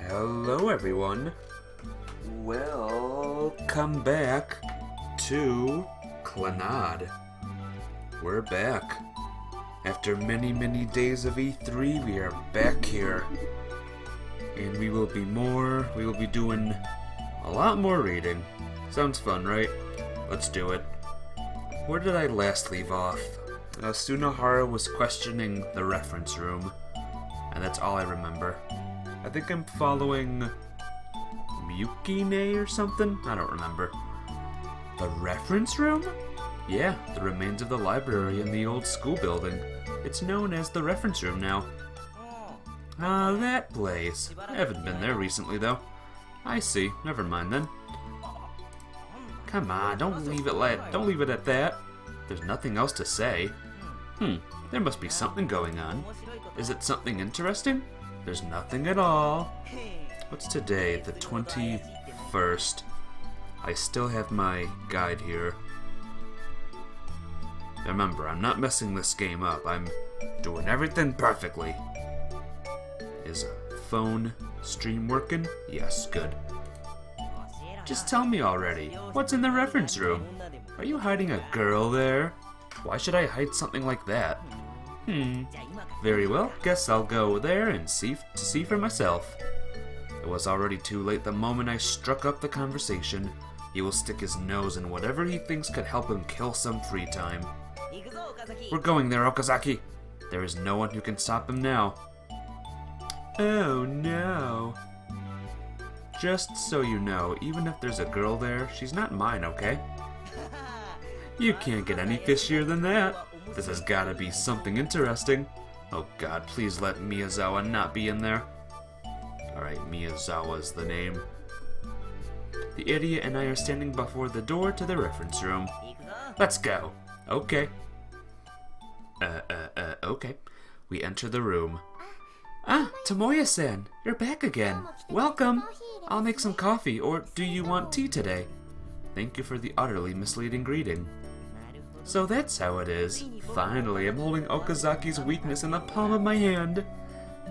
Hello everyone. Welcome back to Clannad. We're back. After many days of E3, we are back here. And we will be doing a lot more reading. Sounds fun, right? Let's do it. Where did I last leave off? Sunahara was questioning the reference room, and that's all I remember. I think I'm following Yukine or something? I don't remember. The reference room? Yeah, the remains of the library in the old school building. It's known as the reference room now. That place. I haven't been there recently, though. I see. Never mind then. Come on, don't leave it at that. There's nothing else to say. There must be something going on. Is it something interesting? There's nothing at all. What's today? The 21st. I still have my guide here. Remember, I'm not messing this game up. I'm doing everything perfectly. Is a phone stream working? Yes, good. Just tell me already. What's in the reference room? Are you hiding a girl there? Why should I hide something like that? Very well, guess I'll go there and see for myself. It was already too late the moment I struck up the conversation. He will stick his nose in whatever he thinks could help him kill some free time. We're going there, Okazaki. There is no one who can stop him now. Oh no. Just so you know, even if there's a girl there, she's not mine, okay? You can't get any fishier than that. This has gotta be something interesting. Oh god, please let Miyazawa not be in there. Alright, Miyazawa's the name. The idiot and I are standing before the door to the reference room. Let's go. Okay. Okay. We enter the room. Ah, Tomoya-san, you're back again. Welcome. I'll make some coffee, or do you want tea today? Thank you for the utterly misleading greeting. So that's how it is. Finally, I'm holding Okazaki's weakness in the palm of my hand.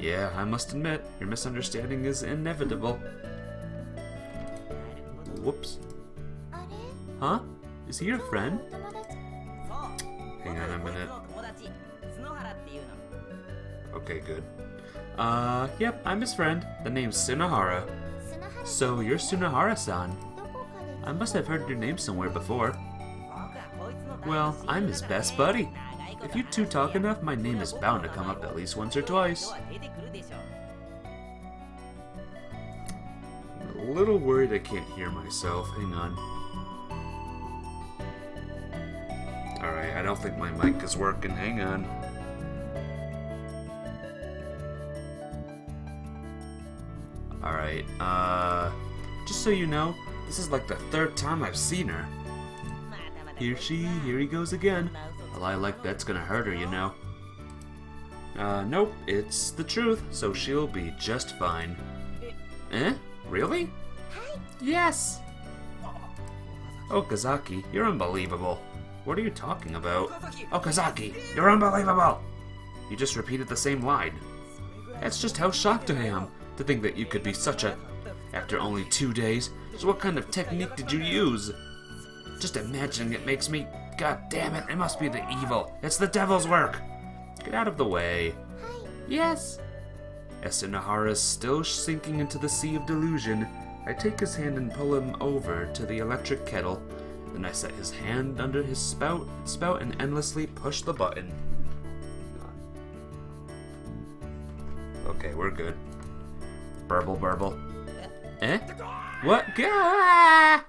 Yeah, I must admit, your misunderstanding is inevitable. Whoops. Huh? Is he your friend? Hang on a minute. Okay, good. Yep, I'm his friend. The name's Sunahara. So, you're Sunahara-san. I must have heard your name somewhere before. Well, I'm his best buddy. If you two talk enough, my name is bound to come up at least once or twice. I'm a little worried I can't hear myself. Hang on. Alright, I don't think my mic is working. Hang on. Alright, just so you know, this is like the third time I've seen her. Here he goes again. A lie like that's gonna hurt her, you know. Nope, it's the truth, so she'll be just fine. Eh? Really? Yes! Okazaki, you're unbelievable. What are you talking about? Okazaki, you're unbelievable! You just repeated the same line. That's just how shocked I am, to think that you could be such a... After only 2 days, so what kind of technique did you use? Just imagining it makes me... God damn it, it must be the evil. It's the devil's work. Get out of the way. Yes. As Sunahara is still sinking into the sea of delusion, I take his hand and pull him over to the electric kettle. Then I set his hand under his spout and endlessly push the button. Okay, we're good. Burble, burble. Eh? What? Gah!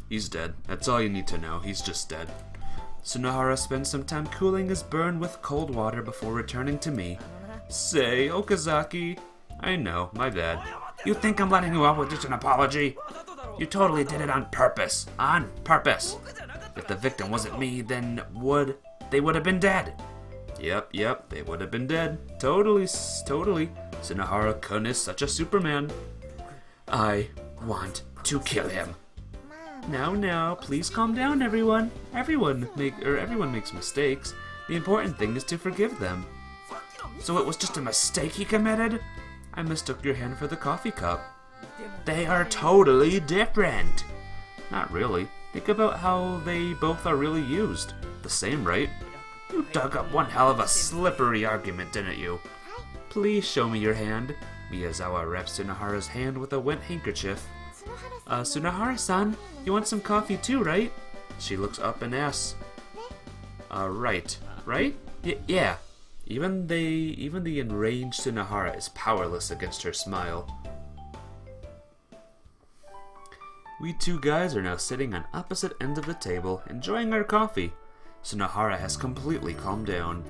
He's dead. That's all you need to know. He's just dead. Sunahara spends some time cooling his burn with cold water before returning to me. Say, Okazaki. I know, my bad. You think I'm letting you off with just an apology? You totally did it on purpose. On purpose. If the victim wasn't me, then they would have been dead. Yep, they would have been dead. Totally. Sunahara-kun is such a Superman. I want to kill him. Now, please calm down, everyone. Everyone makes mistakes. The important thing is to forgive them. So it was just a mistake he committed? I mistook your hand for the coffee cup. They are totally different. Not really. Think about how they both are really used. The same, right? You dug up one hell of a slippery argument, didn't you? Please show me your hand. Miyazawa wraps Tsunohara's hand with a wet handkerchief. Tsunohara-san, you want some coffee too, right? She looks up and asks. Right? Yeah. Even the enraged Tsunohara is powerless against her smile. We two guys are now sitting on opposite ends of the table, enjoying our coffee. Tsunohara has completely calmed down.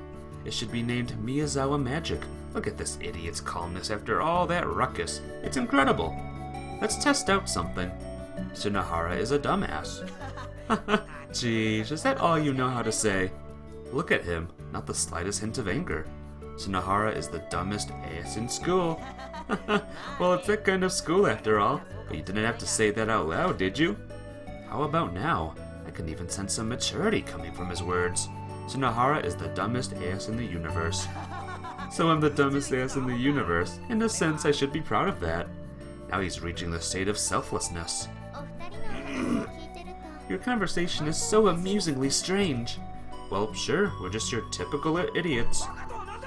It should be named Miyazawa Magic. Look at this idiot's calmness after all that ruckus. It's incredible. Let's test out something. Tsunohara is a dumbass. Geez, is that all you know how to say? Look at him, not the slightest hint of anger. Tsunohara is the dumbest ass in school. Well, it's that kind of school after all, but you didn't have to say that out loud, did you? How about now? I can even sense some maturity coming from his words. Tsunohara is the dumbest ass in the universe. So I'm the dumbest ass in the universe. In a sense, I should be proud of that. Now he's reaching the state of selflessness. Your conversation is so amusingly strange. Well, sure, we're just your typical idiots.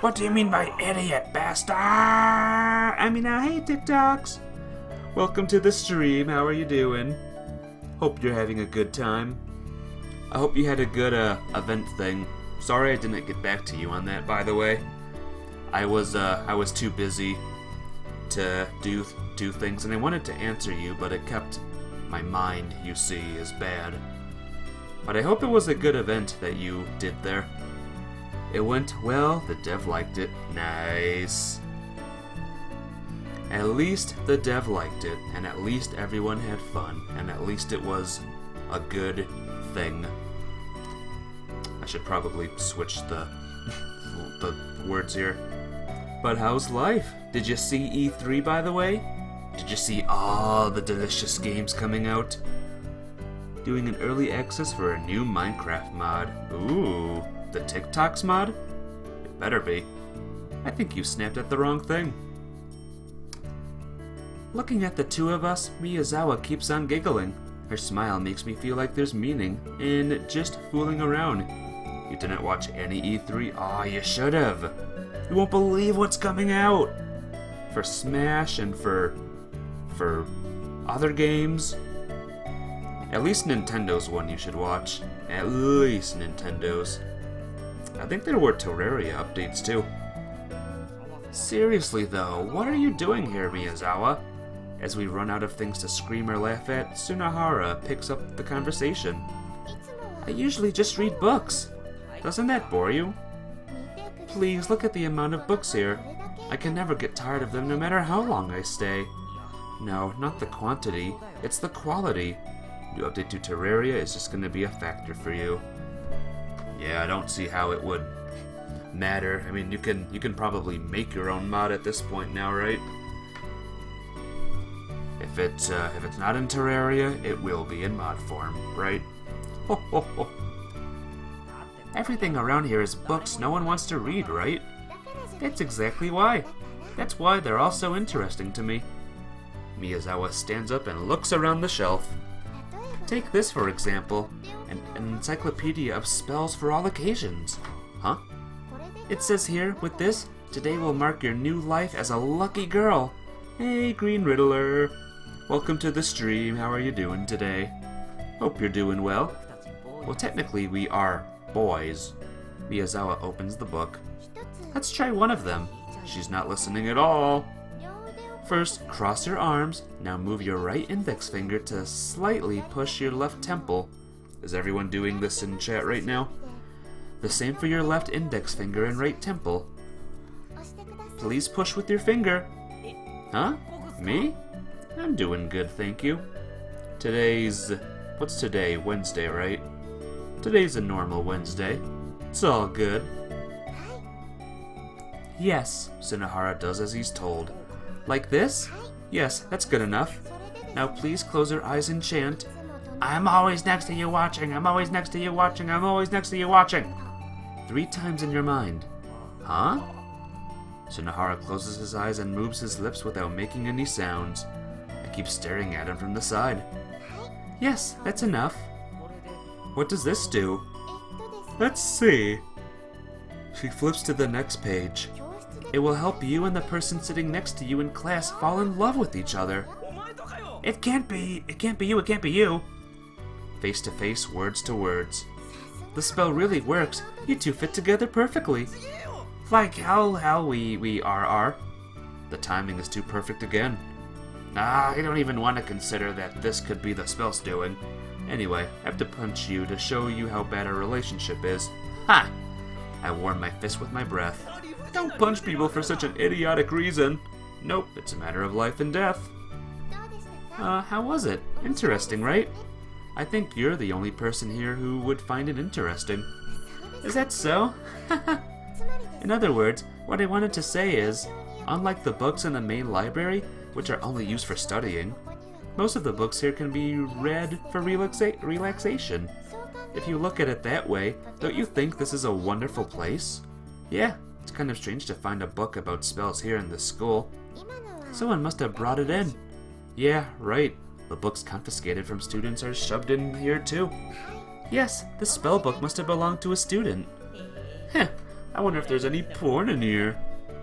What do you mean by idiot, bastard? I hate TikToks. Welcome to the stream, how are you doing? Hope you're having a good time. I hope you had a good event thing. Sorry I didn't get back to you on that, by the way. I was too busy to do things, and I wanted to answer you, but it kept my mind, you see, is bad. But I hope it was a good event that you did there. It went well, the dev liked it. Nice. At least the dev liked it, and at least everyone had fun, and at least it was a good thing. I should probably switch the words here. But how's life? Did you see E3, by the way? Did you see all the delicious games coming out? Doing an early access for a new Minecraft mod. Ooh, the TikToks mod? It better be. I think you snapped at the wrong thing. Looking at the two of us, Miyazawa keeps on giggling. Her smile makes me feel like there's meaning in just fooling around. You didn't watch any E3? Aw, you should've. You won't believe what's coming out. For Smash and for other games. At least Nintendo's one you should watch. At least Nintendo's. I think there were Terraria updates too. Seriously though, what are you doing here, Miyazawa? As we run out of things to scream or laugh at, Tsunohara picks up the conversation. I usually just read books. Doesn't that bore you? Please look at the amount of books here. I can never get tired of them no matter how long I stay. No, not the quantity, it's the quality. New update to Terraria is just going to be a factor for you. Yeah, I don't see how it would matter. I mean, you can probably make your own mod at this point now, right? If it's not in Terraria, it will be in mod form, right? Ho ho ho. Everything around here is books no one wants to read, right? That's exactly why. That's why they're all so interesting to me. Miyazawa stands up and looks around the shelf. Take this for example, an encyclopedia of spells for all occasions. Huh? It says here, with this, today will mark your new life as a lucky girl. Hey, Green Riddler. Welcome to the stream, how are you doing today? Hope you're doing well. Well, technically we are boys. Miyazawa opens the book. Let's try one of them. She's not listening at all. First, cross your arms. Now move your right index finger to slightly push your left temple. Is everyone doing this in chat right now? The same for your left index finger and right temple. Please push with your finger. Huh? Me? I'm doing good, thank you. What's today? Wednesday, right? Today's a normal Wednesday. It's all good. Yes, Tsunohara does as he's told. Like this? Yes, that's good enough. Now please close your eyes and chant, I'm always next to you watching, I'm always next to you watching, I'm always next to you watching. 3 times in your mind. Huh? Sunahara closes his eyes and moves his lips without making any sounds. I keep staring at him from the side. Yes, that's enough. What does this do? Let's see. She flips to the next page. It will help you and the person sitting next to you in class fall in love with each other. It can't be you. Face to face, words to words. The spell really works. You two fit together perfectly. Like how we are. The timing is too perfect again. I don't even want to consider that this could be the spell's doing. Anyway, I have to punch you to show you how bad our relationship is. Ha! I warm my fist with my breath. Don't punch people for such an idiotic reason. Nope, it's a matter of life and death. How was it? Interesting, right? I think you're the only person here who would find it interesting. Is that so? In other words, what I wanted to say is, unlike the books in the main library, which are only used for studying, most of the books here can be read for relaxation. If you look at it that way, don't you think this is a wonderful place? Yeah, it's kind of strange to find a book about spells here in this school. Someone must have brought it in. Yeah, right. The books confiscated from students are shoved in here too. Yes, the spell book must have belonged to a student. Heh, I wonder if there's any porn in here.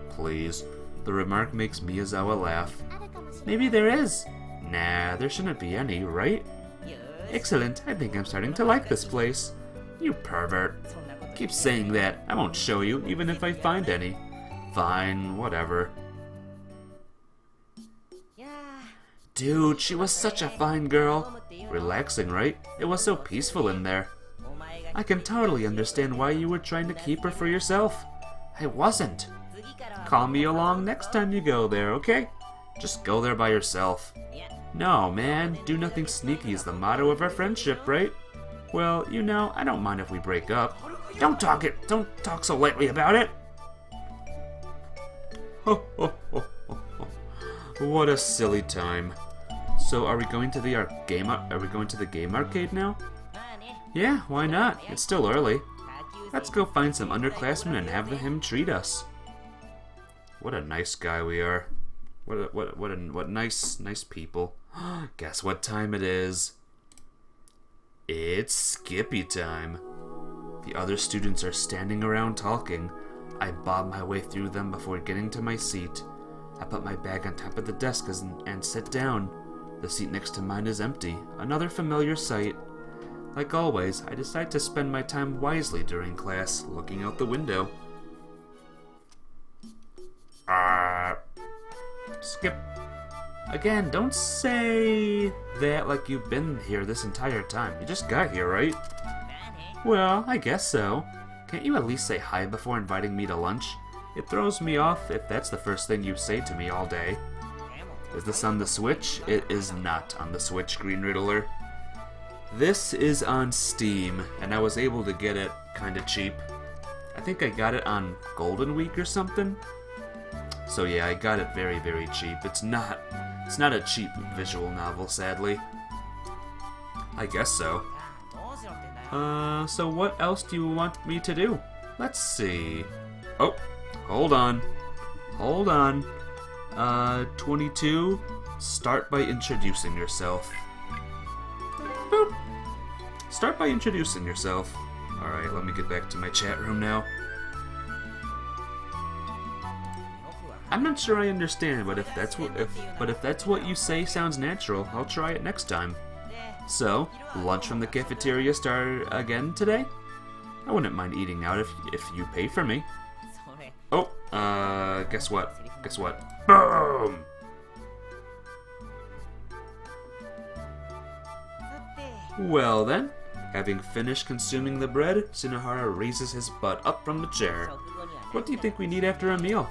Please. The remark makes Miyazawa laugh. Maybe there is. Nah, there shouldn't be any, right? Excellent, I think I'm starting to like this place. You pervert. Keep saying that. I won't show you, even if I find any. Fine, whatever. Dude, she was such a fine girl. Relaxing, right? It was so peaceful in there. I can totally understand why you were trying to keep her for yourself. I wasn't. Call me along next time you go there, okay? Just go there by yourself. No, man, do nothing sneaky is the motto of our friendship, right? Well, you know, I don't mind if we break up. Don't talk so lightly about it. Ho, ho, ho, ho, ho. What a silly time. So, are we going to the game arcade now? Yeah, why not? It's still early. Let's go find some underclassmen and have him treat us. What a nice guy we are. What nice people. Guess what time it is? It's Skippy time. The other students are standing around talking. I bob my way through them before getting to my seat. I put my bag on top of the desk and sit down. The seat next to mine is empty. Another familiar sight. Like always, I decide to spend my time wisely during class, looking out the window. Skip. Again, don't say that like you've been here this entire time. You just got here, right? Well, I guess so. Can't you at least say hi before inviting me to lunch? It throws me off if that's the first thing you say to me all day. Is this on the Switch? It is not on the Switch, Green Riddler. This is on Steam, and I was able to get it kinda cheap. I think I got it on Golden Week or something. So yeah, I got it very, very cheap. It's not a cheap visual novel, sadly. I guess so. So what else do you want me to do? Let's see. Oh, hold on. 22, start by introducing yourself. Boop. Start by introducing yourself. Alright, let me get back to my chat room now. I'm not sure I understand, but if that's what you say sounds natural, I'll try it next time. So, lunch from the cafeteria start again today? I wouldn't mind eating out if you pay for me. Oh, guess what? Boom! Well then, having finished consuming the bread, Tsunohara raises his butt up from the chair. What do you think we need after a meal?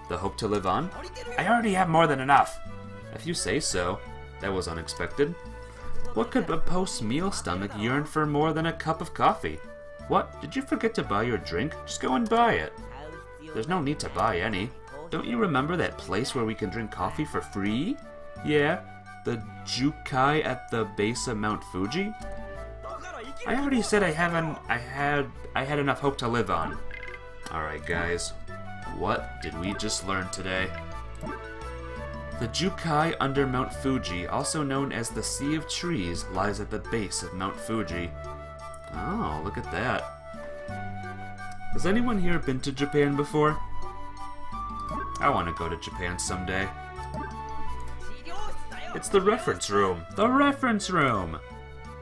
The hope to live on? I already have more than enough. If you say so. That was unexpected. What could a post-meal stomach yearn for more than a cup of coffee? What? Did you forget to buy your drink? Just go and buy it. There's no need to buy any. Don't you remember that place where we can drink coffee for free? Yeah, the Yukine at the base of Mount Fuji? I already said I had enough hope to live on. Alright guys, What did we just learn today? The Jukai under Mount Fuji, also known as the Sea of Trees, lies at the base of Mount Fuji. Oh, look at that. Has anyone here been to Japan before? I want to go to Japan someday. It's the reference room! The reference room!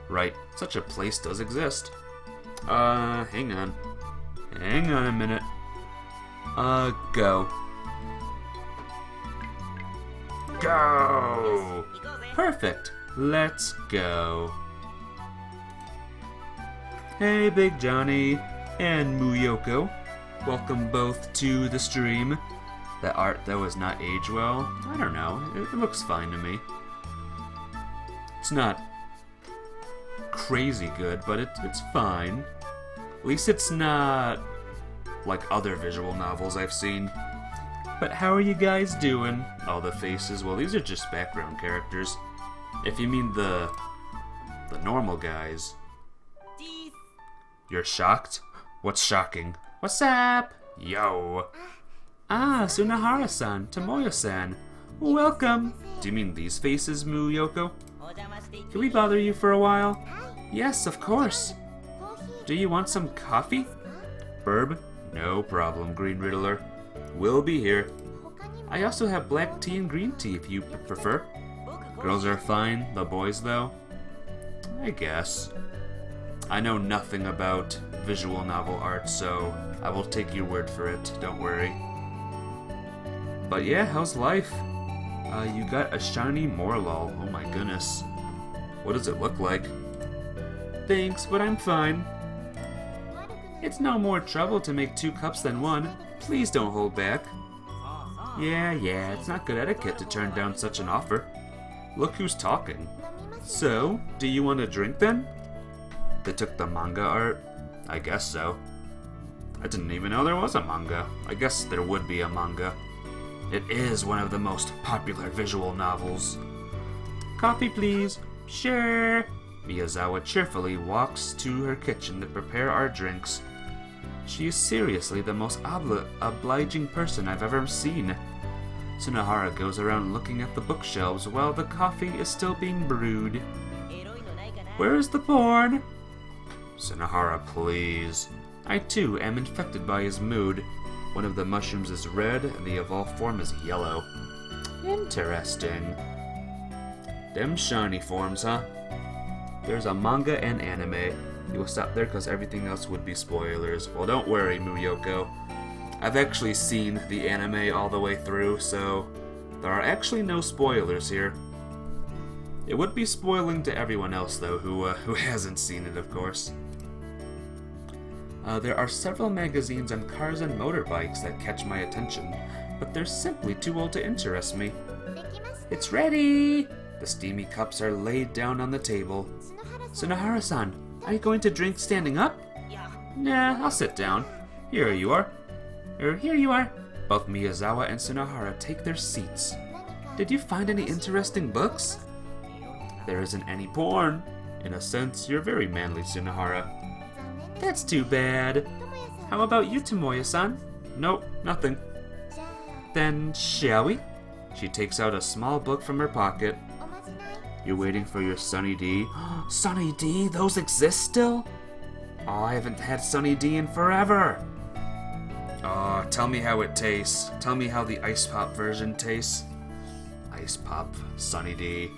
Right, such a place does exist. Hang on. Hang on a minute. Go. Go! Perfect. Let's go. Hey, Big Johnny and Muyoko. Welcome both to the stream. That art, though, is not age well. I don't know. It looks fine to me. It's not crazy good, but it's fine. At least it's not like other visual novels I've seen. But how are you guys doing? All the faces, well, these are just background characters. If you mean the normal guys. You're shocked? What's shocking? What's up? Yo. Ah, Sunahara-san, Tomoyo-san. Welcome. Do you mean these faces, Muyoko? Can we bother you for a while? Yes, of course. Do you want some coffee? Burb? No problem, Green Riddler. We'll be here. I also have black tea and green tea if you prefer. Girls are fine, the boys though? I guess. I know nothing about visual novel art, so I will take your word for it, don't worry. But yeah, how's life? You got a shiny Morlul, oh my goodness. What does it look like? Thanks, but I'm fine. It's no more trouble to make 2 cups than 1. Please don't hold back. Yeah, it's not good etiquette to turn down such an offer. Look who's talking. So, do you want a drink then? They took the manga art? I guess so. I didn't even know there was a manga. I guess there would be a manga. It is one of the most popular visual novels. Coffee, please. Sure. Miyazawa cheerfully walks to her kitchen to prepare our drinks. She is seriously the most obliging person I've ever seen. Sunahara goes around looking at the bookshelves while the coffee is still being brewed. Where is the porn? Sunahara, please. I too am infected by his mood. One of the mushrooms is red and the evolved form is yellow. Interesting. Them shiny forms, huh? There's a manga and anime. You will stop there because everything else would be spoilers. Well, don't worry, Muyoko. I've actually seen the anime all the way through, so there are actually no spoilers here. It would be spoiling to everyone else, though, who hasn't seen it, of course. There are several magazines on cars and motorbikes that catch my attention, but they're simply too old to interest me. It's ready! The steamy cups are laid down on the table. Sunahara-san, are you going to drink standing up? Nah, I'll sit down. Here you are. Here you are. Both Miyazawa and Sunahara take their seats. Did you find any interesting books? There isn't any porn. In a sense, you're very manly, Sunahara. That's too bad. How about you, Tomoyo-san? Nope, nothing. Then, shall we? She takes out a small book from her pocket. You're waiting for your Sunny D? Sunny D? Those exist still? Oh, I haven't had Sunny D in forever. Oh, tell me how it tastes. Tell me how the Ice Pop version tastes. Ice Pop, Sunny D.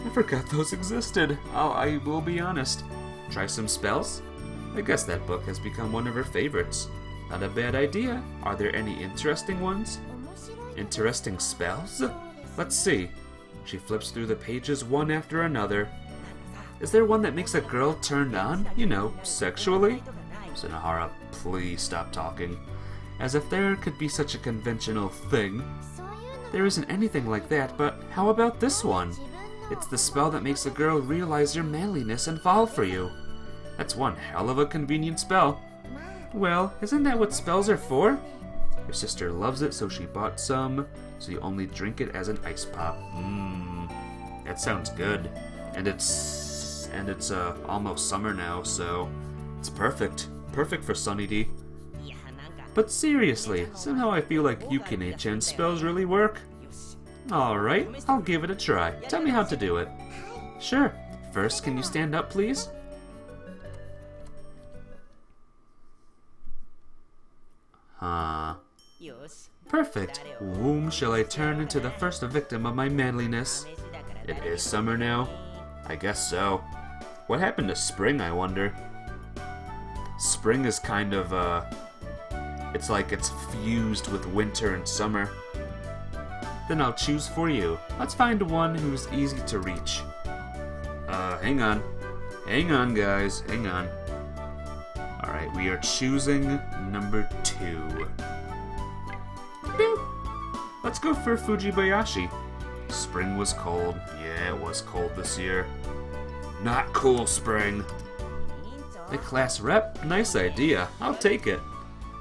I forgot those existed. Oh, I will be honest. Try some spells? I guess that book has become one of her favorites. Not a bad idea. Are there any interesting ones? Interesting spells? Let's see. She flips through the pages one after another. Is there one that makes a girl turned on? You know, sexually? Sunahara, please stop talking. As if there could be such a conventional thing. There isn't anything like that, but how about this one? It's the spell that makes a girl realize your manliness and fall for you. That's one hell of a convenient spell. Well, isn't that what spells are for? Your sister loves it, so she bought some, so you only drink it as an ice pop. That sounds good. And it's almost summer now, so it's perfect. Perfect for Sunny D. But seriously, somehow I feel like Yukine-chan spells really work. Alright, I'll give it a try. Tell me how to do it. Sure. First, can you stand up, please? Huh. Perfect. Whom shall I turn into the first victim of my manliness? It is summer now? I guess so. What happened to spring, I wonder? Spring is kind of, it's like it's fused with winter and summer. Then I'll choose for you. Let's find one who's easy to reach. Hang on. Hang on, guys. Hang on. Alright, we are choosing number 2. Boop. Let's go for Fujibayashi. Spring was cold. Yeah, it was cold this year. Not cool, Spring. The class rep? Nice idea. I'll take it.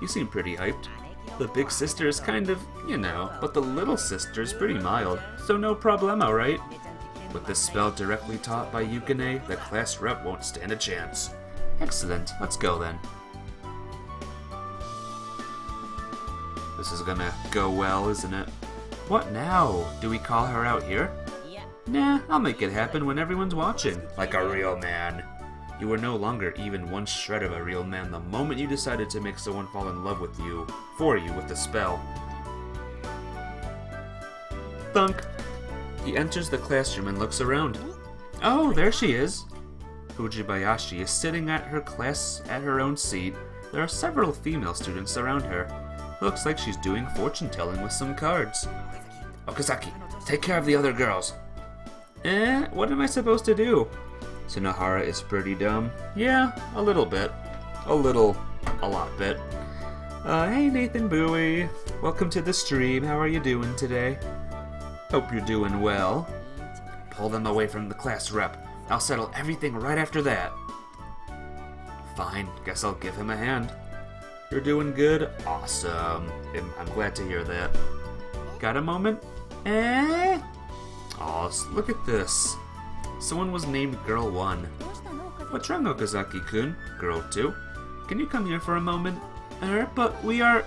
You seem pretty hyped. The big sister is kind of, you know, but the little sister's pretty mild, so no problemo, right? With this spell directly taught by Yukine, the class rep won't stand a chance. Excellent. Let's go then. This is gonna go well, isn't it? What now? Do we call her out here? Nah, I'll make it happen when everyone's watching. Like a real man. You were no longer even one shred of a real man the moment you decided to make someone fall in love with you, for you, with the spell. Thunk. He enters the classroom and looks around. Oh, there she is. Fujibayashi is sitting at her own seat. There are several female students around her. Looks like she's doing fortune telling with some cards. Okazaki, take care of the other girls. What am I supposed to do? Tsunohara is pretty dumb. Yeah, a little bit. A lot bit. Hey Nathan Bowie. Welcome to the stream. How are you doing today? Hope you're doing well. Pull them away from the class rep. I'll settle everything right after that. Fine, guess I'll give him a hand. You're doing good? Awesome. I'm glad to hear that. Got a moment? Aw, look at this. Someone was named Girl 1. What's wrong, Okazaki-kun? Girl 2? Can you come here for a moment? But we are...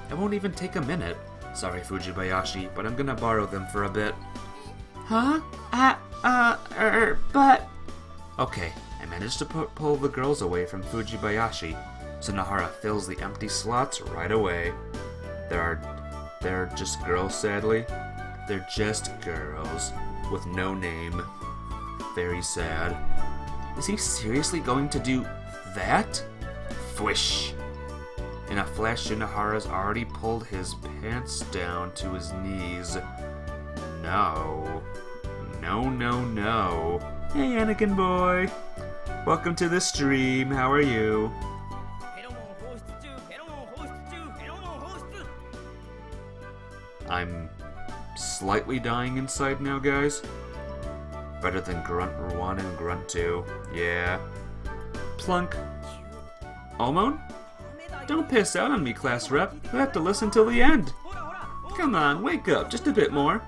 It won't even take a minute. Sorry, Fujibayashi, but I'm gonna borrow them for a bit. Huh? But... Okay, I managed to pull the girls away from Fujibayashi. Tsunohara fills the empty slots right away. They're just girls, sadly. They're just girls, with no name. Very sad. Is he seriously going to do that? Fwish! In a flash, Tsunohara's already pulled his pants down to his knees. No. No, no, no. Hey, Anakin boy. Welcome to the stream. How are you? I'm slightly dying inside now, guys. Better than Grunt 1 and Grunt 2. Yeah. Plunk. Omon? Don't piss out on me, class rep. You'll have to listen till the end. Come on, wake up, just a bit more.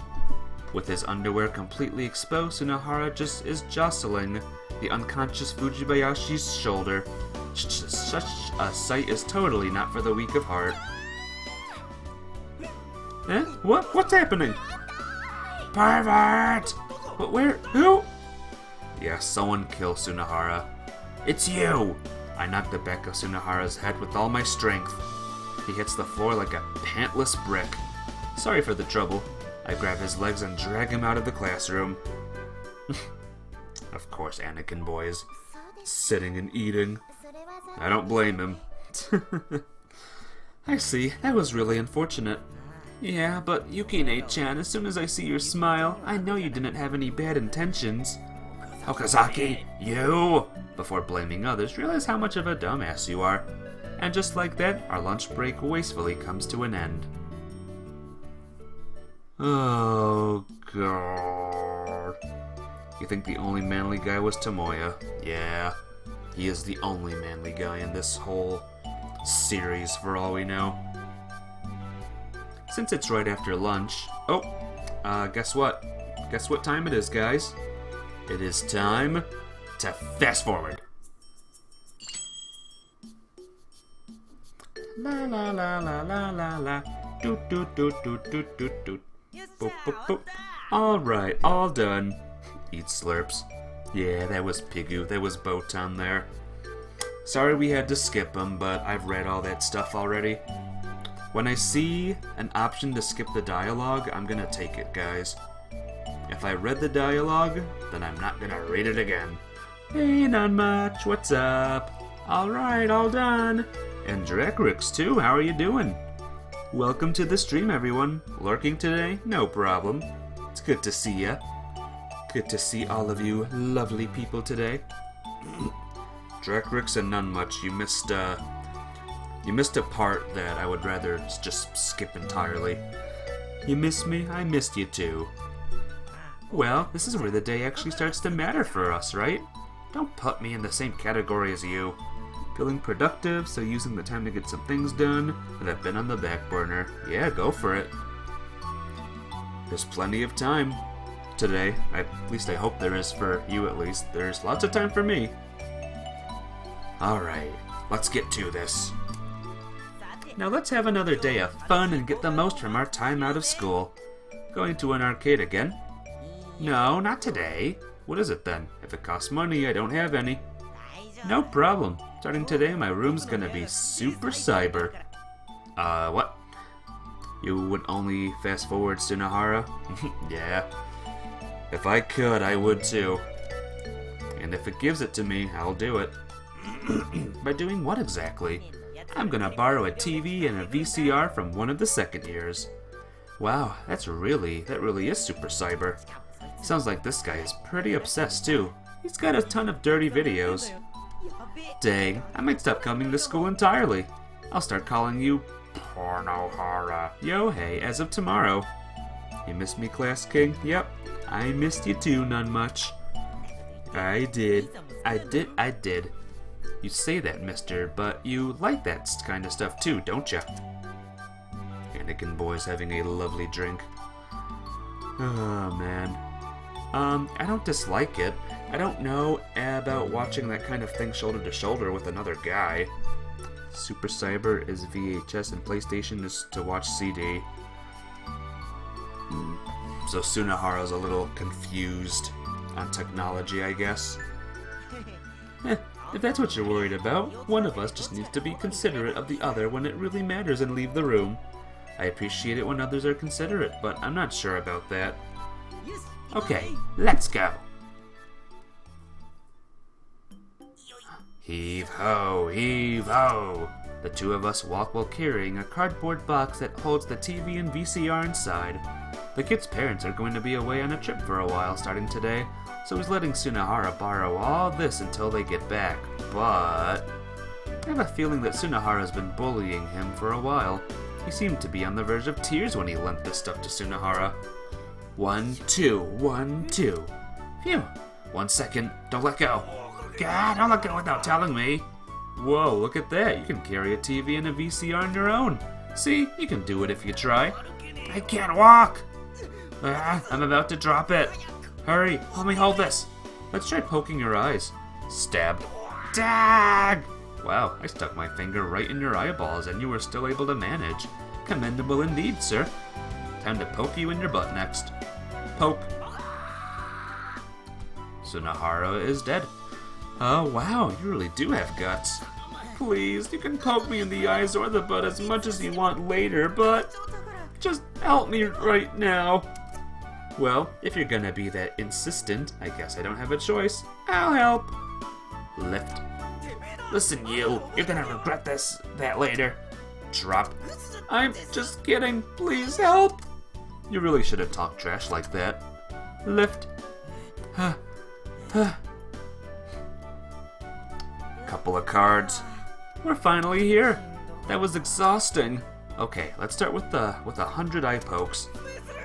With his underwear completely exposed, Tsunohara just is jostling the unconscious Fujibayashi's shoulder. Such a sight is totally not for the weak of heart. What's happening? Pervert! But where? Who? Yes, someone kill Tsunohara. It's you! I knock the back of Tsunohara's head with all my strength. He hits the floor like a pantless brick. Sorry for the trouble. I grab his legs and drag him out of the classroom. Of course, Anakin boys. Sitting and eating. I don't blame him. I see. That was really unfortunate. Yeah, but Yukine-chan, as soon as I see your smile, I know you didn't have any bad intentions. Okazaki, you! Before blaming others, realize how much of a dumbass you are. And just like that, our lunch break wastefully comes to an end. Oh, God. You think the only manly guy was Tomoya? Yeah, he is the only manly guy in this whole series, for all we know. Since it's right after lunch... Oh, guess what? Guess what time it is, guys? It is time to fast forward. La la la la la la la. Doot doot doot doot doot doot doot. Boop boop boop. Alright, all done. Eat slurps. Yeah, that was Pigu. That was Botan there. Sorry we had to skip him, but I've read all that stuff already. When I see an option to skip the dialogue, I'm gonna take it, guys. If I read the dialogue, then I'm not gonna read it again. Hey, not much. What's up? Alright, all done. And Drakrix too, how are you doing? Welcome to the stream, everyone. Lurking today? No problem. It's good to see ya. Good to see all of you lovely people today. Drakrix and none much. You missed a part that I would rather just skip entirely. You miss me? I missed you too. Well, this is where the day actually starts to matter for us, right? Don't put me in the same category as you. Feeling productive, so using the time to get some things done that have been on the back burner. Yeah, go for it. There's plenty of time today. At least I hope there is for you at least. There's lots of time for me. Alright, let's get to this. Now let's have another day of fun and get the most from our time out of school. Going to an arcade again? No, not today. What is it then? If it costs money, I don't have any. No problem. Starting today, my room's gonna be super cyber. What? You would only fast forward Sunahara? Yeah. If I could, I would too. And if it gives it to me, I'll do it. By doing what exactly? I'm gonna borrow a TV and a VCR from one of the second years. Wow, that really is super cyber. Sounds like this guy is pretty obsessed too. He's got a ton of dirty videos. Dang, I might stop coming to school entirely. I'll start calling you Pornohara Yohei as of tomorrow. You missed me, Class King? Yep, I missed you too, none much. I did. You say that, mister, but you like that kind of stuff too, don't ya? Anakin boy's having a lovely drink. Oh, man. I don't dislike it. I don't know about watching that kind of thing shoulder to shoulder with another guy. Super Cyber is VHS and PlayStation is to watch CD. So Sunahara's a little confused on technology, I guess. If that's what you're worried about, one of us just needs to be considerate of the other when it really matters and leave the room. I appreciate it when others are considerate, but I'm not sure about that. Okay, let's go. Heave ho, heave ho. The two of us walk while carrying a cardboard box that holds the TV and VCR inside. The kid's parents are going to be away on a trip for a while starting today, so he's letting Sunahara borrow all this until they get back. But I have a feeling that Sunahara's been bullying him for a while. He seemed to be on the verge of tears when he lent this stuff to Sunahara. 1, 2, 1, 2. Phew. 1 second. Don't let go. God, don't let go without telling me. Whoa, look at that. You can carry a TV and a VCR on your own. See, you can do it if you try. I can't walk. I'm about to drop it. Hurry, let me hold this. Let's try poking your eyes. Stab. Dag! Wow, I stuck my finger right in your eyeballs and you were still able to manage. Commendable indeed, sir. Time to poke you in your butt next. Poke. Sunahara is dead. Oh wow, you really do have guts. Please, you can poke me in the eyes or the butt as much as you want later, but just help me right now. Well, if you're gonna be that insistent, I guess I don't have a choice. I'll help. Lift. Listen, you're gonna regret that later. Drop. I'm just kidding. Please help. You really shouldn't talk trash like that. Lift. Couple of cards. We're finally here. That was exhausting. Okay, let's start with 100 eye pokes.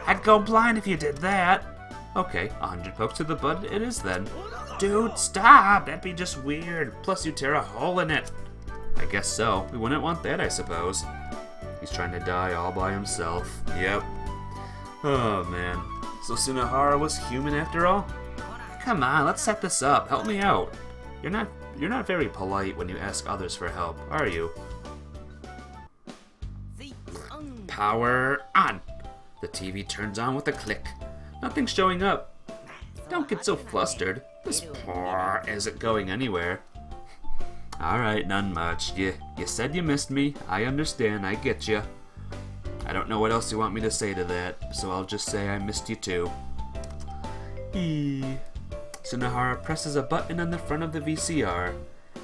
I'd go blind if you did that. Okay, 100 pokes to the butt it is then. Dude, stop! That'd be just weird. Plus you tear a hole in it. I guess so. We wouldn't want that, I suppose. He's trying to die all by himself. Yep. Oh, man. So Sunahara was human after all? Come on, let's set this up. Help me out. You're not very polite when you ask others for help, are you? Power on! The TV turns on with a click. Nothing's showing up. Don't get so flustered. This poor isn't going anywhere. Alright, none much. You said you missed me. I understand, I get you. I don't know what else you want me to say to that, so I'll just say I missed you too. Sunahara presses a button on the front of the VCR.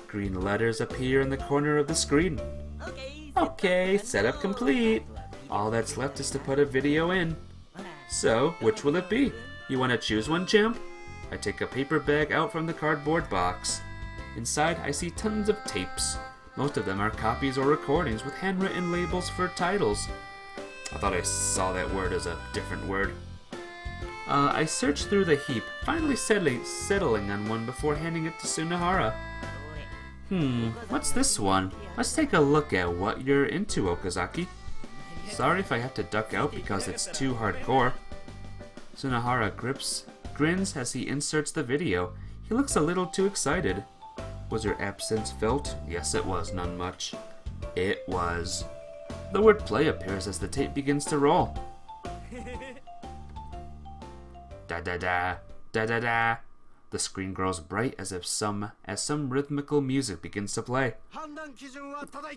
Green letters appear in the corner of the screen. Okay, setup complete. All that's left is to put a video in. So, which will it be? You want to choose one, champ? I take a paper bag out from the cardboard box. Inside, I see tons of tapes. Most of them are copies or recordings with handwritten labels for titles. I thought I saw that word as a different word. I search through the heap, finally settling on one before handing it to Sunahara. What's this one? Let's take a look at what you're into, Okazaki. Sorry if I have to duck out because it's too hardcore. Sunahara grins as he inserts the video. He looks a little too excited. Was your absence felt? Yes, it was, none much. It was. The word play appears as the tape begins to roll. Da-da-da, da-da-da. The screen grows bright as some rhythmical music begins to play.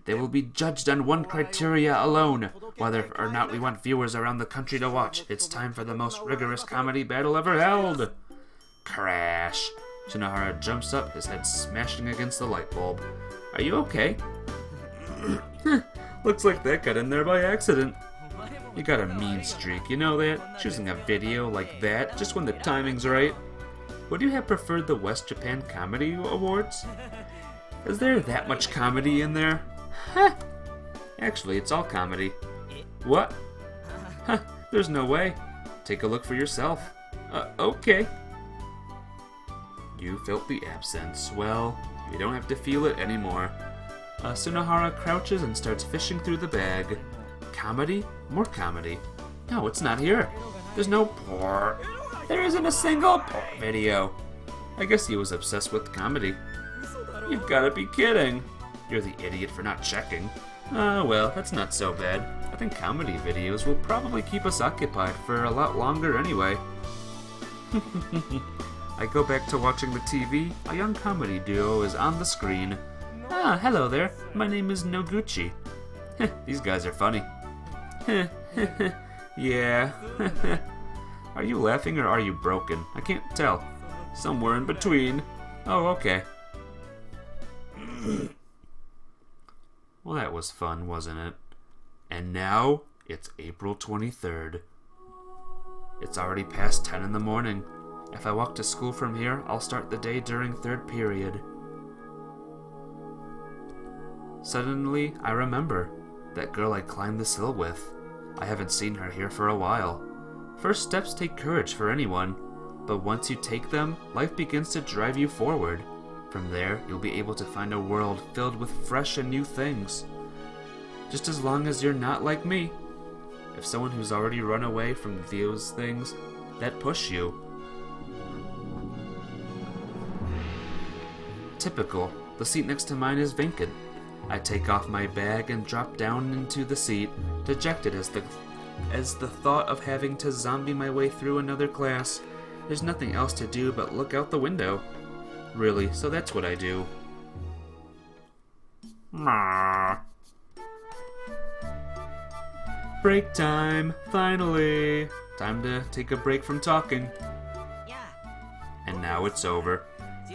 They will be judged on one criteria alone, whether or not we want viewers around the country to watch. It's time for the most rigorous comedy battle ever held. Crash. Sunahara jumps up, his head smashing against the light bulb. Are you okay? Looks like that got in there by accident. You got a mean streak, you know that? Choosing a video like that just when the timing's right. Would you have preferred the West Japan Comedy Awards? Is there that much comedy in there? Huh. Actually, it's all comedy. What? Huh, there's no way. Take a look for yourself. Okay. You felt the absence. Well, you don't have to feel it anymore. Sunahara crouches and starts fishing through the bag. Comedy? More comedy. No, it's not here. There's no porn. There isn't a single porn video. I guess he was obsessed with comedy. You've got to be kidding. You're the idiot for not checking. Well, that's not so bad. I think comedy videos will probably keep us occupied for a lot longer anyway. I go back to watching the TV. A young comedy duo is on the screen. Ah, hello there. My name is Noguchi. These guys are funny. Yeah. Are you laughing or are you broken? I can't tell. Somewhere in between. Oh, okay. Well, that was fun, wasn't it? And now, it's April 23rd. It's already past 10 in the morning. If I walk to school from here, I'll start the day during third period. Suddenly, I remember. That girl I climbed this hill with. I haven't seen her here for a while. First steps take courage for anyone, but once you take them, life begins to drive you forward. From there, you'll be able to find a world filled with fresh and new things. Just as long as you're not like me. If someone who's already run away from those things that push you. Typical. The seat next to mine is vacant. I take off my bag and drop down into the seat, dejected as the thought of having to zombie my way through another class. There's nothing else to do but look out the window. Really, so that's what I do. Break time, finally. Time to take a break from talking. And now it's over.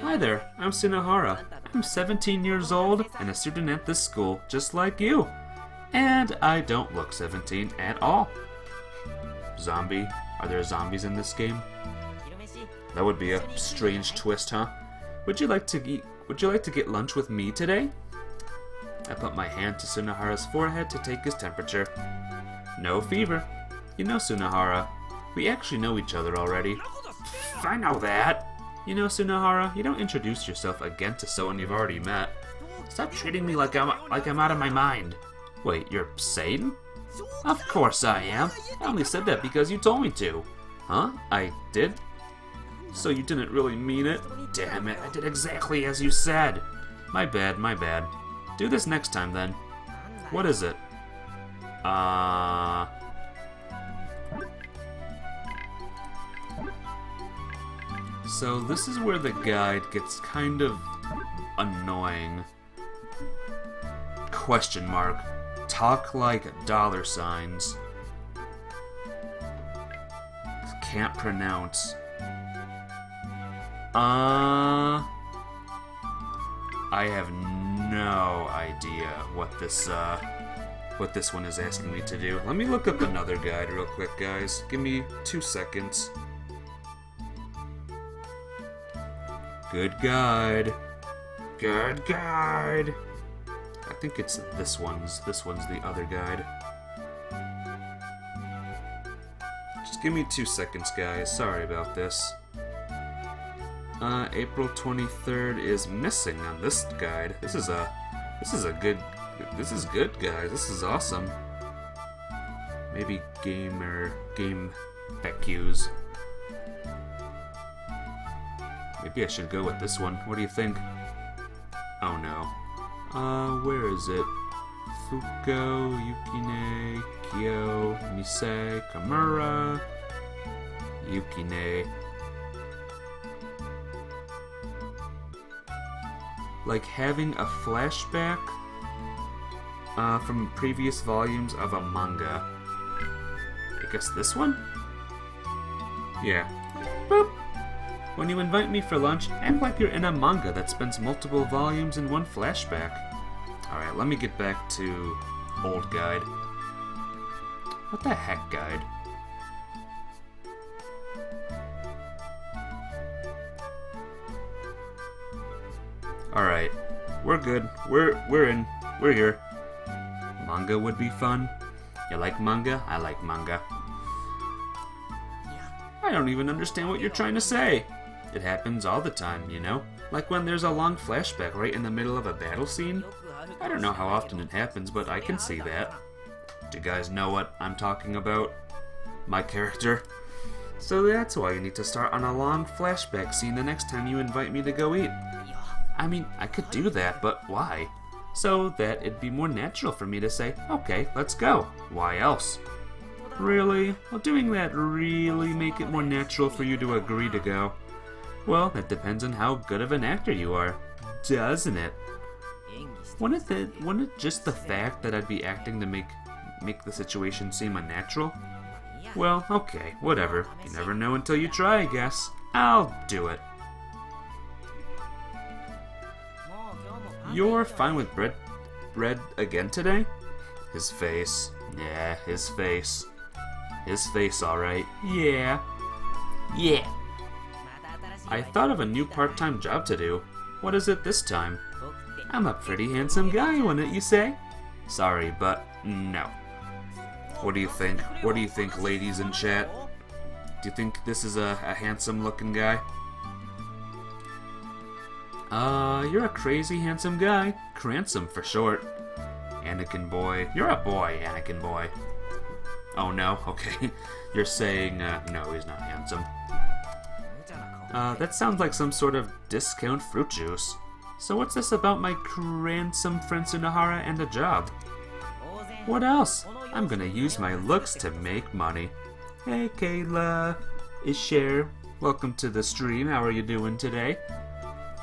Hi there, I'm Sunahara. I'm 17 years old and a student at this school, just like you. And I don't look 17 at all. Zombie? Are there zombies in this game? That would be a strange twist, huh? Would you like to get lunch with me today? I put my hand to Sunahara's forehead to take his temperature. No fever. You know, Sunahara, we actually know each other already. I know that. You know, Sunahara, you don't introduce yourself again to someone you've already met. Stop treating me like I'm out of my mind. Wait, you're sane? Of course I am. I only said that because you told me to. Huh? I did? So you didn't really mean it? Damn it, I did exactly as you said. My bad, my bad. Do this next time then. What is it? So this is where the guide gets kind of annoying. Question mark. Talk like dollar signs. Can't pronounce. I have no idea what this one is asking me to do. Let me look up another guide real quick, guys. Give me 2 seconds. Good guide. Good guide. I think it's this one's the other guide. Just give me 2 seconds, guys. Sorry about this. April 23rd is missing on this guide. This is good, guys. This is awesome. Maybe game FAQs. Maybe I should go with this one. What do you think? Oh no. Where is it? Fuko, Yukine, Kyo, Nisei, Kamura, Yukine. Like having a flashback from previous volumes of a manga. I guess this one? Yeah. Boop! When you invite me for lunch, act like you're in a manga that spends multiple volumes in one flashback. Alright, let me get back to old guide. What the heck, guide? Alright, we're good. We're in. We're here. Manga would be fun. You like manga? I like manga. I don't even understand what you're trying to say. It happens all the time, you know? Like when there's a long flashback right in the middle of a battle scene. I don't know how often it happens, but I can see that. Do you guys know what I'm talking about? My character? So that's why you need to start on a long flashback scene the next time you invite me to go eat. I mean, I could do that, but why? So that it'd be more natural for me to say, okay, let's go. Why else? Really? Will doing that really make it more natural for you to agree to go? Well, that depends on how good of an actor you are, doesn't it? Wouldn't it just the fact that I'd be acting to make the situation seem unnatural? Well, okay, whatever. You never know until you try, I guess. I'll do it. You're fine with bread again today? His face. Yeah, his face. His face, alright. Yeah. Yeah. I thought of a new part-time job to do. What is it this time? I'm a pretty handsome guy, wouldn't you say? Sorry, but no. What do you think? What do you think, ladies in chat? Do you think this is a handsome-looking guy? You're a crazy handsome guy. Cransome for short. Anakin boy. You're a boy, Anakin boy. Oh no? Okay. You're saying, no, he's not handsome. That sounds like some sort of discount fruit juice. So what's this about my cransome friend Tsunahara and a job? What else? I'm gonna use my looks to make money. Hey Kayla. It's Cher. Welcome to the stream. How are you doing today?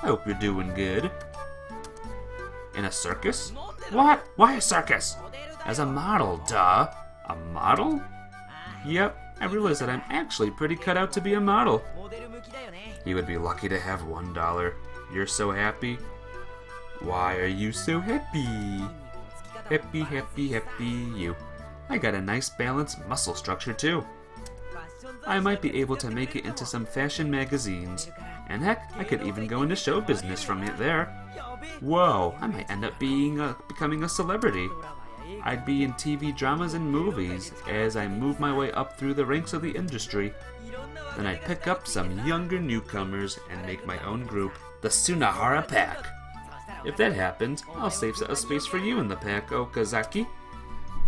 I hope you're doing good. In a circus? What? Why a circus? As a model, duh. A model? Yep, I realize that I'm actually pretty cut out to be a model. You would be lucky to have $1. You're so happy? Why are you so happy? Happy, happy, happy you. I got a nice balanced muscle structure too. I might be able to make it into some fashion magazines. And heck, I could even go into show business from it there. Whoa, I might end up becoming a celebrity. I'd be in TV dramas and movies as I move my way up through the ranks of the industry. Then I'd pick up some younger newcomers and make my own group, the Tsunahara Pack. If that happens, I'll save a space for you in the pack, Okazaki.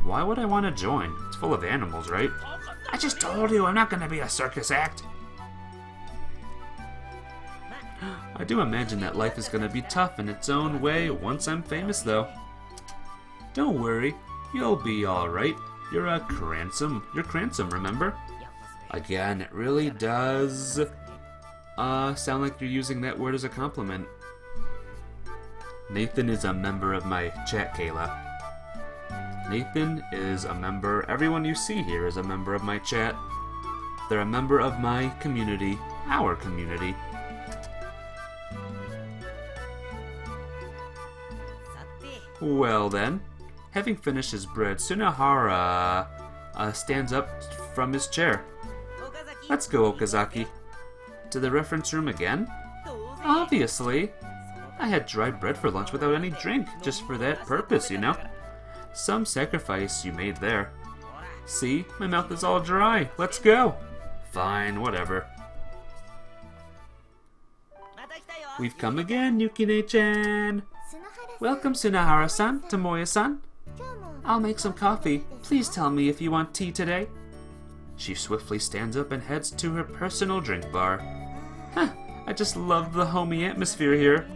Why would I want to join? It's full of animals, right? I just told you I'm not going to be a circus act. I do imagine that life is going to be tough in its own way once I'm famous, though. Don't worry, You'll be alright. You're a Cransome. You're Cransome, remember? Again, it really does sound like you're using that word as a compliment. Nathan is a member of my chat, Kayla. Nathan is a member. Everyone you see here is a member of my chat. They're a member of my community. Our community. Well then, having finished his bread, Sunahara stands up from his chair. Let's go, Okazaki. To the reference room again? Obviously. I had dry bread for lunch without any drink, just for that purpose, you know? Some sacrifice you made there. See, my mouth is all dry. Let's go. Fine, whatever. We've come again, Yukine-chan. Welcome, Sunahara-san, Tomoya-san. I'll make some coffee. Please tell me if you want tea today. She swiftly stands up and heads to her personal drink bar. Huh, I just love the homey atmosphere here.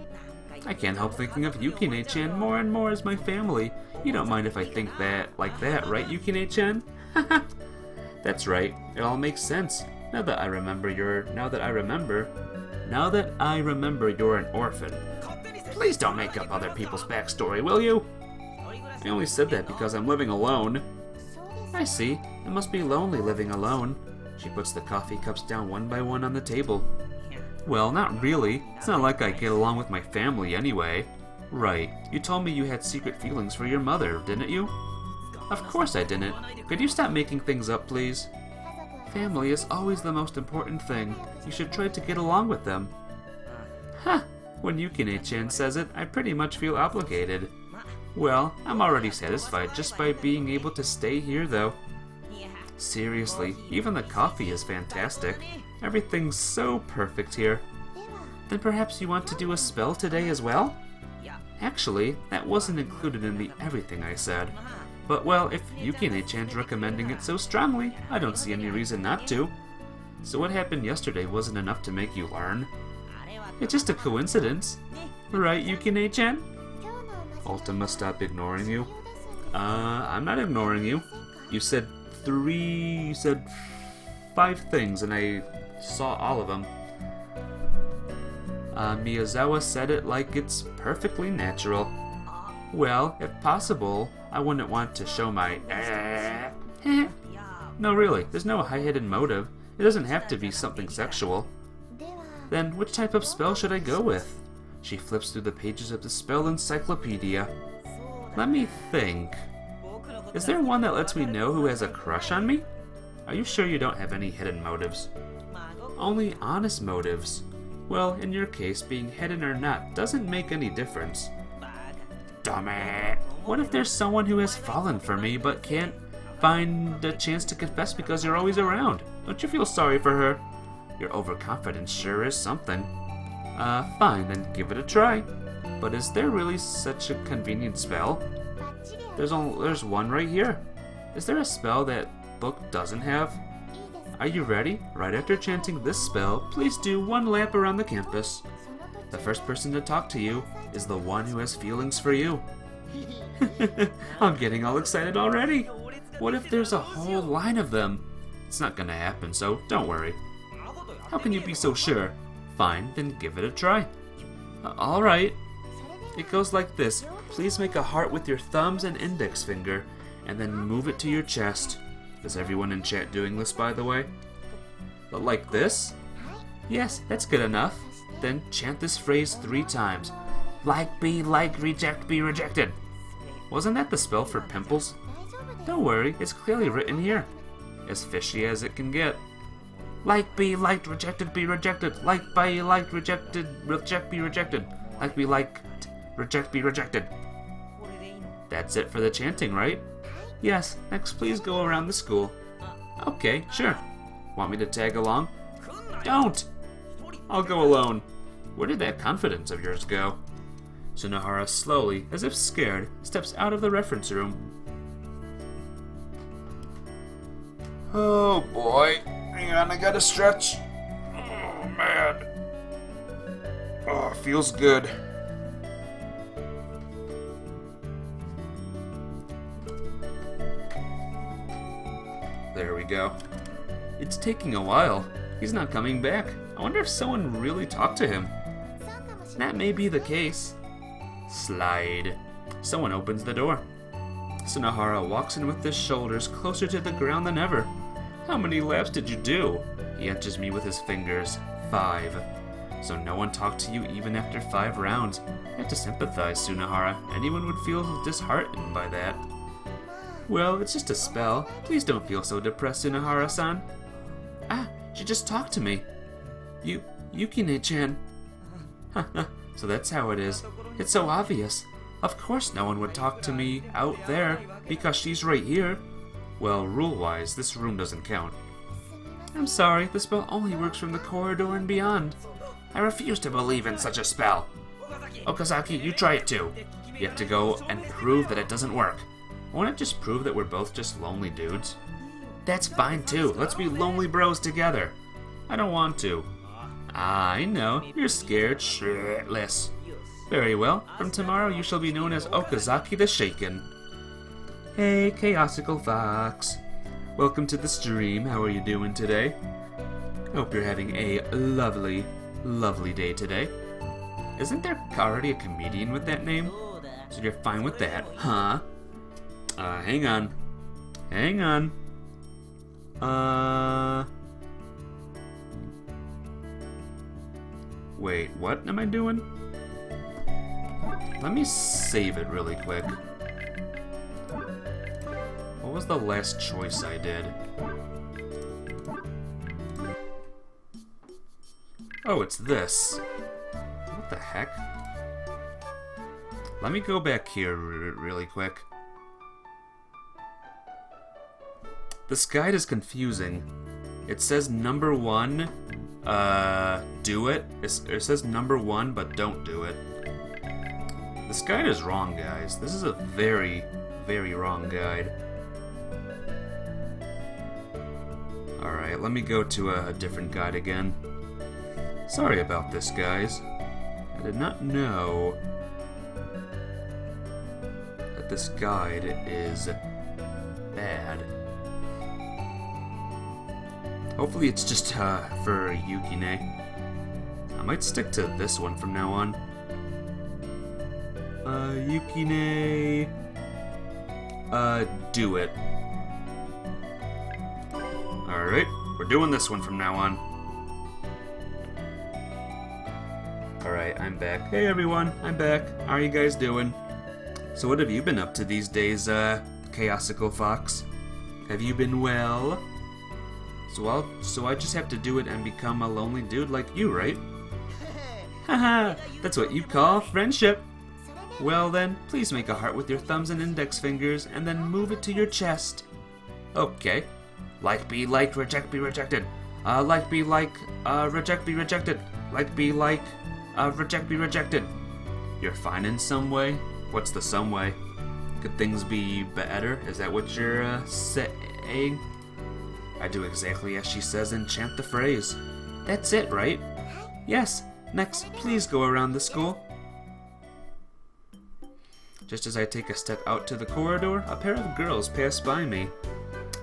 I can't help thinking of Yukine-chan more and more as my family. You don't mind if I think that like that, right, Yukine-chan? That's right. It all makes sense. Now that I remember you're an orphan. Please don't make up other people's backstory, will you? I only said that because I'm living alone. I see. It must be lonely living alone. She puts the coffee cups down one by one on the table. Well, not really. It's not like I get along with my family anyway. Right. You told me you had secret feelings for your mother, didn't you? Of course I didn't. Could you stop making things up, please? Family is always the most important thing. You should try to get along with them. Huh. When Yukine-chan says it, I pretty much feel obligated. Well, I'm already satisfied just by being able to stay here, though. Seriously, even the coffee is fantastic. Everything's so perfect here. Then perhaps you want to do a spell today as well? Actually, that wasn't included in the everything I said. But well, if Yukine-chan's recommending it so strongly, I don't see any reason not to. So what happened yesterday wasn't enough to make you learn? It's just a coincidence. Right, Yukine-chan? Ultima, stop ignoring you. I'm not ignoring you. You said 5 things, and I saw all of them. Miyazawa said it like it's perfectly natural. Well, if possible, I wouldn't want to show my No, really, there's no high-hidden motive. It doesn't have to be something sexual. Then, which type of spell should I go with? She flips through the pages of the spell encyclopedia. Let me think. Is there one that lets me know who has a crush on me? Are you sure you don't have any hidden motives? Only honest motives. Well, in your case, being hidden or not doesn't make any difference. Dummy! What if there's someone who has fallen for me but can't find a chance to confess because you're always around? Don't you feel sorry for her? Your overconfidence sure is something. Fine, then give it a try. But is there really such a convenient spell? There's one right here. Is there a spell that book doesn't have? Are you ready? Right after chanting this spell, please do 1 lap around the campus. The first person to talk to you is the one who has feelings for you. I'm getting all excited already. What if there's a whole line of them? It's not gonna happen, so don't worry. How can you be so sure? Fine, then give it a try. Alright. It goes like this. Please make a heart with your thumbs and index finger, and then move it to your chest. Is everyone in chat doing this, by the way? But like this? Yes, that's good enough. Then chant this phrase 3 times. Like, be, reject, be rejected. Wasn't that the spell for pimples? Don't worry, it's clearly written here. As fishy as it can get. Like, be liked, rejected, be rejected. Like, be liked, rejected, reject, be rejected. Like, be liked, reject, be rejected. That's it for the chanting, right? Yes, next please go around the school. Okay, sure. Want me to tag along? Don't! I'll go alone. Where did that confidence of yours go? Sunahara slowly, as if scared, steps out of the reference room. Oh boy. Hang on, I gotta stretch. Oh man. Oh, feels good. There we go. It's taking a while. He's not coming back. I wonder if someone really talked to him. That may be the case. Slide. Someone opens the door. Sunahara walks in with his shoulders closer to the ground than ever. How many laps did you do? He enters me with his fingers. 5. So no one talked to you even after 5 rounds. I have to sympathize, Sunahara. Anyone would feel disheartened by that. Well, it's just a spell. Please don't feel so depressed, Sunahara-san. Ah, she just talked to me. Yukine-chan. Haha, so that's how it is. It's so obvious. Of course no one would talk to me out there, because she's right here. Well, rule-wise, this room doesn't count. I'm sorry, the spell only works from the corridor and beyond. I refuse to believe in such a spell. Okazaki, you try it too. You have to go and prove that it doesn't work. Won't it just prove that we're both just lonely dudes? That's fine too. Let's be lonely bros together. I don't want to. I know. You're scared shitless. Very well. From tomorrow you shall be known as Okazaki the Shaken. Hey, Chaosical Fox. Welcome to the stream. How are you doing today? Hope you're having a lovely, lovely day today. Isn't there already a comedian with that name? So you're fine with that, huh? Hang on. Hang on. Wait, what am I doing? Let me save it really quick. What was the last choice I did? Oh, it's this. What the heck? Let me go back here really quick. This guide is confusing. It says number 1, do it. It says number 1, but don't do it. This guide is wrong, guys. This is a very, very wrong guide. Alright, let me go to a different guide again. Sorry about this, guys. I did not know that this guide is bad. Hopefully it's just for Yukine. I might stick to this one from now on. Yukine... do it. Alright, we're doing this one from now on. Alright, I'm back. Hey everyone, I'm back. How are you guys doing? So what have you been up to these days, Chaosical Fox? Have you been well? So I just have to do it and become a lonely dude like you, right? Haha, that's what you call friendship. Well then, please make a heart with your thumbs and index fingers, and then move it to your chest. Okay. Like be liked, reject be rejected. Like be like, reject be rejected. Like be like, reject be rejected. You're fine in some way? What's the some way? Could things be better? Is that what you're, saying? I do exactly as she says and chant the phrase. That's it, right? Yes. Next, please go around the school. Just as I take a step out to the corridor, a pair of girls pass by me.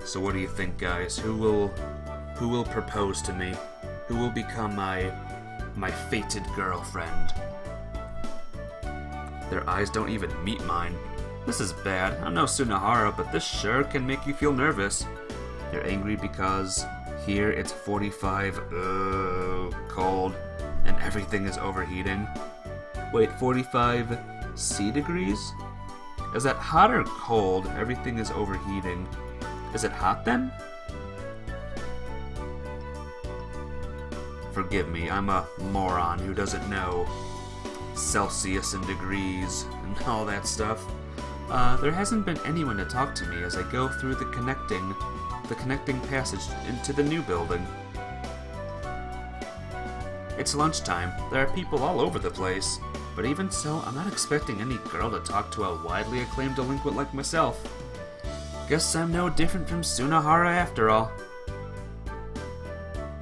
So what do you think, guys? Who will propose to me? Who will become my fated girlfriend? Their eyes don't even meet mine. This is bad. I'm no Sunahara, but this sure can make you feel nervous. You're angry because here it's 45, cold, and everything is overheating. Wait, 45 C degrees? Is that hot or cold? Everything is overheating. Is it hot then? Forgive me, I'm a moron who doesn't know Celsius and degrees and all that stuff. There hasn't been anyone to talk to me as I go through the connecting passage into the new building. It's lunchtime. There are people all over the place. But even so, I'm not expecting any girl to talk to a widely acclaimed delinquent like myself. Guess I'm no different from Sunahara after all.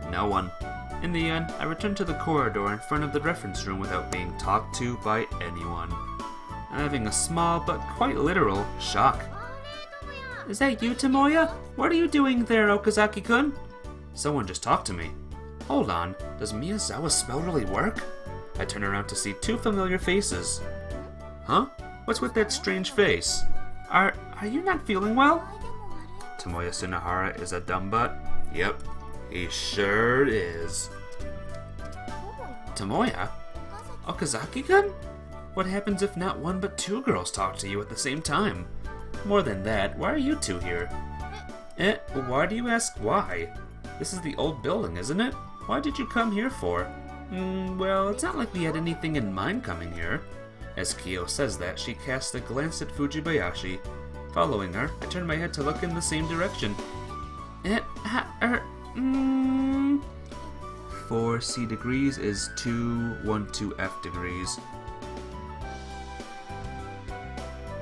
No one. In the end, I returned to the corridor in front of the reference room without being talked to by anyone. I'm having a small but quite literal shock. Is that you, Tomoya? What are you doing there, Okazaki-kun? Someone just talked to me. Hold on, does Miyazawa's spell really work? I turn around to see two familiar faces. Huh? What's with that strange face? Are you not feeling well? Tomoya Tsunohara is a dumb butt? Yep, he sure is. Tomoya? Okazaki-kun? What happens if not one but two girls talk to you at the same time? More than that, why are you two here? Why do you ask why? This is the old building, isn't it? Why did you come here for? Well, it's not like we had anything in mind coming here. As Kyo says that, she casts a glance at Fujibayashi. Following her, I turn my head to look in the same direction. 4C degrees is 212F degrees.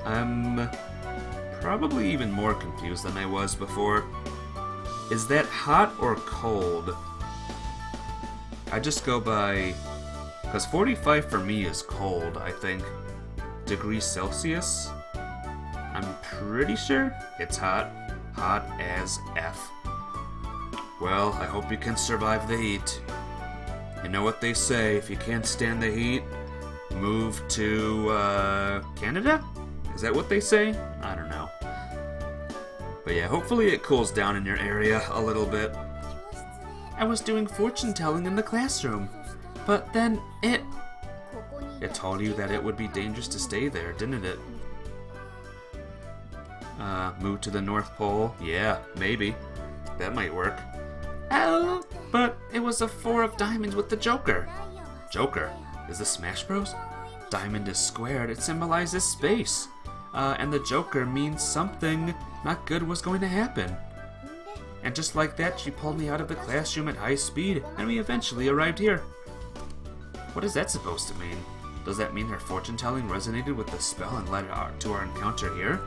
I'm probably even more confused than I was before. Is that hot or cold? I just go by... because 45 for me is cold, I think. Degrees Celsius? I'm pretty sure it's hot. Hot as F. Well, I hope you can survive the heat. You know what they say, if you can't stand the heat, move to, Canada? Is that what they say? I don't know. But yeah, hopefully it cools down in your area a little bit. I was doing fortune telling in the classroom, but then it told you that it would be dangerous to stay there, didn't it? Move to the North Pole? Yeah, maybe. That might work. Oh, but it was a 4 of diamonds with the Joker. Joker? Is this Smash Bros? Diamond is squared, it symbolizes space. And the Joker means something not good was going to happen. And just like that, she pulled me out of the classroom at high speed, and we eventually arrived here. What is that supposed to mean? Does that mean her fortune-telling resonated with the spell and led to our encounter here?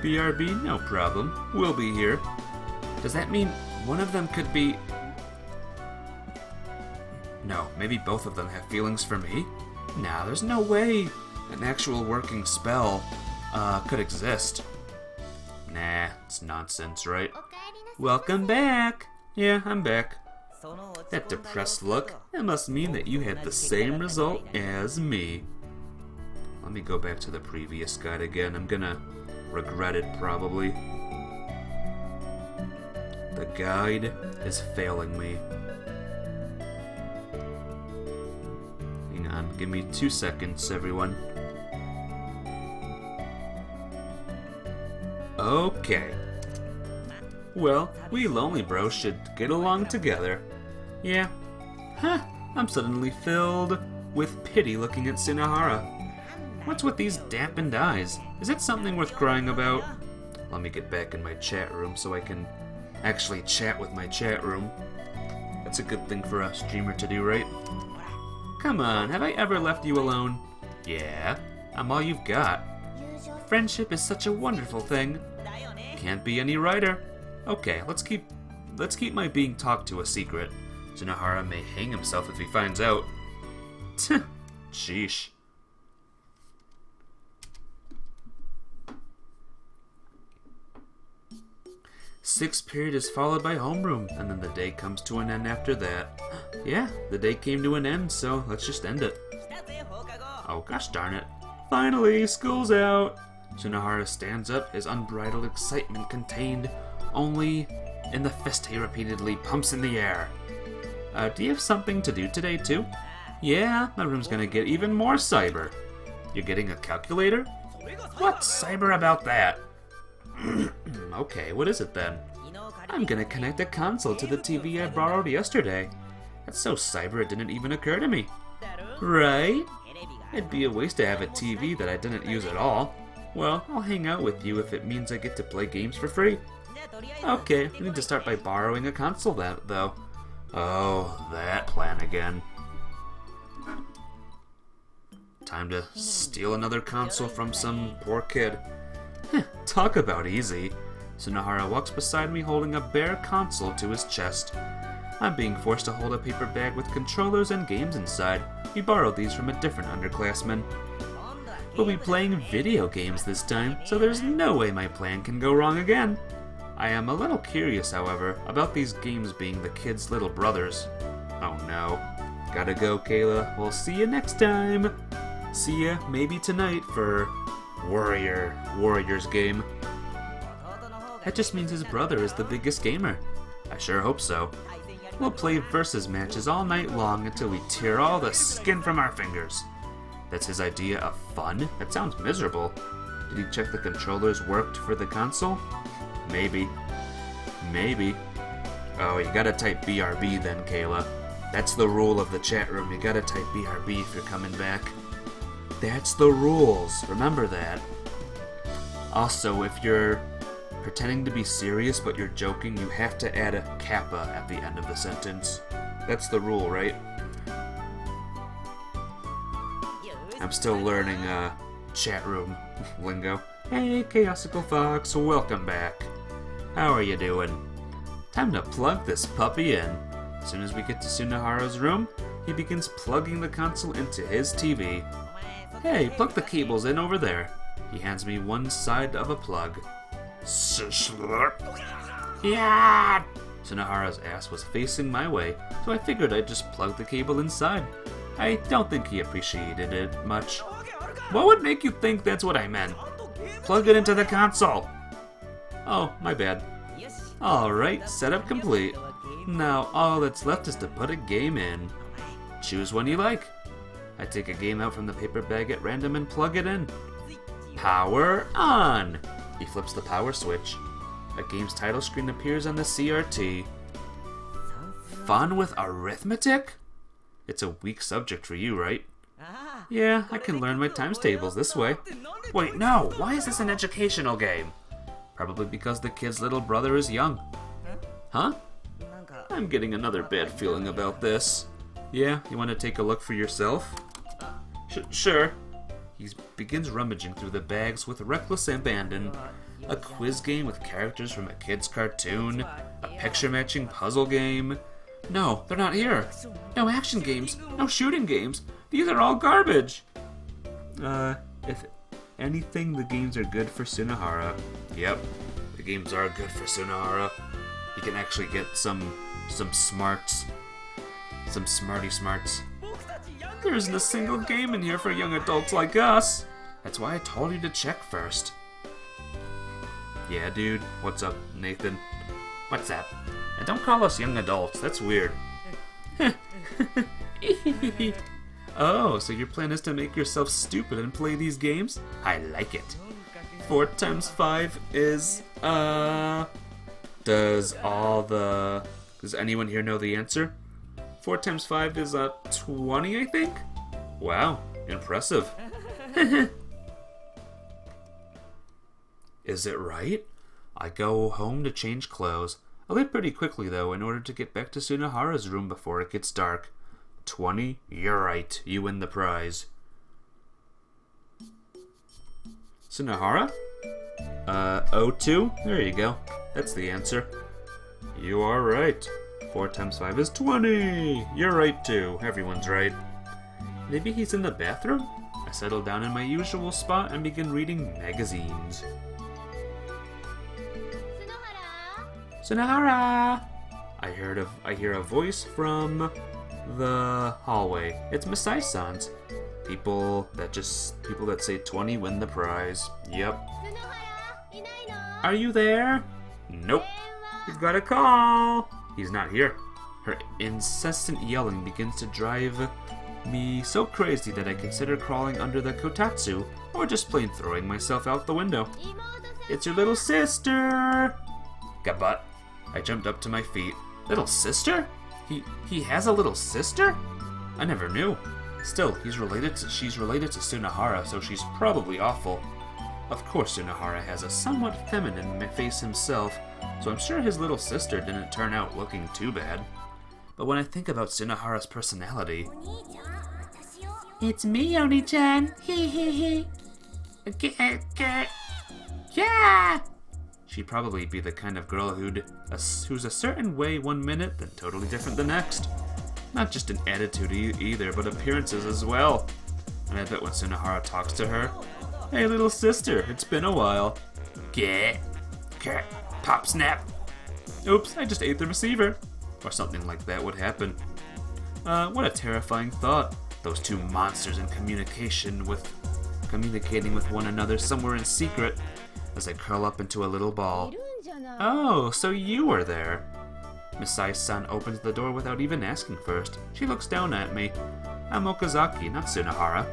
BRB, no problem. We'll be here. Does that mean one of them could be... No, maybe both of them have feelings for me? Nah, there's no way an actual working spell could exist. Nah, it's nonsense, right? Welcome back! Yeah, I'm back. That depressed look, that must mean that you had the same result as me. Let me go back to the previous guide again. I'm gonna regret it, probably. The guide is failing me. Hang on, give me 2 seconds, everyone. Okay. Well, we Lonely Bros should get along together. Yeah. Huh, I'm suddenly filled with pity looking at Tsunohara. What's with these dampened eyes? Is it something worth crying about? Let me get back in my chat room so I can actually chat with my chat room. That's a good thing for a streamer to do, right? Come on, have I ever left you alone? Yeah, I'm all you've got. Friendship is such a wonderful thing. Can't be any righter. Okay, let's keep my being talked to a secret. Tsunohara may hang himself if he finds out. Sheesh. Sixth period is followed by homeroom, and then the day comes to an end after that. Yeah, the day came to an end, so let's just end it. Oh gosh darn it. Finally, school's out! Tsunohara stands up, his unbridled excitement contained only in the fist he repeatedly pumps in the air. Do you have something to do today too? Yeah, my room's gonna get even more cyber. You're getting a calculator? What's cyber about that? Okay, what is it then? I'm gonna connect a console to the TV I borrowed yesterday. That's so cyber it didn't even occur to me. Right? It'd be a waste to have a TV that I didn't use at all. Well, I'll hang out with you if it means I get to play games for free. Okay, we need to start by borrowing a console though. Oh, that plan again. Time to steal another console from some poor kid. Talk about easy. Tsunohara walks beside me holding a bare console to his chest. I'm being forced to hold a paper bag with controllers and games inside. We borrowed these from a different underclassman. We'll be playing video games this time, so there's no way my plan can go wrong again. I am a little curious, however, about these games being the kids' little brothers. Oh no. Gotta go, Kayla. We'll see you next time. See ya maybe tonight for Warriors game. That just means his brother is the biggest gamer. I sure hope so. We'll play versus matches all night long until we tear all the skin from our fingers. That's his idea of fun? That sounds miserable. Did he check the controllers worked for the console? Maybe. Oh, you gotta type BRB then, Kayla. That's the rule of the chat room. You gotta type BRB if you're coming back. That's the rules. Remember that. Also, if you're pretending to be serious but you're joking, you have to add a kappa at the end of the sentence. That's the rule, right? I'm still learning chat room lingo. Hey, Chaosical Fox, welcome back. How are you doing? Time to plug this puppy in. As soon as we get to Sunahara's room, he begins plugging the console into his TV. Hey, plug the cables in over there. He hands me one side of a plug. Yeah! Sunahara's ass was facing my way, so I figured I'd just plug the cable inside. I don't think he appreciated it much. What would make you think that's what I meant? Plug it into the console! Oh, my bad. Alright, setup complete. Now all that's left is to put a game in. Choose one you like. I take a game out from the paper bag at random and plug it in. Power on! He flips the power switch. A game's title screen appears on the CRT. Fun with arithmetic? It's a weak subject for you, right? Yeah, I can learn my times tables this way. Wait, no! Why is this an educational game? Probably because the kid's little brother is young. Huh? I'm getting another bad feeling about this. Yeah, you want to take a look for yourself? Sure. He begins rummaging through the bags with reckless abandon. A quiz game with characters from a kid's cartoon. A picture-matching puzzle game. No, they're not here. No action games. No shooting games. These are all garbage. If anything, the games are good for Sunahara. Yep, the games are good for Sunahara. He can actually get some smarts. Some smarty smarts. There isn't a single game in here for young adults like us. That's why I told you to check first. Yeah, dude. What's up, Nathan? What's that? And don't call us young adults. That's weird. Oh, so your plan is to make yourself stupid and play these games? I like it. 4 times 5 is, Does anyone here know the answer? 4 times 5 is, 20, I think? Wow, impressive. Is it right? I go home to change clothes. I leave pretty quickly, though, in order to get back to Sunahara's room before it gets dark. 20? You're right. You win the prize. Sunahara? 02? There you go. That's the answer. You are right. 4 times 5 is 20! You're right, too. Everyone's right. Maybe he's in the bathroom? I settle down in my usual spot and begin reading magazines. Sunahara! I hear a voice from the hallway. It's Masai-san's. People that say 20 win the prize. Yep. Are you there? Nope. He's got a call. He's not here. Her incessant yelling begins to drive me so crazy that I consider crawling under the kotatsu or just plain throwing myself out the window. It's your little sister! Gabat. I jumped up to my feet. Little sister? He has a little sister? I never knew. Still, she's related to Sunahara, so she's probably awful. Of course Sunahara has a somewhat feminine face himself, so I'm sure his little sister didn't turn out looking too bad. But when I think about Sunahara's personality... It's me, Oni-chan! Hee hee hee! Yeah! She'd probably be the kind of girl who's a certain way one minute, then totally different the next. Not just in attitude either, but appearances as well. And I bet when Tsunohara talks to her, "Hey little sister, it's been a while." Get, pop snap. Oops, I just ate the receiver. Or something like that would happen. What a terrifying thought. Those two monsters in communicating with one another somewhere in secret as I curl up into a little ball. Oh, so you were there. Misai-san opens the door without even asking first. She looks down at me. I'm Okazaki, not Tsunohara.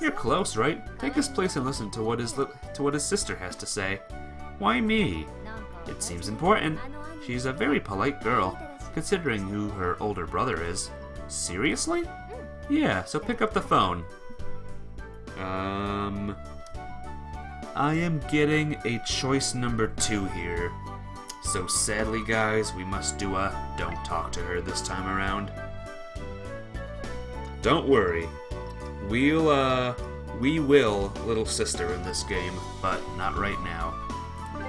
You're close, right? Take his place and listen to what his sister has to say. Why me? It seems important. She's a very polite girl, considering who her older brother is. Seriously? Yeah, so pick up the phone. I am getting a choice number 2 here. So sadly, guys, we must do a don't talk to her this time around. Don't worry. We will little sister in this game, but not right now.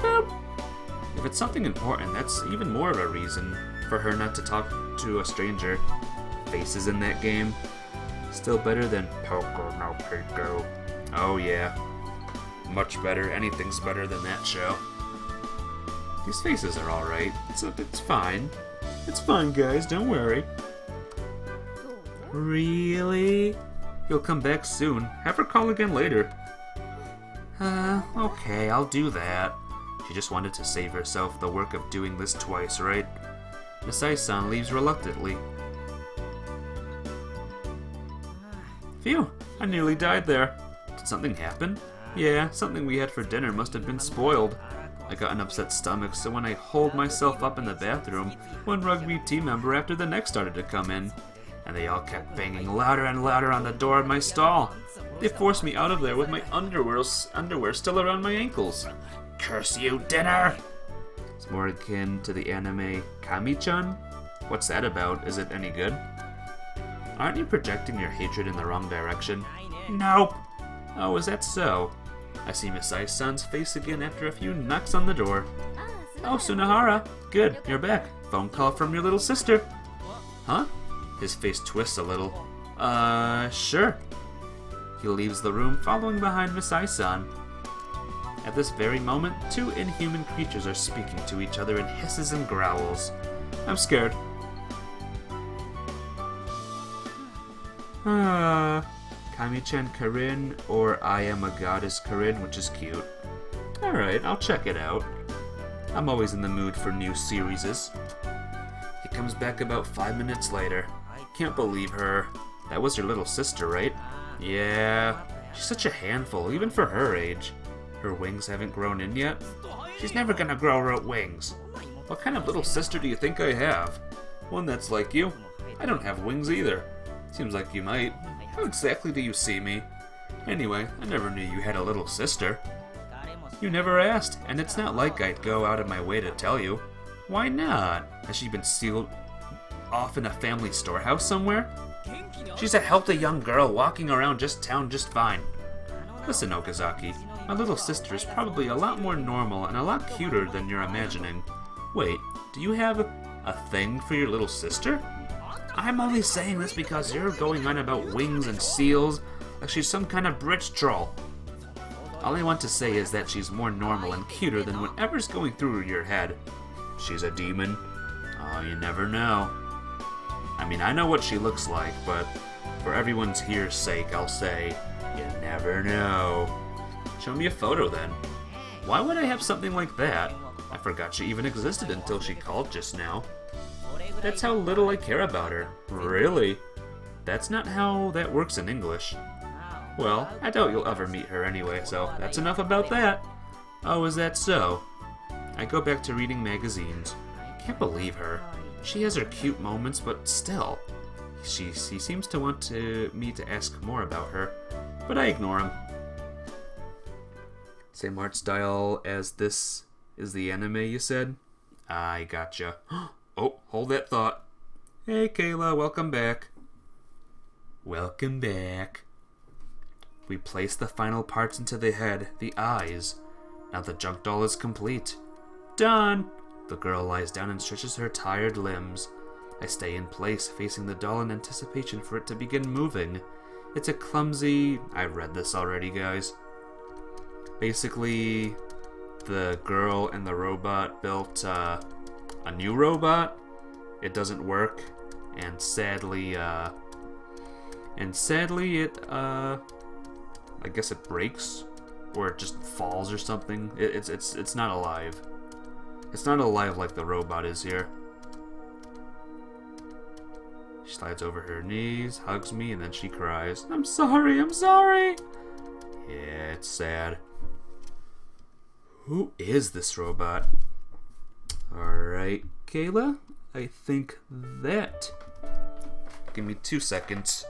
Boop. If it's something important, that's even more of a reason for her not to talk to a stranger. Faces in that game, still better than Poco no Pico. Oh yeah, much better. Anything's better than that show. These faces are alright. It's fine. It's fine, guys, don't worry. Really? You'll come back soon. Have her call again later. Okay, I'll do that. She just wanted to save herself the work of doing this twice, right? Misai-san leaves reluctantly. Phew, I nearly died there. Did something happen? Yeah, something we had for dinner must have been spoiled. I got an upset stomach, so when I holed myself up in the bathroom, one rugby team member after the next started to come in, and they all kept banging louder and louder on the door of my stall. They forced me out of there with my underwear still around my ankles. Curse you, dinner! It's more akin to the anime Kami-chan? What's that about? Is it any good? Aren't you projecting your hatred in the wrong direction? Nope! Oh, is that so? I see Misai-san's face again after a few knocks on the door. Oh, Tsunohara. Good, you're back. Phone call from your little sister. Huh? His face twists a little. Sure. He leaves the room, following behind Misai-san. At this very moment, 2 inhuman creatures are speaking to each other in hisses and growls. I'm scared. Kami-chan Karin, or I Am a Goddess Karin, which is cute. Alright, I'll check it out. I'm always in the mood for new series. He comes back about 5 minutes later. Can't believe her. That was your little sister, right? Yeah. She's such a handful, even for her age. Her wings haven't grown in yet? She's never gonna grow wings. What kind of little sister do you think I have? One that's like you? I don't have wings either. Seems like you might. How exactly do you see me? Anyway, I never knew you had a little sister. You never asked, and it's not like I'd go out of my way to tell you. Why not? Has she been sealed off in a family storehouse somewhere? She's a healthy young girl walking around town just fine. Listen, Okazaki, my little sister is probably a lot more normal and a lot cuter than you're imagining. Wait, do you have a thing for your little sister? I'm only saying this because you're going on about wings and seals like she's some kind of bridge troll. All I want to say is that she's more normal and cuter than whatever's going through your head. She's a demon? Oh, you never know. I mean, I know what she looks like, but for everyone's here's sake, I'll say, you never know. Show me a photo then. Why would I have something like that? I forgot she even existed until she called just now. That's how little I care about her. Really? That's not how that works in English. Well, I doubt you'll ever meet her anyway, so that's enough about that. Oh, is that so? I go back to reading magazines. Can't believe her. She has her cute moments, but still. She seems to want me to ask more about her, but I ignore him. Same art style as this is the anime, you said? I gotcha. Oh, hold that thought. Hey, Kayla, welcome back. Welcome back. We place the final parts into the head, the eyes. Now the junk doll is complete. Done! The girl lies down and stretches her tired limbs. I stay in place, facing the doll in anticipation for it to begin moving. It's a clumsy... I read this already, guys. Basically, the girl and the robot built a new robot. It doesn't work, and sadly it I guess it breaks, or it just falls or something. It's not alive. It's not alive like the robot is here. She slides over her knees, hugs me, and then she cries. I'm sorry, I'm sorry! Yeah, it's sad. Who is this robot? Alright, Kayla, I think that... Give me 2 seconds.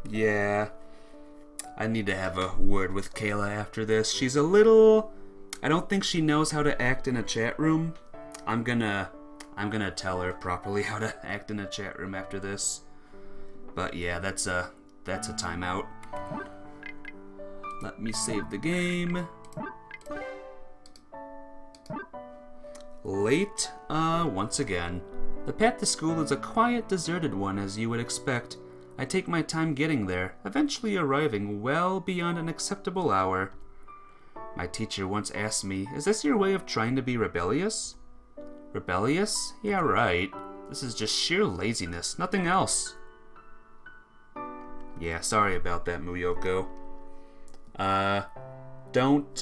Yeah. I need to have a word with Kayla after this. She's a little... I don't think she knows how to act in a chat room. I'm gonna tell her properly how to act in a chat room after this. But yeah, that's a timeout. Let me save the game. Late, once again. The path to school is a quiet, deserted one, as you would expect. I take my time getting there, eventually arriving well beyond an acceptable hour. My teacher once asked me, is this your way of trying to be rebellious? Rebellious? Yeah, right. This is just sheer laziness, nothing else. Yeah, sorry about that, Muyoko. Don't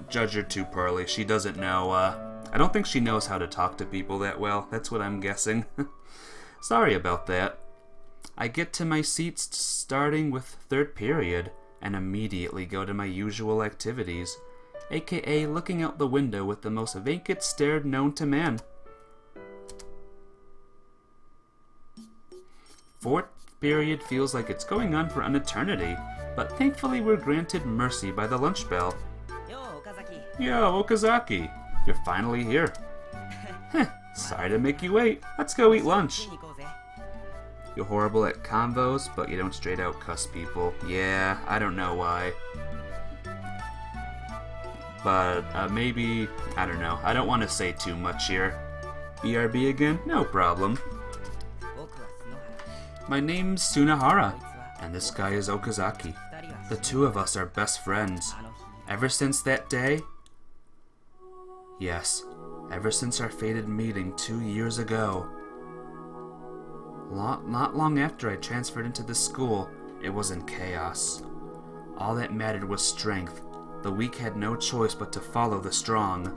judge her too poorly. She doesn't know, I don't think she knows how to talk to people that well. That's what I'm guessing. Sorry about that. I get to my seats starting with 3rd period and immediately go to my usual activities, aka looking out the window with the most vacant stare known to man. 4th period feels like it's going on for an eternity, but thankfully we're granted mercy by the lunch bell. Yo, Okazaki, you're finally here. Heh, sorry to make you wait. Let's go eat lunch. You're horrible at convos, but you don't straight out cuss people. Yeah, I don't know why. But maybe, I don't know. I don't want to say too much here. BRB again? No problem. My name's Sunahara, and this guy is Okazaki. The two of us are best friends. Ever since that day? Yes, ever since our fated meeting 2 years ago. Not long after I transferred into this school, it was in chaos. All that mattered was strength. The weak had no choice but to follow the strong.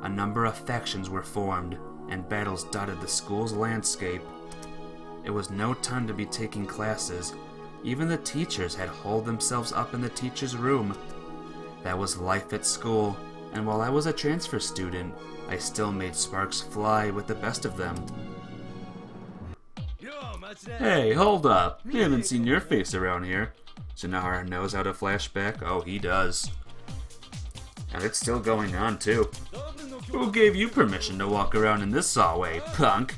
A number of factions were formed, and battles dotted the school's landscape. It was no time to be taking classes. Even the teachers had holed themselves up in the teacher's room. That was life at school, and while I was a transfer student, I still made sparks fly with the best of them. Hey, hold up. We haven't seen your face around here. Sunahara knows how to flashback. Oh, he does. And it's still going on, too. Who gave you permission to walk around in this hallway, punk?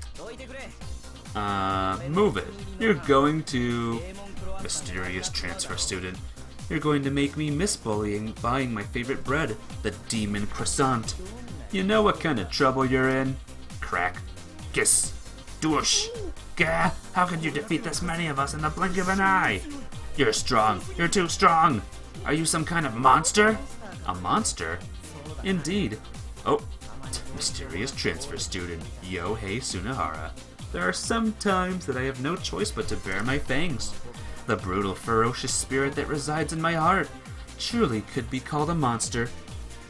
Move it. You're going to... Mysterious transfer student. You're going to make me miss buying my favorite bread, the demon croissant. You know what kind of trouble you're in? Crack. Kiss. Doosh. Gah! How could you defeat this many of us in the blink of an eye? You're strong. You're too strong. Are you some kind of monster? A monster? Indeed. Oh, mysterious transfer student. Yohei Sunahara. There are some times that I have no choice but to bare my fangs. The brutal, ferocious spirit that resides in my heart truly could be called a monster.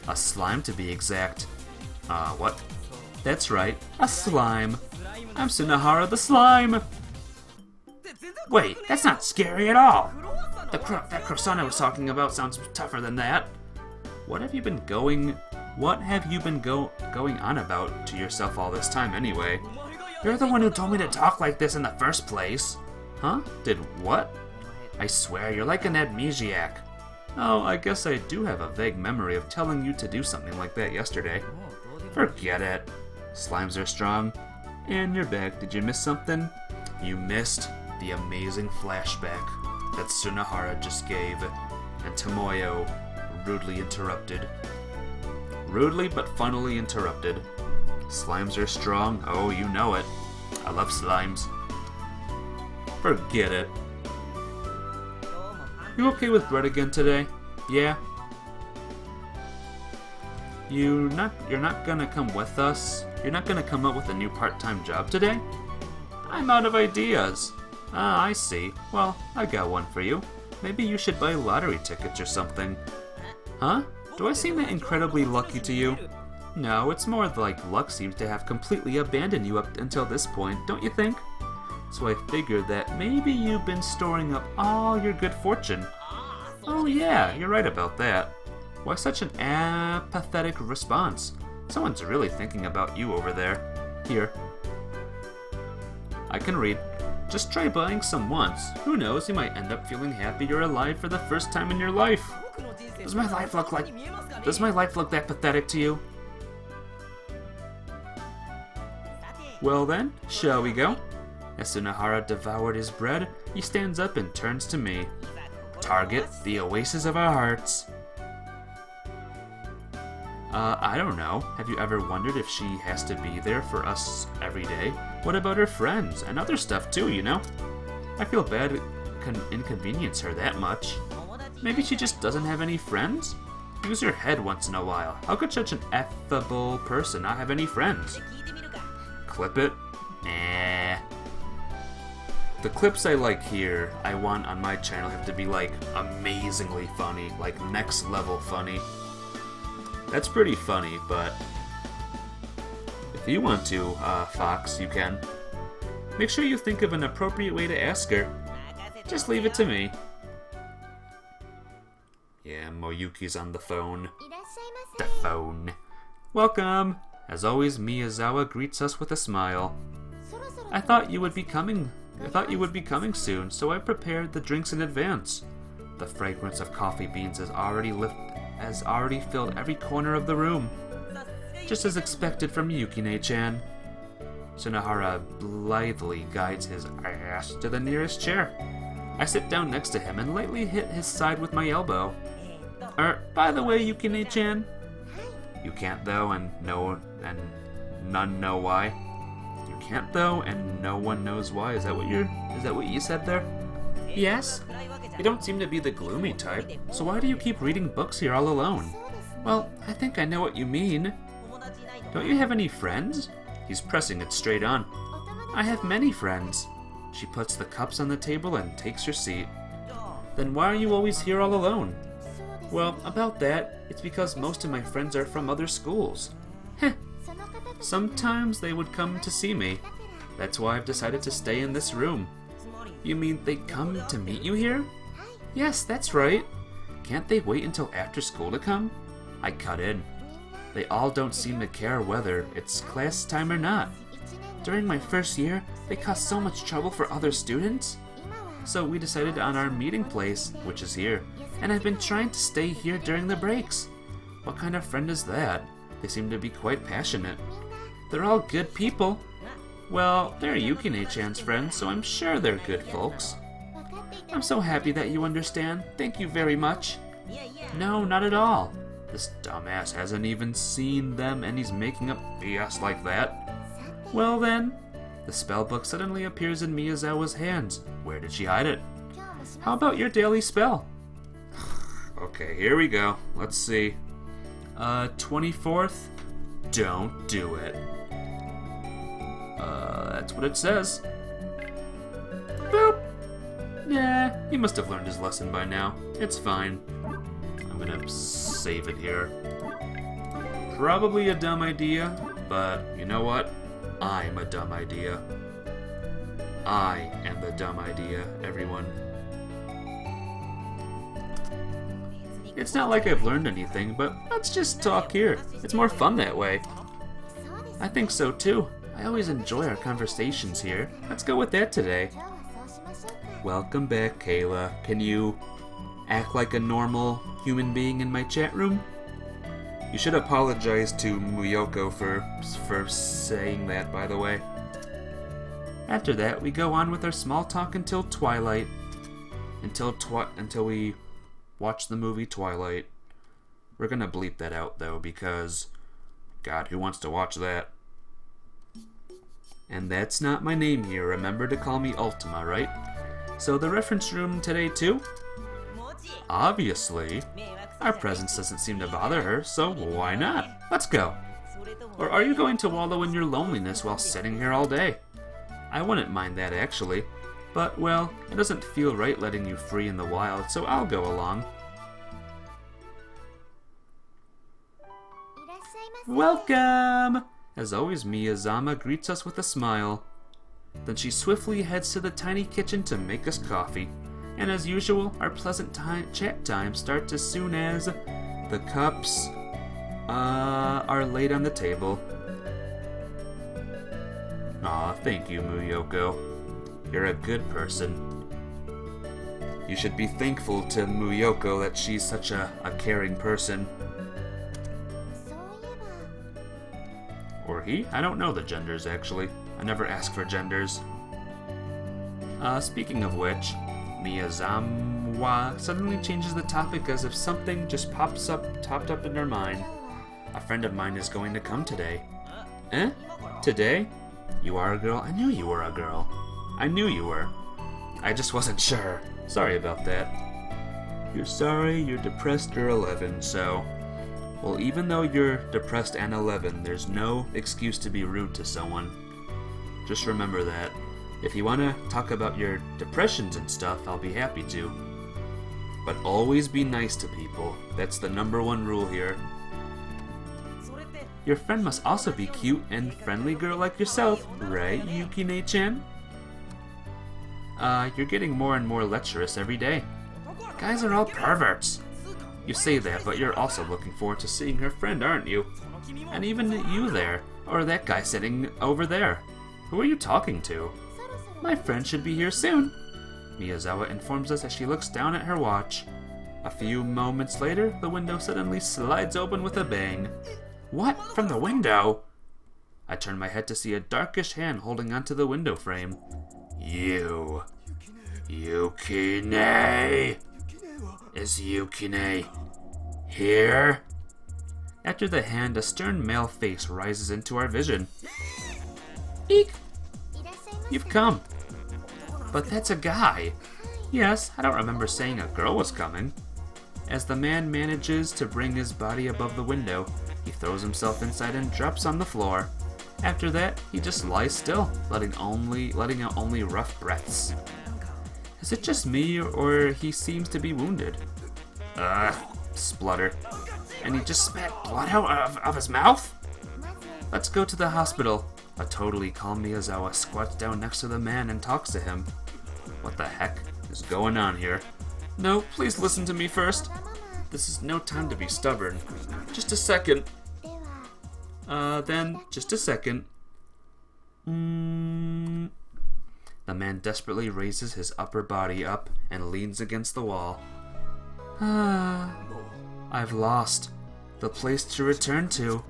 A slime, to be exact. What? That's right, a slime. I'm Sunahara the Slime. Wait, that's not scary at all. That croissant I was talking about sounds tougher than that. What have you been going on about to yourself all this time anyway? You're the one who told me to talk like this in the first place. Huh? Did what? I swear, you're like an amnesiac. Oh, I guess I do have a vague memory of telling you to do something like that yesterday. Forget it. Slimes are strong. And you're back. Did you miss something? You missed the amazing flashback that Tsunahara just gave, and Tomoyo rudely interrupted. Rudely but funnily interrupted. Slimes are strong. Oh, you know it. I love slimes. Forget it. You okay with bread again today? Yeah? You're not gonna come with us? You're not gonna come up with a new part-time job today? I'm out of ideas. Ah, I see. Well, I got one for you. Maybe you should buy lottery tickets or something. Huh? Do I seem that incredibly lucky to you? No, it's more like luck seems to have completely abandoned you up until this point, don't you think? So I figured that maybe you've been storing up all your good fortune. Oh yeah, you're right about that. Why such an apathetic response? Someone's really thinking about you over there. Here. I can read. Just try buying some once. Who knows, you might end up feeling happy you're alive for the first time in your life. Does my life look that pathetic to you? Well then, shall we go? As Tsunahara devoured his bread, he stands up and turns to me. Target the oasis of our hearts. I don't know. Have you ever wondered if she has to be there for us every day? What about her friends and other stuff too, you know? I feel bad it can inconvenience her that much. Maybe she just doesn't have any friends? Use your head once in a while. How could such an affable person not have any friends? Clip it? Nah. The clips I like here, I want on my channel have to be like amazingly funny, like next level funny. That's pretty funny, but if you want to, Fox, you can. Make sure you think of an appropriate way to ask her. Just leave it to me. Yeah, Moyuki's on the phone. The phone. Welcome! As always, Miyazawa greets us with a smile. I thought you would be coming soon, so I prepared the drinks in advance. The fragrance of coffee beans has already filled every corner of the room. Just as expected from Yukine-chan. Tsunahara blithely guides his ass to the nearest chair. I sit down next to him and lightly hit his side with my elbow. By the way, Yukine-chan. You can't though, and none know why. You can't though, and no one knows why. Is that what you said there? Yes? You don't seem to be the gloomy type, so why do you keep reading books here all alone? Well, I think I know what you mean. Don't you have any friends? He's pressing it straight on. I have many friends. She puts the cups on the table and takes her seat. Then why are you always here all alone? Well, about that, it's because most of my friends are from other schools. Heh. Sometimes they would come to see me. That's why I've decided to stay in this room. You mean they come to meet you here? Yes, that's right. Can't they wait until after school to come? I cut in. They all don't seem to care whether it's class time or not. During my first year, they caused so much trouble for other students. So we decided on our meeting place, which is here, and I've been trying to stay here during the breaks. What kind of friend is that? They seem to be quite passionate. They're all good people. Well, they're Yukine-chan's friends, so I'm sure they're good folks. I'm so happy that you understand. Thank you very much. No, not at all. This dumbass hasn't even seen them and he's making up BS like that. Well then, the spellbook suddenly appears in Miyazawa's hands. Where did she hide it? How about your daily spell? Okay, here we go. Let's see. 24th? Don't do it. That's what it says. Boop! Nah, he must have learned his lesson by now. It's fine. I'm gonna save it here. Probably a dumb idea, but you know what? I'm a dumb idea. I am the dumb idea, everyone. It's not like I've learned anything, but let's just talk here. It's more fun that way. I think so too. I always enjoy our conversations here. Let's go with that today. Welcome back, Kayla. Can you act like a normal human being in my chat room? You should apologize to Muyoko for saying that, by the way. After that, we go on with our small talk until twilight. Until we watch the movie Twilight. We're gonna bleep that out, though, because... God, who wants to watch that? And that's not my name here. Remember to call me Ultima, right? So the reference room today, too? Obviously. Our presence doesn't seem to bother her, so why not? Let's go. Or are you going to wallow in your loneliness while sitting here all day? I wouldn't mind that, actually. But, well, it doesn't feel right letting you free in the wild, so I'll go along. Welcome! As always, Miyazama greets us with a smile. Then she swiftly heads to the tiny kitchen to make us coffee. And as usual, our pleasant chat time starts as soon as the cups are laid on the table. Aw, thank you, Muyoko. You're a good person. You should be thankful to Muyoko that she's such a caring person. Or he? I don't know the genders, actually. I never ask for genders. Speaking of which, Miyazama suddenly changes the topic as if something just popped up in her mind. A friend of mine is going to come today. Eh? Today? You are a girl? I knew you were a girl. I knew you were. I just wasn't sure. Sorry about that. You're sorry, you're depressed, you're 11, so... Well, even though you're depressed and 11, there's no excuse to be rude to someone. Just remember that. If you want to talk about your depressions and stuff, I'll be happy to. But always be nice to people. That's the #1 rule here. Your friend must also be cute and friendly girl like yourself, right, Yukine-chan? You're getting more and more lecherous every day. Guys are all perverts. You say that, but you're also looking forward to seeing her friend, aren't you? And even you there, or that guy sitting over there. Who are you talking to? My friend should be here soon. Miyazawa informs us as she looks down at her watch. A few moments later, the window suddenly slides open with a bang. What? From the window? I turn my head to see a darkish hand holding onto the window frame. You. Yukine. Is Yukine here? After the hand, a stern male face rises into our vision. Eek! You've come. But that's a guy. Yes, I don't remember saying a girl was coming. As the man manages to bring his body above the window, he throws himself inside and drops on the floor. After that, he just lies still, letting out only rough breaths. Is it just me, or he seems to be wounded? Splutter. And he just spat blood out of his mouth? Let's go to the hospital. A totally calm Miyazawa squats down next to the man and talks to him. What the heck is going on here? No, please listen to me first. This is no time to be stubborn. Just a second. Then, just a second. The man desperately raises his upper body up and leans against the wall. I've lost the place to return to.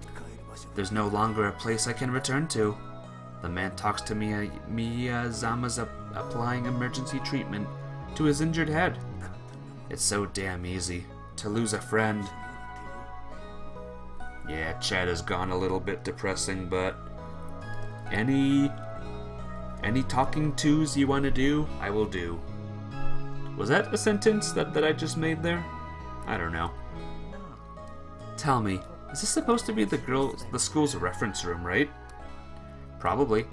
There's no longer a place I can return to. The man talks to Miyazama's applying emergency treatment to his injured head. It's so damn easy to lose a friend. Yeah, chat has gone a little bit depressing, but any talking tos you want to do, I will do. Was that a sentence that I just made there? I don't know. Tell me, is this supposed to be the school's reference room, right? Probably.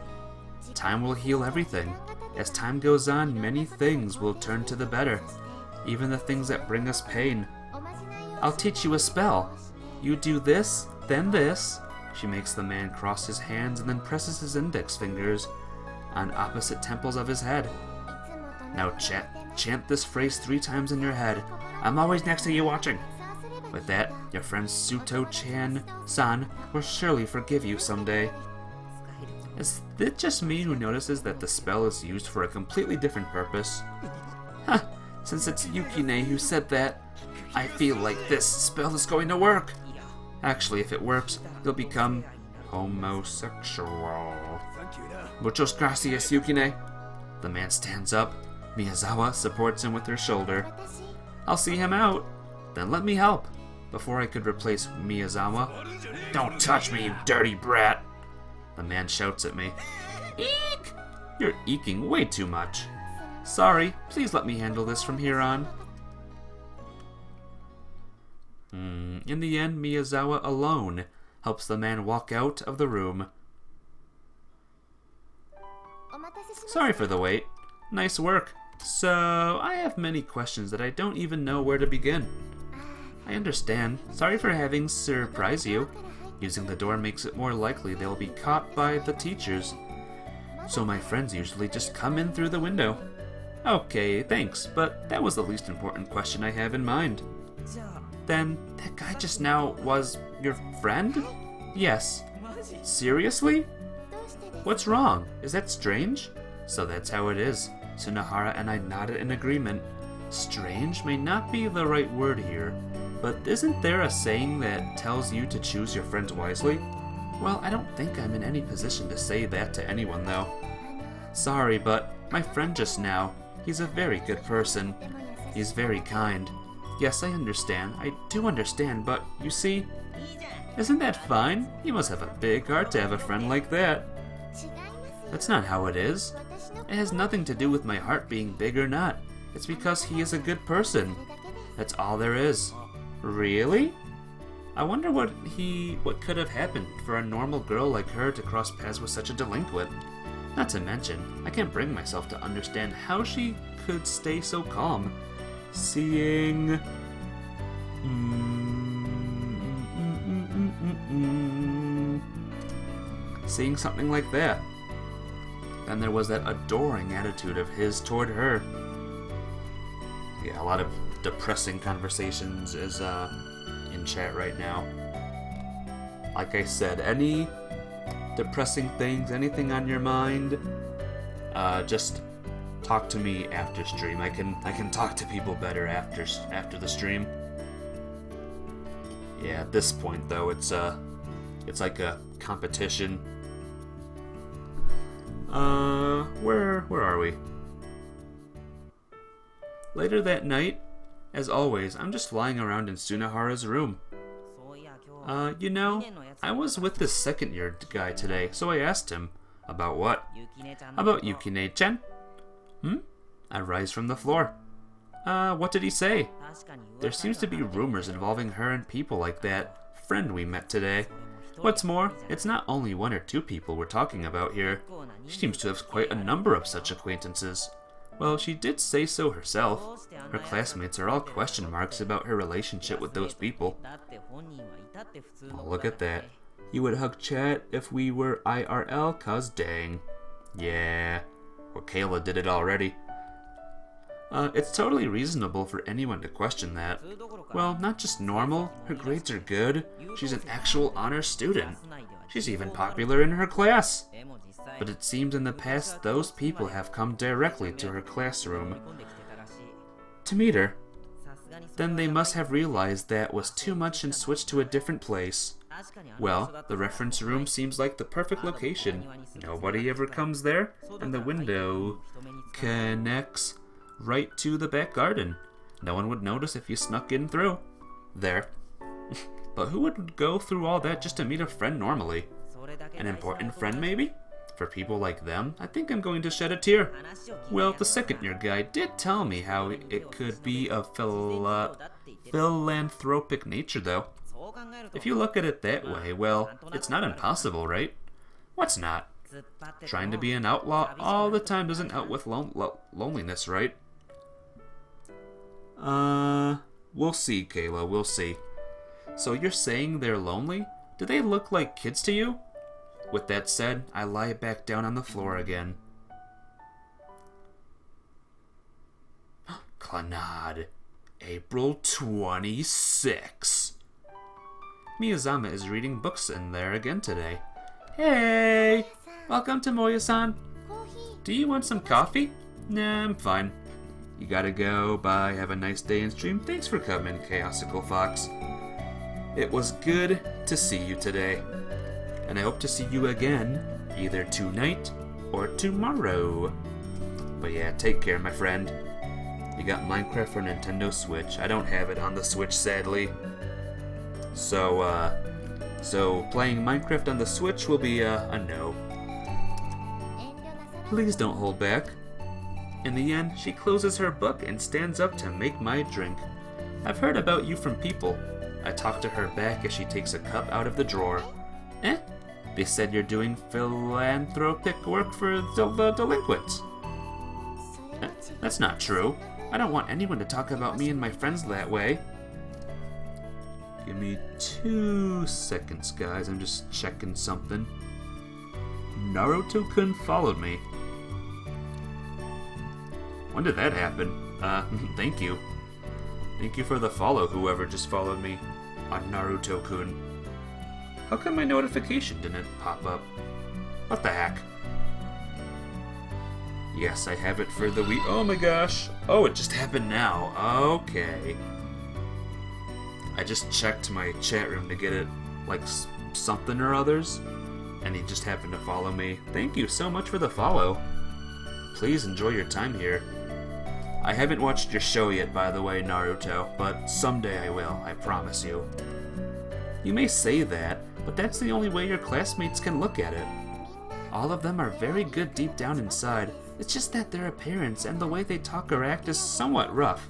Time will heal everything. As time goes on, many things will turn to the better. Even the things that bring us pain. I'll teach you a spell. You do this, then this. She makes the man cross his hands and then presses his index fingers on opposite temples of his head. Now chant this phrase 3 times in your head. I'm always next to you watching. With that, your friend Suto-chan-san will surely forgive you someday. Is it just me who notices that the spell is used for a completely different purpose? Huh, since it's Yukine who said that, I feel like this spell is going to work. Actually, if it works, you'll become homosexual. Muchos gracias, Yukine. The man stands up. Miyazawa supports him with her shoulder. I'll see him out. Then let me help. Before I could replace Miyazawa. Don't touch me, you dirty brat. The man shouts at me. Eek! You're eeking way too much. Sorry, please let me handle this from here on. In the end, Miyazawa alone helps the man walk out of the room. Sorry for the wait. Nice work. So, I have many questions that I don't even know where to begin. I understand. Sorry for having surprised you. Using the door makes it more likely they'll be caught by the teachers. So my friends usually just come in through the window. Okay, thanks, but that was the least important question I have in mind. Then, that guy just now was your friend? Yes. Seriously? What's wrong? Is that strange? So that's how it is. Sunahara and I nodded in agreement. Strange may not be the right word here, but isn't there a saying that tells you to choose your friends wisely? Well, I don't think I'm in any position to say that to anyone, though. Sorry, but my friend just now, he's a very good person. He's very kind. Yes, I understand. I do understand, but you see, isn't that fine? You must have a big heart to have a friend like that. That's not how it is. It has nothing to do with my heart being big or not. It's because he is a good person. That's all there is. Really? I wonder what could have happened for a normal girl like her to cross paths with such a delinquent. Not to mention, I can't bring myself to understand how she could stay so calm, seeing something like that. Then there was that adoring attitude of his toward her. Yeah, a lot of depressing conversations is in chat right now. Like I said, any depressing things, anything on your mind, just talk to me after stream. I can talk to people better after the stream. Yeah, at this point though, it's like a competition. Where are we? Later that night, as always, I'm just flying around in Sunahara's room. You know, I was with this second-year guy today, so I asked him. About what? About Yukine-chan. I rise from the floor. What did he say? There seems to be rumors involving her and people like that friend we met today. What's more, it's not only one or two people we're talking about here. She seems to have quite a number of such acquaintances. Well, she did say so herself. Her classmates are all question marks about her relationship with those people. Oh, look at that. You would hug chat if we were IRL, cause dang. Yeah. Well, Kayla did it already. It's totally reasonable for anyone to question that. Well, not just normal, her grades are good. She's an actual honor student. She's even popular in her class. But it seems in the past those people have come directly to her classroom to meet her. Then they must have realized that was too much and switched to a different place. Well, the reference room seems like the perfect location. Nobody ever comes there, and the window connects right to the back garden. No one would notice if you snuck in through there. But who would go through all that just to meet a friend normally? An important friend, maybe? For people like them, I think I'm going to shed a tear. Well, the second-year guy did tell me how it could be of philanthropic nature, though. If you look at it that way, well, it's not impossible, right? What's not? Trying to be an outlaw all the time doesn't help with loneliness, right? We'll see, Kayla, we'll see. So you're saying they're lonely? Do they look like kids to you? With that said, I lie back down on the floor again. Clannad, April 26. Miyazama is reading books in there again today. Hey! Welcome to Moya-san. Do you want some coffee? Nah, I'm fine. You gotta go. Bye. Have a nice day in stream. Thanks for coming, Chaosical Fox. It was good to see you today. And I hope to see you again, either tonight or tomorrow. But yeah, take care, my friend. You got Minecraft for Nintendo Switch. I don't have it on the Switch, sadly. So playing Minecraft on the Switch will be a no. Please don't hold back. In the end, she closes her book and stands up to make my drink. I've heard about you from people. I talk to her back as she takes a cup out of the drawer. Eh? They said you're doing philanthropic work for the delinquents. That's not true. I don't want anyone to talk about me and my friends that way. Give me 2 seconds, guys. I'm just checking something. Naruto-kun followed me. When did that happen? Thank you. Thank you for the follow, whoever just followed me on Naruto-kun. How come my notification didn't pop up? What the heck? Yes, I have it for the week. Oh my gosh. Oh, it just happened now. Okay. I just checked my chat room to get it, like, something or others, and he just happened to follow me. Thank you so much for the follow. Please enjoy your time here. I haven't watched your show yet, by the way, Naruto, but someday I will, I promise you. You may say that, but that's the only way your classmates can look at it. All of them are very good deep down inside. It's just that their appearance and the way they talk or act is somewhat rough.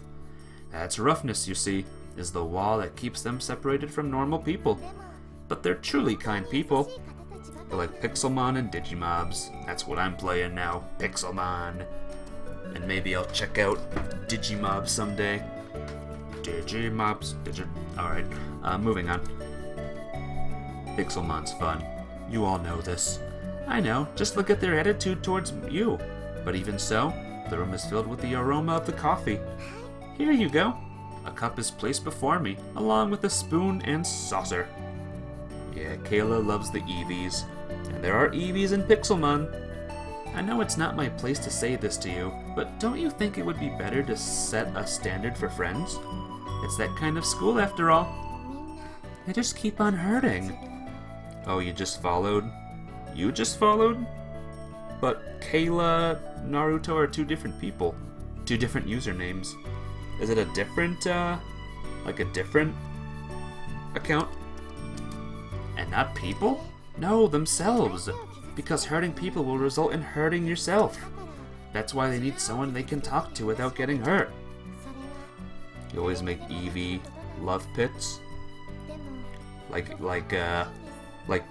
That's roughness, you see, is the wall that keeps them separated from normal people. But they're truly kind people. They're like Pixelmon and Digimobs. That's what I'm playing now, Pixelmon. And maybe I'll check out Digimobs someday. Alright, moving on. Pixelmon's fun. You all know this. I know, just look at their attitude towards you. But even so, the room is filled with the aroma of the coffee. Here you go. A cup is placed before me, along with a spoon and saucer. Yeah, Kayla loves the Eevees. And there are Eevees in Pixelmon. I know it's not my place to say this to you, but don't you think it would be better to set a standard for friends? It's that kind of school after all. They just keep on hurting. Oh, you just followed? You just followed? But Kayla, Naruto are 2 different people. 2 different usernames. Is it a different, like a different account? And not people? No, themselves. Because hurting people will result in hurting yourself. That's why they need someone they can talk to without getting hurt. You always make Eevee love pits. Like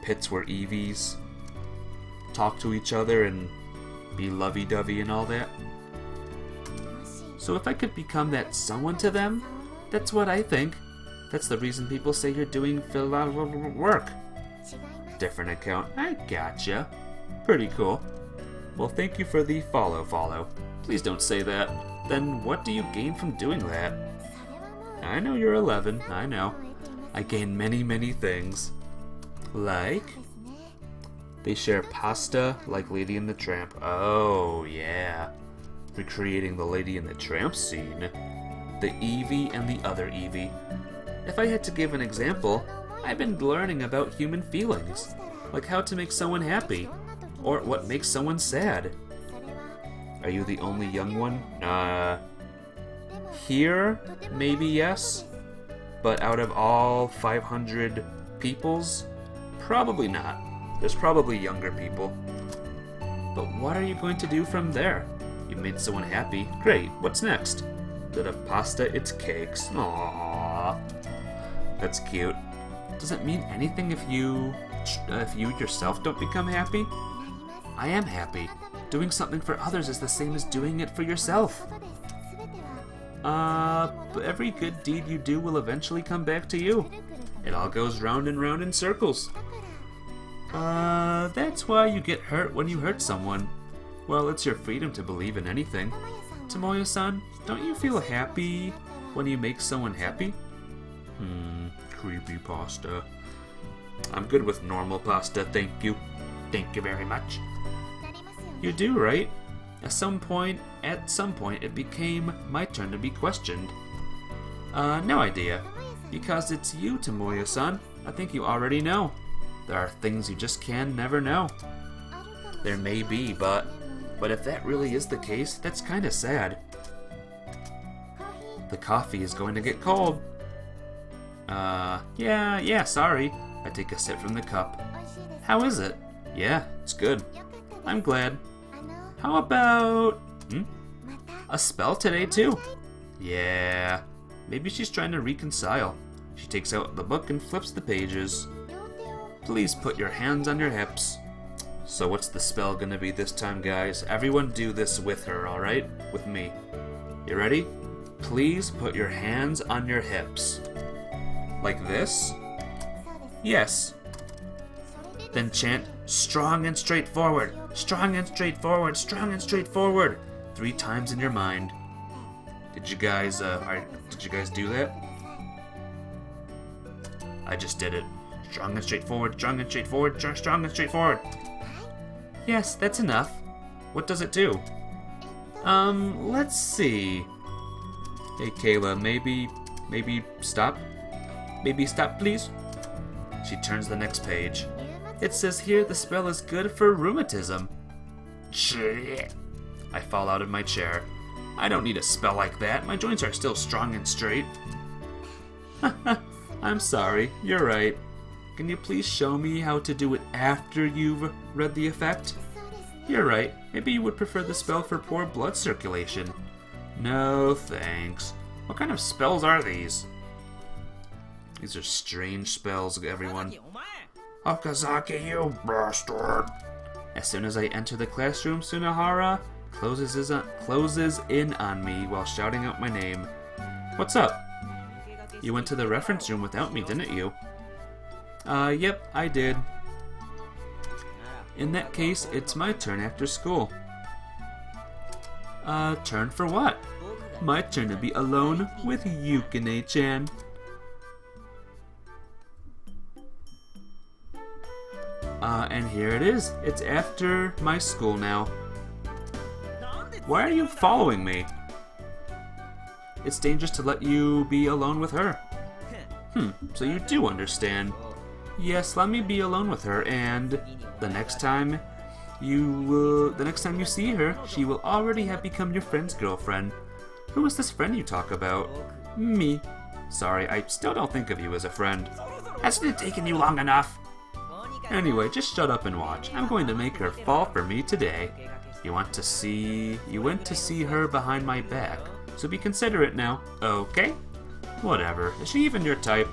pits where Eevees talk to each other and be lovey-dovey and all that. So if I could become that someone to them, that's what I think. That's the reason people say you're doing work. Different account. I gotcha. Pretty cool. Well, thank you for the follow. Please don't say that. Then what do you gain from doing that? I know you're 11. I know. I gain many things. Like? They share pasta like Lady and the Tramp. Oh, yeah. Recreating the Lady and the Tramp scene. The Eevee and the other Eevee. If I had to give an example, I've been learning about human feelings. Like how to make someone happy. Or what makes someone sad. Are you the only young one? Here, maybe yes. But out of all 500 peoples, probably not. There's probably younger people. But what are you going to do from there? You made someone happy. Great, what's next? Instead of pasta, it's cakes. Aww. That's cute. Does it mean anything if you yourself don't become happy? I am happy. Doing something for others is the same as doing it for yourself. But every good deed you do will eventually come back to you. It all goes round and round in circles. That's why you get hurt when you hurt someone. Well, it's your freedom to believe in anything. Tomoyo-san, don't you feel happy when you make someone happy? Creepy pasta. I'm good with normal pasta, thank you. Thank you very much. You do, right? At some point, it became my turn to be questioned. No idea. Because it's you, Tomoya-san. I think you already know. There are things you just can never know. There may be, but if that really is the case, that's kinda sad. The coffee is going to get cold. Yeah, sorry. I take a sip from the cup. How is it? Yeah, it's good. I'm glad. How about... a spell today, too? Yeah. Maybe she's trying to reconcile. She takes out the book and flips the pages. Please put your hands on your hips. So what's the spell gonna be this time, guys? Everyone do this with her, alright? With me. You ready? Please put your hands on your hips. Like this? Yes. Then chant, strong and straightforward, strong and straightforward, strong and straightforward, 3 times in your mind. Did you guys do that? I just did it. Strong and straightforward, strong and straightforward, strong and straightforward. Yes, that's enough. What does it do? Let's see. Hey, Kayla, maybe stop? Maybe stop, please? She turns the next page. It says here the spell is good for rheumatism. Shit. I fall out of my chair. I don't need a spell like that. My joints are still strong and straight. I'm sorry, you're right. Can you please show me how to do it after you've read the effect? You're right. Maybe you would prefer the spell for poor blood circulation. No, thanks. What kind of spells are these? These are strange spells, everyone. Okazaki, you bastard! As soon as I enter the classroom, Sunahara closes in on me while shouting out my name. What's up? You went to the reference room without me, didn't you? Yep, I did. In that case, it's my turn after school. Turn for what? My turn to be alone with Yukine-chan. And here it is. It's after my school now. Why are you following me? It's dangerous to let you be alone with her. So you do understand. Yes, let me be alone with her, and the next time you see her, she will already have become your friend's girlfriend. Who is this friend you talk about? Me. Sorry, I still don't think of you as a friend. Hasn't it taken you long enough? Anyway, just shut up and watch. I'm going to make her fall for me today. You went to see her behind my back, so be considerate now, okay? Whatever. Is she even your type?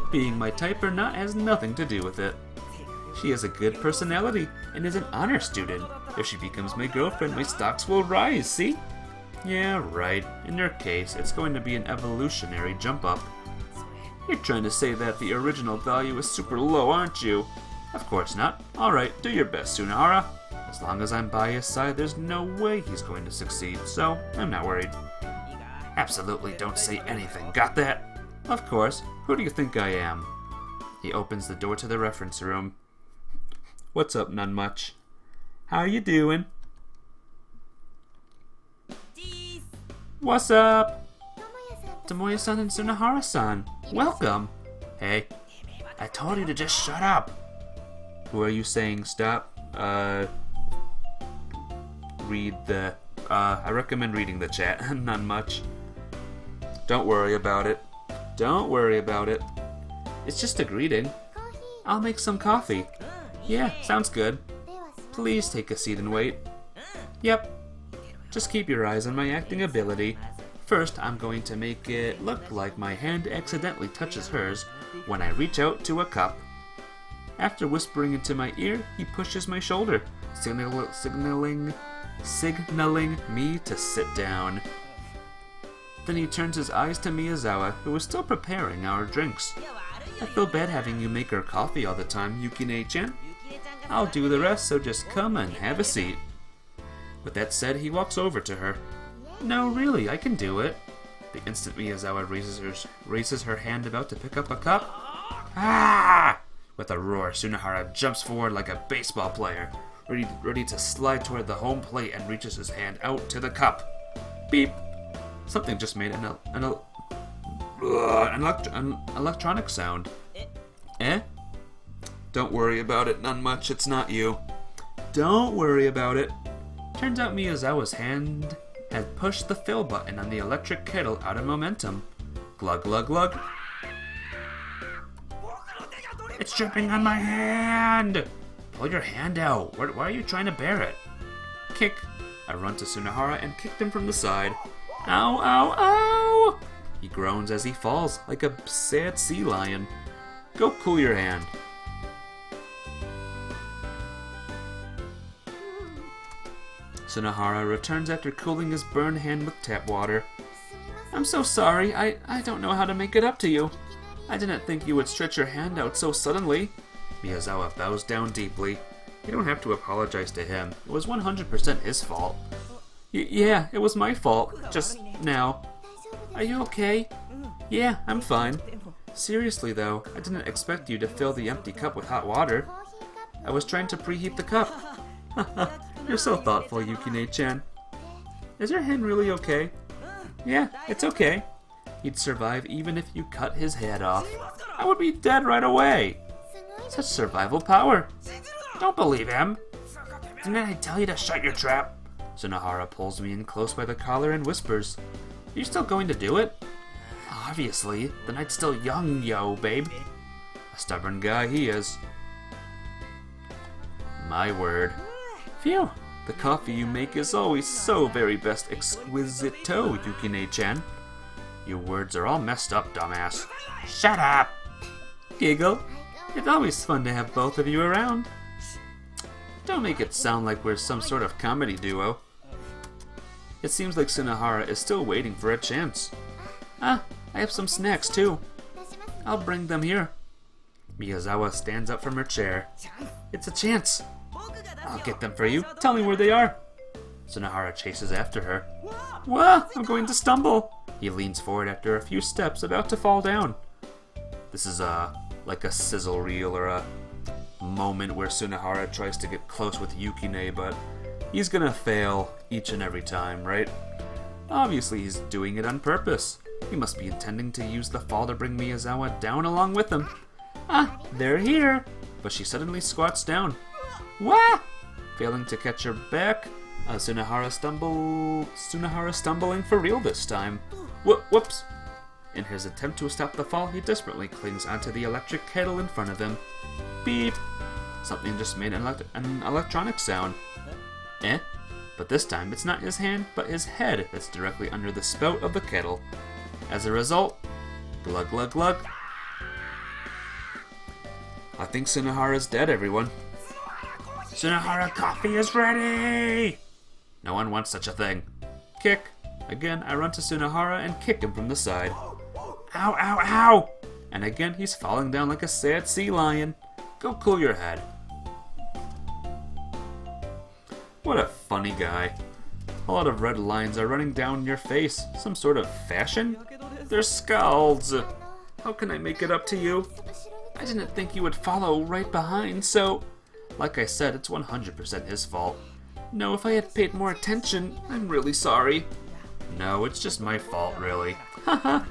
Being my type or not has nothing to do with it. She has a good personality and is an honor student. If she becomes my girlfriend, my stocks will rise, see? Yeah, right. In your case, it's going to be an evolutionary jump up. You're trying to say that the original value is super low, aren't you? Of course not. Alright, do your best, Sunahara. As long as I'm by his side, there's no way he's going to succeed, so I'm not worried. Absolutely don't say anything, got that? Of course. Who do you think I am? He opens the door to the reference room. What's up, none much? How you doing? What's up? Tomoya-san and Sunahara-san. Welcome. Hey, I told you to just shut up. Who are you saying stop? I recommend reading the chat. None much. Don't worry about it. Don't worry about it. It's just a greeting. I'll make some coffee. Yeah, sounds good. Please take a seat and wait. Yep. Just keep your eyes on my acting ability. First, I'm going to make it look like my hand accidentally touches hers when I reach out to a cup. After whispering into my ear, he pushes my shoulder, signaling me to sit down. Then he turns his eyes to Miyazawa, who is still preparing our drinks. I feel bad having you make her coffee all the time, Yukine-chan. I'll do the rest, so just come and have a seat. With that said, he walks over to her. No, really, I can do it. The instant Miyazawa raises her hand about to pick up a cup. Ah! With a roar, Sunahara jumps forward like a baseball player, ready to slide toward the home plate and reaches his hand out to the cup. Beep! Something just made an electronic sound. Eh? Don't worry about it, none much, it's not you. Don't worry about it. Turns out Miyazawa's hand had pushed the fill button on the electric kettle out of momentum. Glug glug glug. It's dripping on my hand! Pull your hand out. Why are you trying to bear it? Kick. I run to Sunahara and kicked him from the side. Ow, ow, ow! He groans as he falls, like a sad sea lion. Go cool your hand. Sunahara returns after cooling his burned hand with tap water. I'm so sorry. I don't know how to make it up to you. I didn't think you would stretch your hand out so suddenly. Miyazawa bows down deeply. You don't have to apologize to him. It was 100% his fault. Yeah, it was my fault. Just now. Are you okay? Yeah, I'm fine. Seriously though, I didn't expect you to fill the empty cup with hot water. I was trying to preheat the cup. You're so thoughtful, Yukine-chan. Is your hand really okay? Yeah, it's okay. He'd survive even if you cut his head off. I would be dead right away. Such survival power. Don't believe him. Didn't I tell you to shut your trap? Sunahara pulls me in close by the collar and whispers, Are you still going to do it? Obviously. The night's still young, yo, babe. A stubborn guy he is. My word. Phew. The coffee you make is always so very best exquisito, Yukine-chan. Your words are all messed up, dumbass. Shut up! Giggle. It's always fun to have both of you around. Don't make it sound like we're some sort of comedy duo. It seems like Sunahara is still waiting for a chance. Ah, I have some snacks too. I'll bring them here. Miyazawa stands up from her chair. It's a chance. I'll get them for you. Tell me where they are. Sunahara chases after her. Wah! I'm going to stumble. He leans forward after a few steps, about to fall down. This is like a sizzle reel or a moment where Sunahara tries to get close with Yukine, but he's gonna fail each and every time, right? Obviously he's doing it on purpose. He must be intending to use the fall to bring Miyazawa down along with him. Ah, they're here! But she suddenly squats down. Wah! Failing to catch her back, Sunahara stumbling for real this time. Whoops! In his attempt to stop the fall, he desperately clings onto the electric kettle in front of him. Beep! Something just made an electronic sound. Eh? But this time it's not his hand, but his head that's directly under the spout of the kettle. As a result, glug glug glug. I think Sunahara's dead, everyone. Sunahara coffee is ready! No one wants such a thing. Kick. Again, I run to Sunahara and kick him from the side. Ow, ow, ow! And again, he's falling down like a sad sea lion. Go cool your head. What a funny guy. A lot of red lines are running down your face. Some sort of fashion? They're scalds. How can I make it up to you? I didn't think you would follow right behind, so... Like I said, it's 100% his fault. No, if I had paid more attention, I'm really sorry. No, it's just my fault, really. Haha.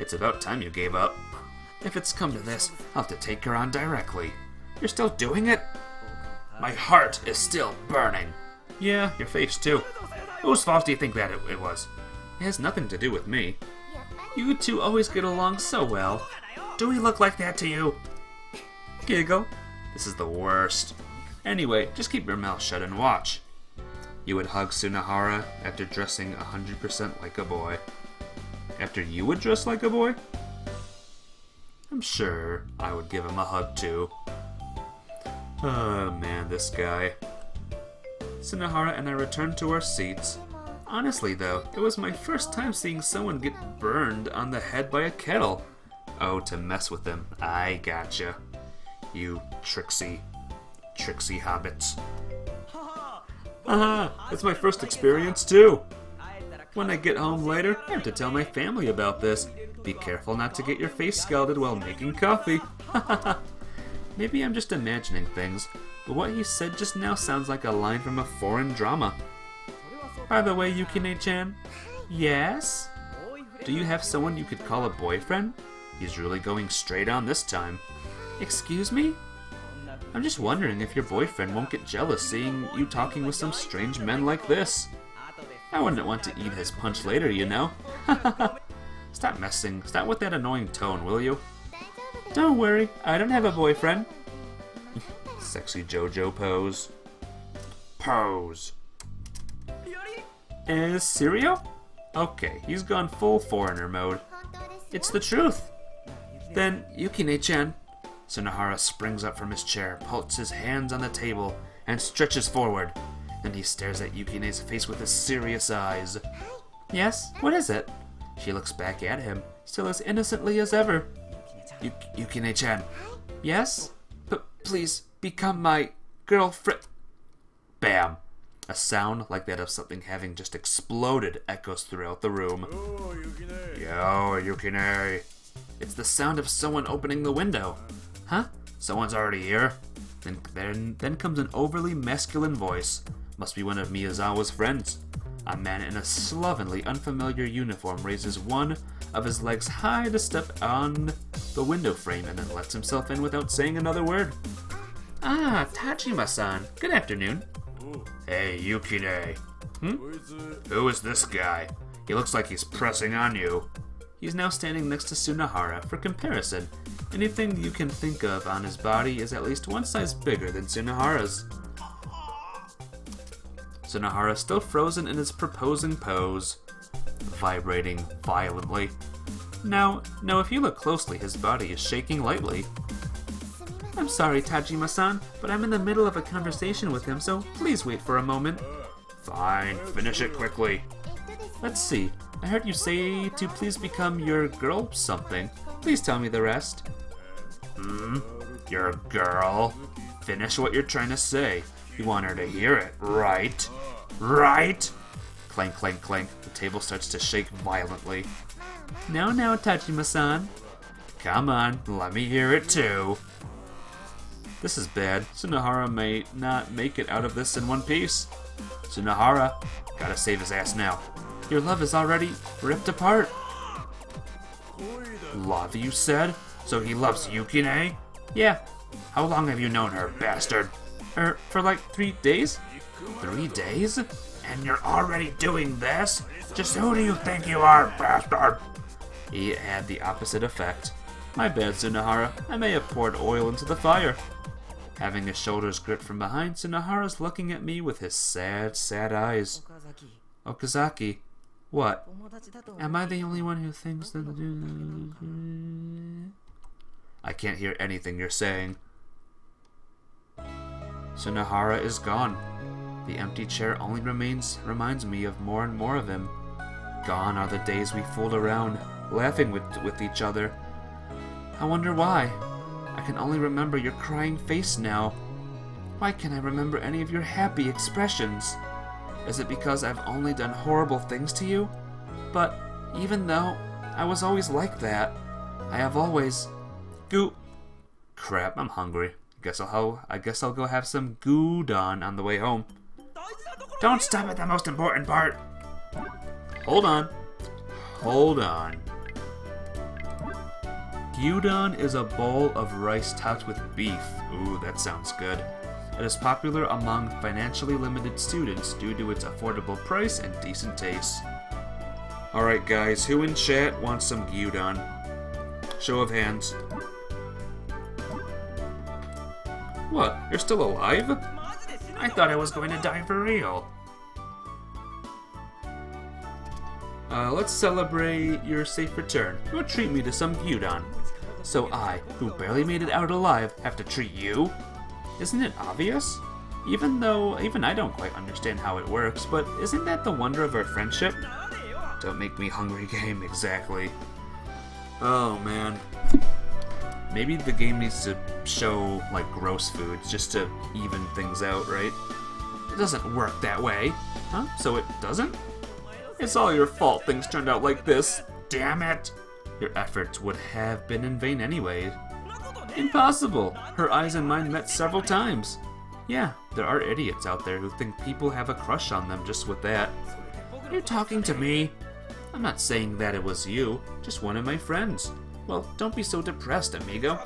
It's about time you gave up. If it's come to this, I'll have to take her on directly. You're still doing it? My heart is still burning. Yeah, your face too. Whose fault do you think that it was? It has nothing to do with me. You two always get along so well. Do we look like that to you? Giggle. This is the worst. Anyway, just keep your mouth shut and watch. You would hug Sunahara after dressing 100% like a boy. After you would dress like a boy? I'm sure I would give him a hug too. Oh man, this guy. Sunahara and I returned to our seats. Honestly though, it was my first time seeing someone get burned on the head by a kettle. Oh, to mess with him. I gotcha. You tricksy hobbits. Haha, it's my first experience too. When I get home later, I have to tell my family about this. Be careful not to get your face scalded while making coffee. maybe I'm just imagining things, but what he said just now sounds like a line from a foreign drama. By the way, Yukine-chan? Yes? Do you have someone you could call a boyfriend? He's really going straight on this time. Excuse me? I'm just wondering if your boyfriend won't get jealous seeing you talking with some strange men like this. I wouldn't want to eat his punch later, you know? Stop with that annoying tone, will you? Don't worry, I don't have a boyfriend. Sexy JoJo pose. Pose. Is cereal? Okay, he's gone full foreigner mode. It's the truth. Then, Yukine-chan. Tsunohara springs up from his chair, puts his hands on the table, and stretches forward. Then he stares at Yukine's face with his serious eyes. Yes, what is it? She looks back at him, still as innocently as ever. Yukine-chan. Yes? Please, become my girlfriend. Bam! A sound like that of something having just exploded echoes throughout the room. Yo, Yukine. It's the sound of someone opening the window. Huh? Someone's already here? Then comes an overly masculine voice. Must be one of Miyazawa's friends. A man in a slovenly, unfamiliar uniform raises one of his legs high to step on the window frame and then lets himself in without saying another word. Ah, Tajima-san. Good afternoon. Hey, Yukine. Who is this guy? He looks like he's pressing on you. He's now standing next to Tsunohara. For comparison, anything you can think of on his body is at least one size bigger than Tsunohara's. Tsunohara still frozen in his proposing pose, vibrating violently. Now, if you look closely, his body is shaking lightly. I'm sorry, Tajima-san, but I'm in the middle of a conversation with him, so please wait for a moment. Fine, finish it quickly. Let's see. I heard you say to please become your girl something. Please tell me the rest. Your girl? Finish what you're trying to say. You want her to hear it, right? Right? Clank, clank, clank. The table starts to shake violently. No, Tajima-san. Come on, let me hear it too. This is bad. Tsunohara may not make it out of this in one piece. Tsunohara, gotta save his ass now. Your love is already ripped apart. Love, you said? So he loves Yukine? Yeah. How long have you known her, bastard? For like 3 days? 3 days? And you're already doing this? Just who do you think you are, bastard? He had the opposite effect. My bad, Tsunohara. I may have poured oil into the fire. Having his shoulders gripped from behind, Tsunohara's looking at me with his sad, sad eyes. Okazaki. What? Am I the only one who thinks that... I can't hear anything you're saying. Tsunohara is gone. The empty chair only reminds me of more and more of him. Gone are the days we fooled around, laughing with each other. I wonder why. I can only remember your crying face now. Why can't I remember any of your happy expressions? Is it because I've only done horrible things to you? But even though I was always like that, I have always... Crap, I'm hungry. I guess I'll go have some gyudon on the way home. Don't stop at the most important part. Hold on. Gyudon is a bowl of rice topped with beef. Ooh, that sounds good. It is popular among financially limited students due to its affordable price and decent taste. Alright guys, who in chat wants some gyudon? Show of hands. What? You're still alive? I thought I was going to die for real. Let's celebrate your safe return. Go treat me to some gyudon. So I, who barely made it out alive, have to treat you? Isn't it obvious? Even I don't quite understand how it works, but isn't that the wonder of our friendship? Don't make me hungry, game, exactly. Oh man. Maybe the game needs to show, like, gross foods just to even things out, right? It doesn't work that way. Huh? So it doesn't? It's all your fault things turned out like this. Damn it! Your efforts would have been in vain anyway. Impossible! Her eyes and mine met several times. Yeah, there are idiots out there who think people have a crush on them just with that. You're talking to me? I'm not saying that it was you, just one of my friends. Well, don't be so depressed, amigo.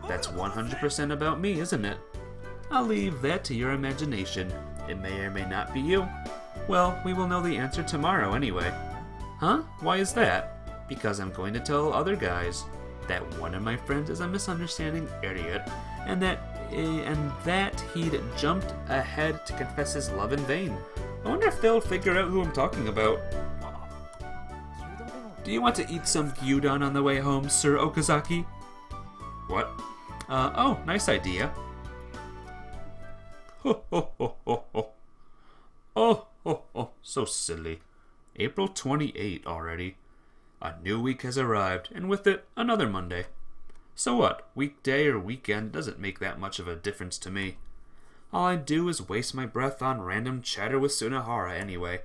That's 100% about me, isn't it? I'll leave that to your imagination. It may or may not be you. Well, we will know the answer tomorrow anyway. Huh? Why is that? Because I'm going to tell other guys that one of my friends is a misunderstanding idiot, and that he'd jumped ahead to confess his love in vain. I wonder if they'll figure out who I'm talking about. Do you want to eat some gyudon on the way home, Sir Okazaki? What? Oh, nice idea. Ho ho ho ho ho. Oh ho ho, so silly. April 28 already. A new week has arrived, and with it, another Monday. So what, weekday or weekend doesn't make that much of a difference to me. All I do is waste my breath on random chatter with Sunahara anyway.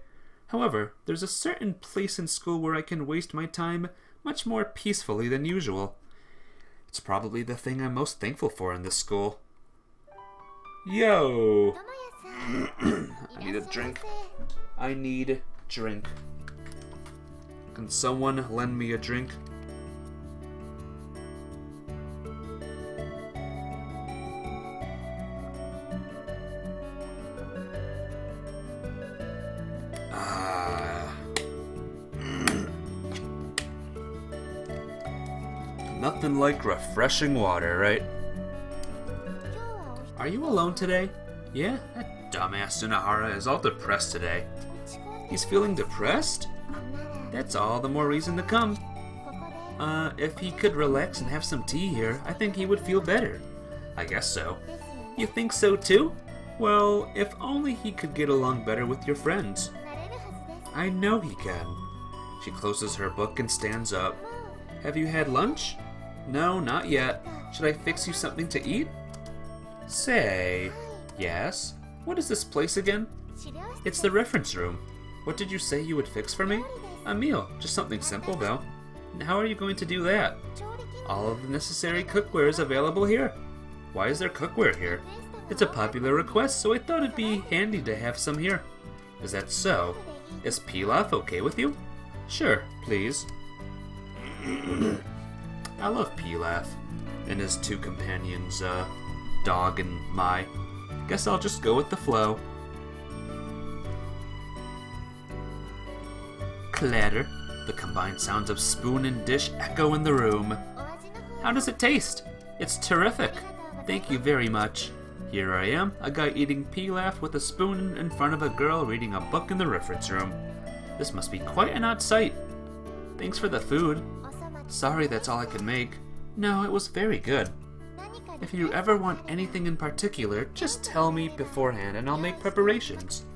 However, there's a certain place in school where I can waste my time much more peacefully than usual. It's probably the thing I'm most thankful for in this school. Yo! I need a drink. I need drink. Can someone lend me a drink? Nothing like refreshing water, right? Are you alone today? Yeah, that dumbass Sunahara is all depressed today. He's feeling depressed? That's all the more reason to come. If he could relax and have some tea here, I think he would feel better. I guess so. You think so too? Well, if only he could get along better with your friends. I know he can. She closes her book and stands up. Have you had lunch? No, not yet. Should I fix you something to eat? Say, yes? What is this place again? It's the reference room. What did you say you would fix for me? A meal, just something simple though. And how are you going to do that? All of the necessary cookware is available here. Why is there cookware here? It's a popular request, so I thought it'd be handy to have some here. Is that so? Is pilaf okay with you? Sure, please. I love Pilaf and his two companions, Dog and Mai. Guess I'll just go with the flow. Clatter. The combined sounds of spoon and dish echo in the room. How does it taste? It's terrific. Thank you very much. Here I am, a guy eating pilaf with a spoon in front of a girl reading a book in the reference room. This must be quite an odd sight. Thanks for the food. Sorry that's all I could make. No, it was very good. If you ever want anything in particular, just tell me beforehand and I'll make preparations.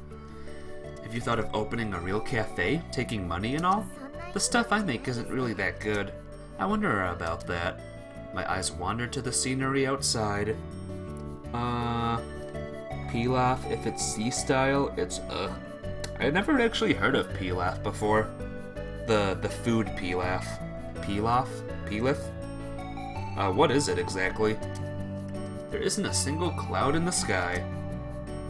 Have you thought of opening a real cafe, taking money and all? The stuff I make isn't really that good. I wonder about that. My eyes wander to the scenery outside. Pilaf, if it's sea style, it's I never actually heard of pilaf before. The food pilaf. Pilaf? Pilaf? What is it exactly? There isn't a single cloud in the sky.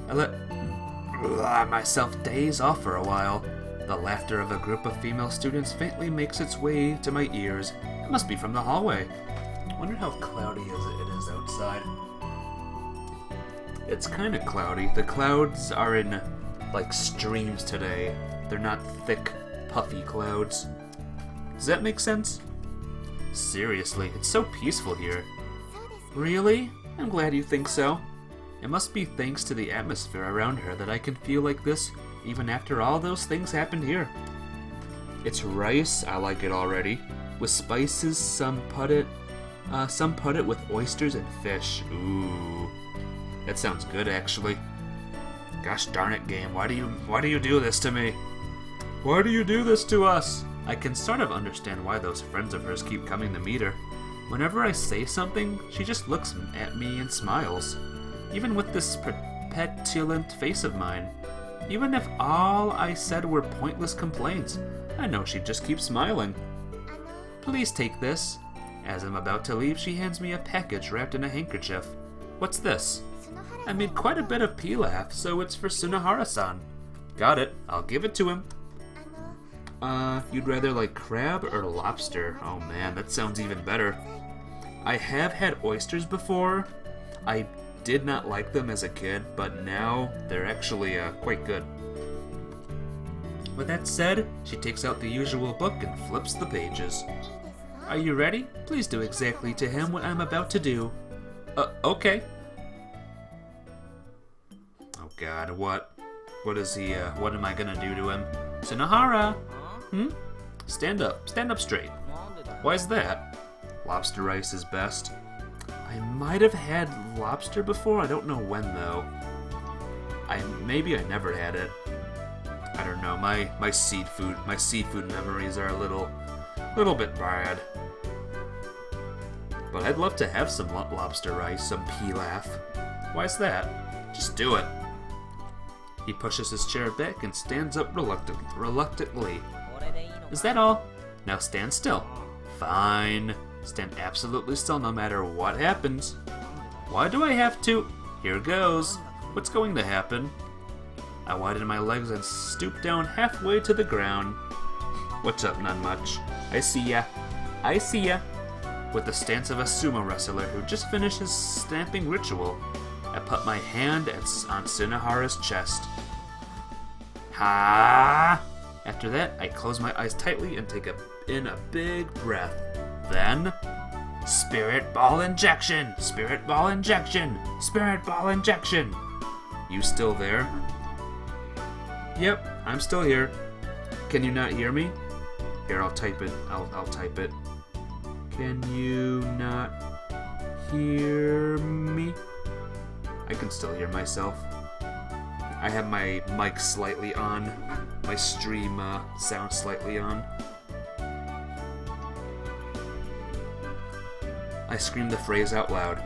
I let myself daze off for a while. The laughter of a group of female students faintly makes its way to my ears. It must be from the hallway. I wonder how cloudy it is outside. It's kind of cloudy. The clouds are in, like, streams today. They're not thick, puffy clouds. Does that make sense? Seriously, it's so peaceful here. Really? I'm glad you think so. It must be thanks to the atmosphere around her that I can feel like this, even after all those things happened here. It's rice, I like it already, with spices, some put it with oysters and fish. Ooh, that sounds good actually. Gosh darn it, game, why do you do this to me? Why do you do this to us? I can sort of understand why those friends of hers keep coming to meet her. Whenever I say something, she just looks at me and smiles. Even with this petulant face of mine. Even if all I said were pointless complaints, I know she'd just keep smiling. Please take this. As I'm about to leave, she hands me a package wrapped in a handkerchief. What's this? I made quite a bit of pilaf, so it's for Sunahara-san. Got it. I'll give it to him. You'd rather like crab or lobster? Oh man, that sounds even better. I have had oysters before. I did not like them as a kid, but now they're actually quite good. With that said, she takes out the usual book and flips the pages. Are you ready? Please do exactly to him what I'm about to do. Okay. Oh god, what? What is he, what am I gonna do to him? Sunahara! Stand up straight. Why's that? Lobster rice is best. I might have had lobster before, I don't know when though. Maybe I never had it. I don't know, my seafood memories are a little bit bad. But I'd love to have some lobster rice, some pilaf. Why's that? Just do it. He pushes his chair back and stands up reluctantly. Is that all? Now stand still. Fine. Stand absolutely still no matter what happens. Why do I have to? Here goes. What's going to happen? I widen my legs and stoop down halfway to the ground. What's up, not much. I see ya. I see ya. With the stance of a sumo wrestler who just finished his stamping ritual, I put my hand on Sunahara's chest. Ha! After that, I close my eyes tightly and take in a big breath. Then, Spirit Ball Injection! Spirit Ball Injection! Spirit Ball Injection! You still there? Yep, I'm still here. Can you not hear me? Here, I'll type it. I'll type it. Can you not hear me? I can still hear myself. I have my mic slightly on. My stream sound slightly on. I scream the phrase out loud.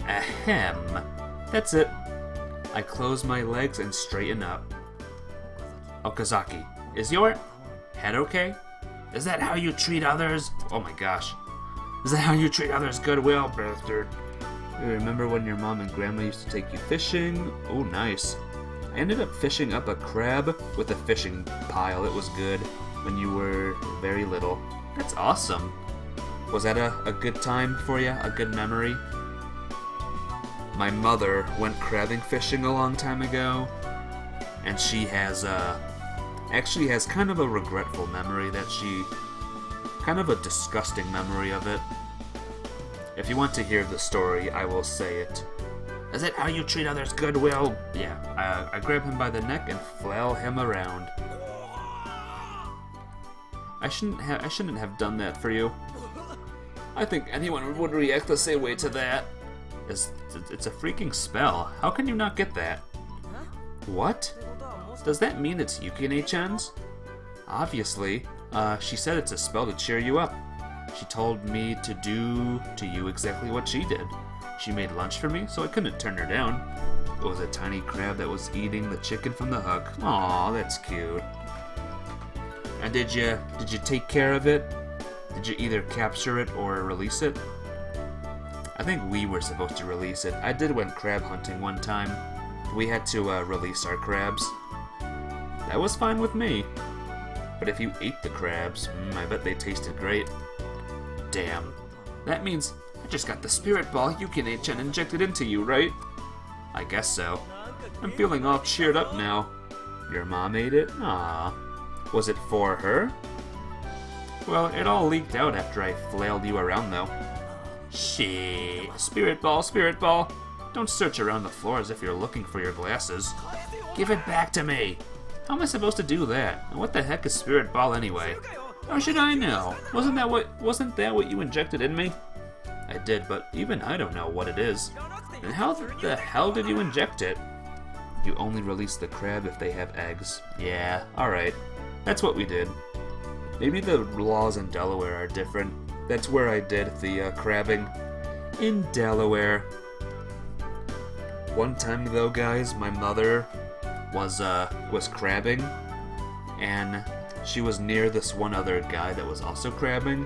Ahem. That's it. I close my legs and straighten up. Okazaki, is your head okay? Is that how you treat others? Oh my gosh. Is that how you treat others, Goodwill, bastard? You remember when your mom and grandma used to take you fishing? Oh, nice. I ended up fishing up a crab with a fishing pile. It was good when you were very little. That's awesome. Was that a good time for you? A good memory? My mother went crabbing fishing a long time ago, and she actually has kind of a regretful memory kind of a disgusting memory of it. If you want to hear the story, I will say it. Is it how you treat others, Goodwill? Yeah, I grab him by the neck and flail him around. I shouldn't have done that for you. I think anyone would react the same way to that. It's a freaking spell. How can you not get that? What? Does that mean it's Yukine-chan's? Obviously. She said it's a spell to cheer you up. She told me to do to you exactly what she did. She made lunch for me, so I couldn't turn her down. It was a tiny crab that was eating the chicken from the hook. Aw, that's cute. And did you take care of it? Did you either capture it or release it? I think we were supposed to release it. I did went crab hunting one time. We had to release our crabs. That was fine with me. But if you ate the crabs, I bet they tasted great. Damn. That means I just got the spirit ball Yukine-chan injected into you, right? I guess so. I'm feeling all cheered up now. Your mom ate it? Aww. Was it for her? Well, it all leaked out after I flailed you around, though. Shit. Spirit ball, spirit ball. Don't search around the floor as if you're looking for your glasses. Give it back to me. How am I supposed to do that? And what the heck is spirit ball anyway? How should I know? Wasn't that what you injected in me? I did, but even I don't know what it is. And how the hell did you inject it? You only release the crab if they have eggs. Yeah, alright. That's what we did. Maybe the laws in Delaware are different. That's where I did the crabbing. In Delaware. One time though, guys, my mother was crabbing, and she was near this one other guy that was also crabbing.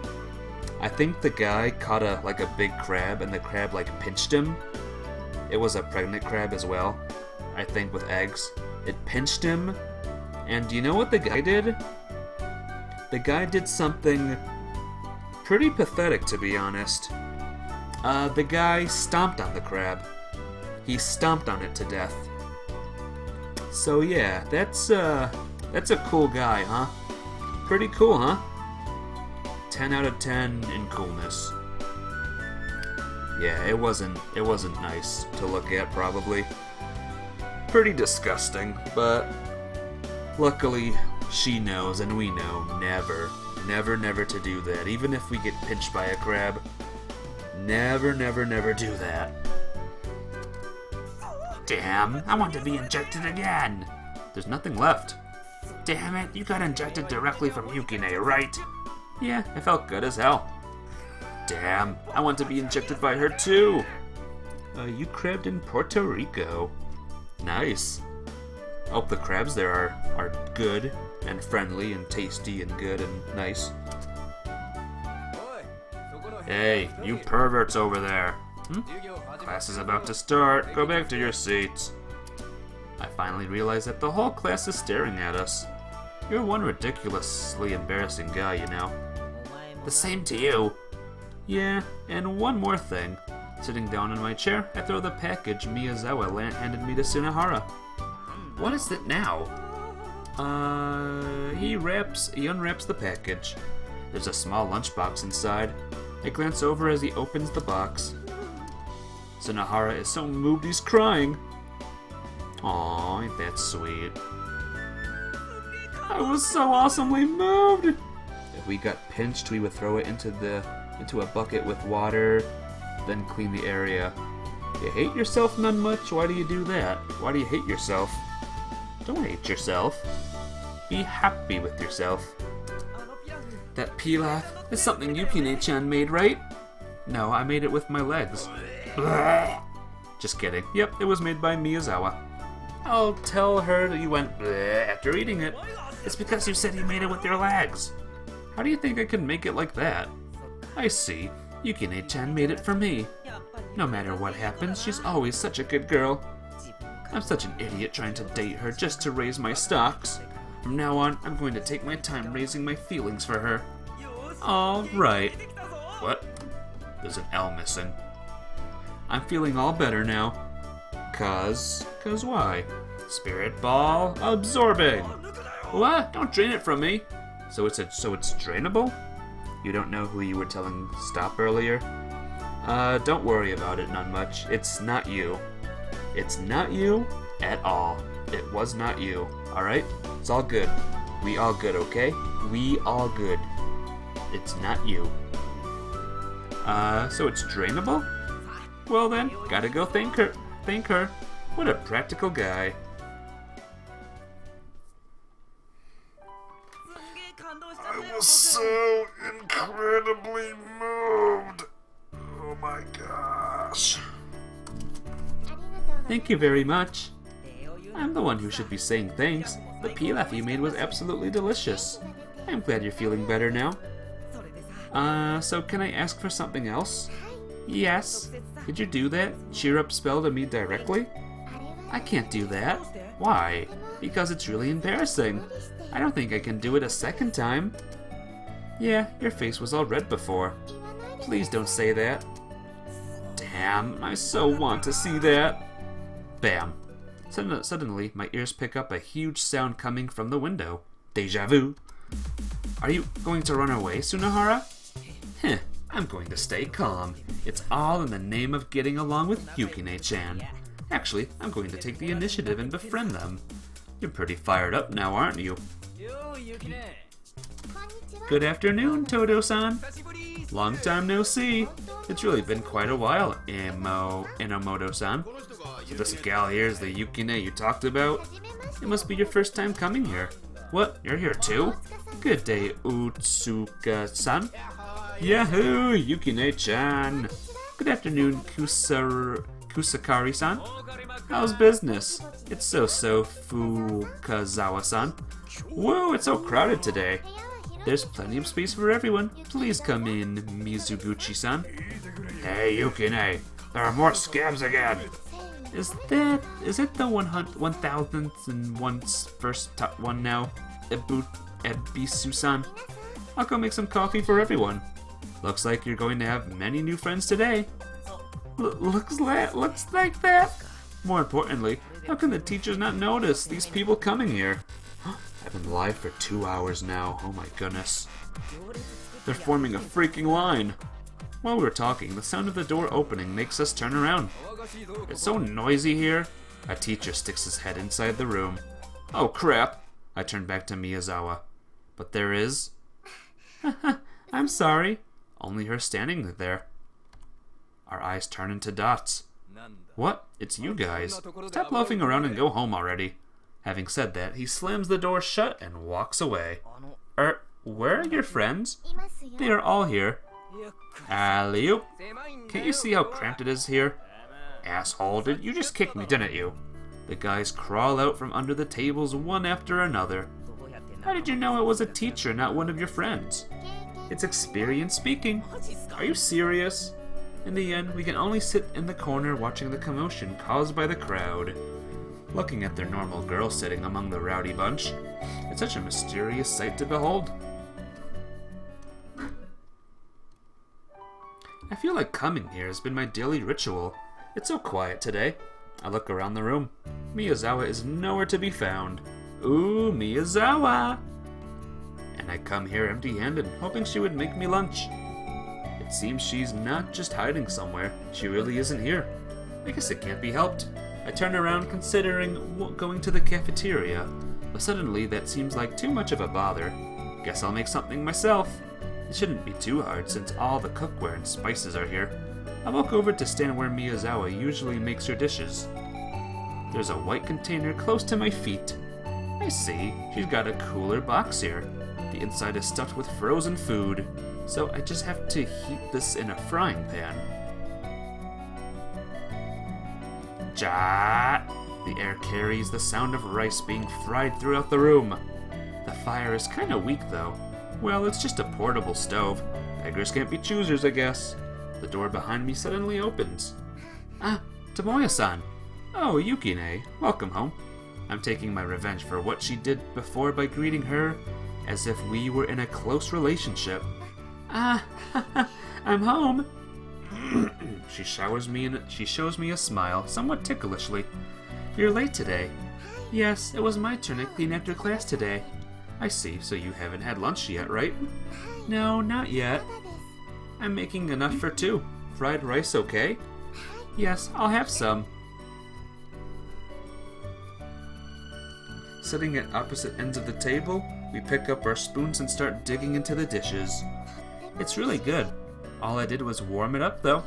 I think the guy caught a big crab, and the crab like pinched him. It was a pregnant crab as well, I think, with eggs. It pinched him, and do you know what the guy did? The guy did something pretty pathetic, to be honest. The guy stomped on the crab. He stomped on it to death. So yeah, that's a cool guy, huh? Pretty cool, huh? 10 out of 10 in coolness. Yeah, it wasn't nice to look at, probably. Pretty disgusting, but luckily she knows and we know never to do that. Even if we get pinched by a crab, never do that. Damn, I want to be injected again. There's nothing left. Damn it, you got injected directly from Yukine, right? Yeah, it felt good as hell. Damn, I want to be injected by her too. You crabbed in Puerto Rico. Nice. I hope the crabs there are good and friendly and tasty and good and nice. Hey, you perverts over there. Class is about to start. Go back to your seats. I finally realized that the whole class is staring at us. You're one ridiculously embarrassing guy, you know. The same to you. Yeah, and one more thing. Sitting down in my chair, I throw the package Miyazawa handed me to Tsunohara. What is it now? He unwraps the package. There's a small lunchbox inside. I glance over as he opens the box. Tsunohara is so moved he's crying. Aw, ain't that sweet. I was so awesomely moved! If we got pinched, we would throw it into a bucket with water, then clean the area. You hate yourself none much? Why do you do that? Why do you hate yourself? Don't hate yourself. Be happy with yourself. That pilaf is something Yukine-chan made, right? No, I made it with my legs. Just kidding. Yep, it was made by Miyazawa. I'll tell her that you went after eating it. It's because you said you made it with your legs. How do you think I could make it like that? I see. Yukine-chan made it for me. No matter what happens, she's always such a good girl. I'm such an idiot trying to date her just to raise my stocks. From now on, I'm going to take my time raising my feelings for her. All right. What? There's an L missing. I'm feeling all better now. Cause why? Spirit ball absorbing. What? Don't drain it from me. So it's drainable? You don't know who you were telling stop earlier? Don't worry about it none much. It's not you. It's not you at all. It was not you. Alright? It's all good. We all good, okay? We all good. It's not you. So it's drainable? Well then, gotta go thank her. Thank her. What a practical guy. I was so incredibly moved. Oh my gosh. Thank you very much. I'm the one who should be saying thanks. The pilaf you made was absolutely delicious. I'm glad you're feeling better now. So can I ask for something else? Yes. Could you do that? Cheer up spell to me directly? I can't do that. Why? Because it's really embarrassing. I don't think I can do it a second time. Yeah, your face was all red before. Please don't say that. Damn, I so want to see that. Bam. Suddenly, my ears pick up a huge sound coming from the window. Deja vu. Are you going to run away, Tsunohara? Heh, I'm going to stay calm. It's all in the name of getting along with Yukine-chan. Actually, I'm going to take the initiative and befriend them. You're pretty fired up now, aren't you? Good afternoon, Todo-san. Long time no see. It's really been quite a while, Enomoto-san. So this gal here is the Yukine you talked about? It must be your first time coming here. What, you're here too? Good day, Utsuka-san. Yahoo, Yukine-chan. Good afternoon, Kusakari-san. How's business? It's so-so, Fukazawa-san. Whoa, it's so crowded today. There's plenty of space for everyone. Please come in, Mizuguchi-san. Hey, Yukine, there are more scabs again. Is it the 1001st first top one now? Ebisu-san? I'll go make some coffee for everyone. Looks like you're going to have many new friends today. Looks like that. More importantly, how can the teachers not notice these people coming here? I've been live for 2 hours now. Oh my goodness. They're forming a freaking line. While we're talking, the sound of the door opening makes us turn around. It's so noisy here. A teacher sticks his head inside the room. Oh crap. I turn back to Miyazawa. But there is... I'm sorry. Only her standing there. Our eyes turn into dots. What? It's you guys. Stop loafing around and go home already. Having said that, he slams the door shut and walks away. Where are your friends? They are all here. Alley-oop. Can't you see how cramped it is here? Asshole, you just kicked me, didn't you? The guys crawl out from under the tables one after another. How did you know it was a teacher, not one of your friends? It's experience speaking. Are you serious? In the end, we can only sit in the corner watching the commotion caused by the crowd. Looking at their normal girl sitting among the rowdy bunch, it's such a mysterious sight to behold. I feel like coming here has been my daily ritual. It's so quiet today. I look around the room. Miyazawa is nowhere to be found. Ooh, Miyazawa! And I come here empty-handed, hoping she would make me lunch. It seems she's not just hiding somewhere. She really isn't here. I guess it can't be helped. I turn around considering going to the cafeteria, but suddenly that seems like too much of a bother. Guess I'll make something myself. It shouldn't be too hard since all the cookware and spices are here. I walk over to stand where Miyazawa usually makes her dishes. There's a white container close to my feet. I see, she's got a cooler box here. The inside is stuffed with frozen food, so I just have to heat this in a frying pan. Ja! The air carries the sound of rice being fried throughout the room. The fire is kinda weak though. Well, it's just a portable stove. Beggars can't be choosers, I guess. The door behind me suddenly opens. Ah, Tomoya-san. Oh, Yukine, welcome home. I'm taking my revenge for what she did before by greeting her as if we were in a close relationship. Ah, I'm home. She shows me a smile, somewhat ticklishly. You're late today. Yes, it was my turn to clean after class today. I see, so you haven't had lunch yet, right? No, not yet. I'm making enough for two. Fried rice, okay? Yes, I'll have some. Sitting at opposite ends of the table, we pick up our spoons and start digging into the dishes. It's really good. All I did was warm it up, though.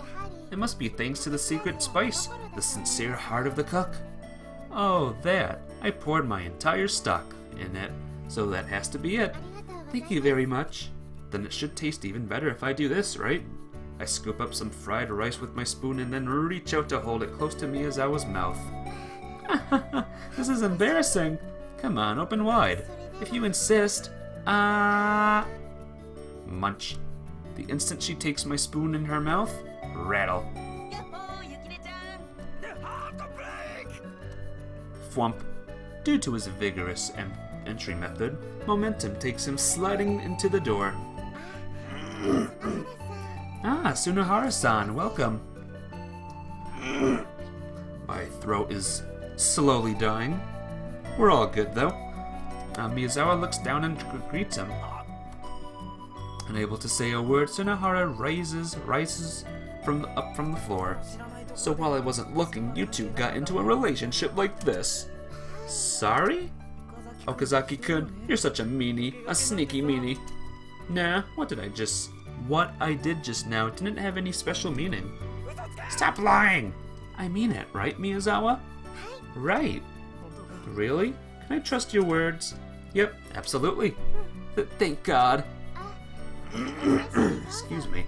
It must be thanks to the secret spice, the sincere heart of the cook. Oh, that. I poured my entire stock in it, so that has to be it. Thank you very much. Then it should taste even better if I do this, right? I scoop up some fried rice with my spoon and then reach out to hold it close to Miyazawa's mouth. This is embarrassing. Come on, open wide. If you insist. Munch. The instant she takes my spoon in her mouth, rattle. Thwump. Due to his vigorous entry method, momentum takes him sliding into the door. Ah, Sunahara-san, welcome. My throat is slowly dying. We're all good, though. Miyazawa looks down and greets him. Unable to say a word, Sunahara rises up from the floor. So while I wasn't looking, you two got into a relationship like this. Sorry? Okazaki-kun, you're such a meanie, a sneaky meanie. Nah, what I did just now didn't have any special meaning. Stop lying! I mean it, right, Miyazawa? Right. Really? Can I trust your words? Yep, absolutely. Thank God. Excuse me.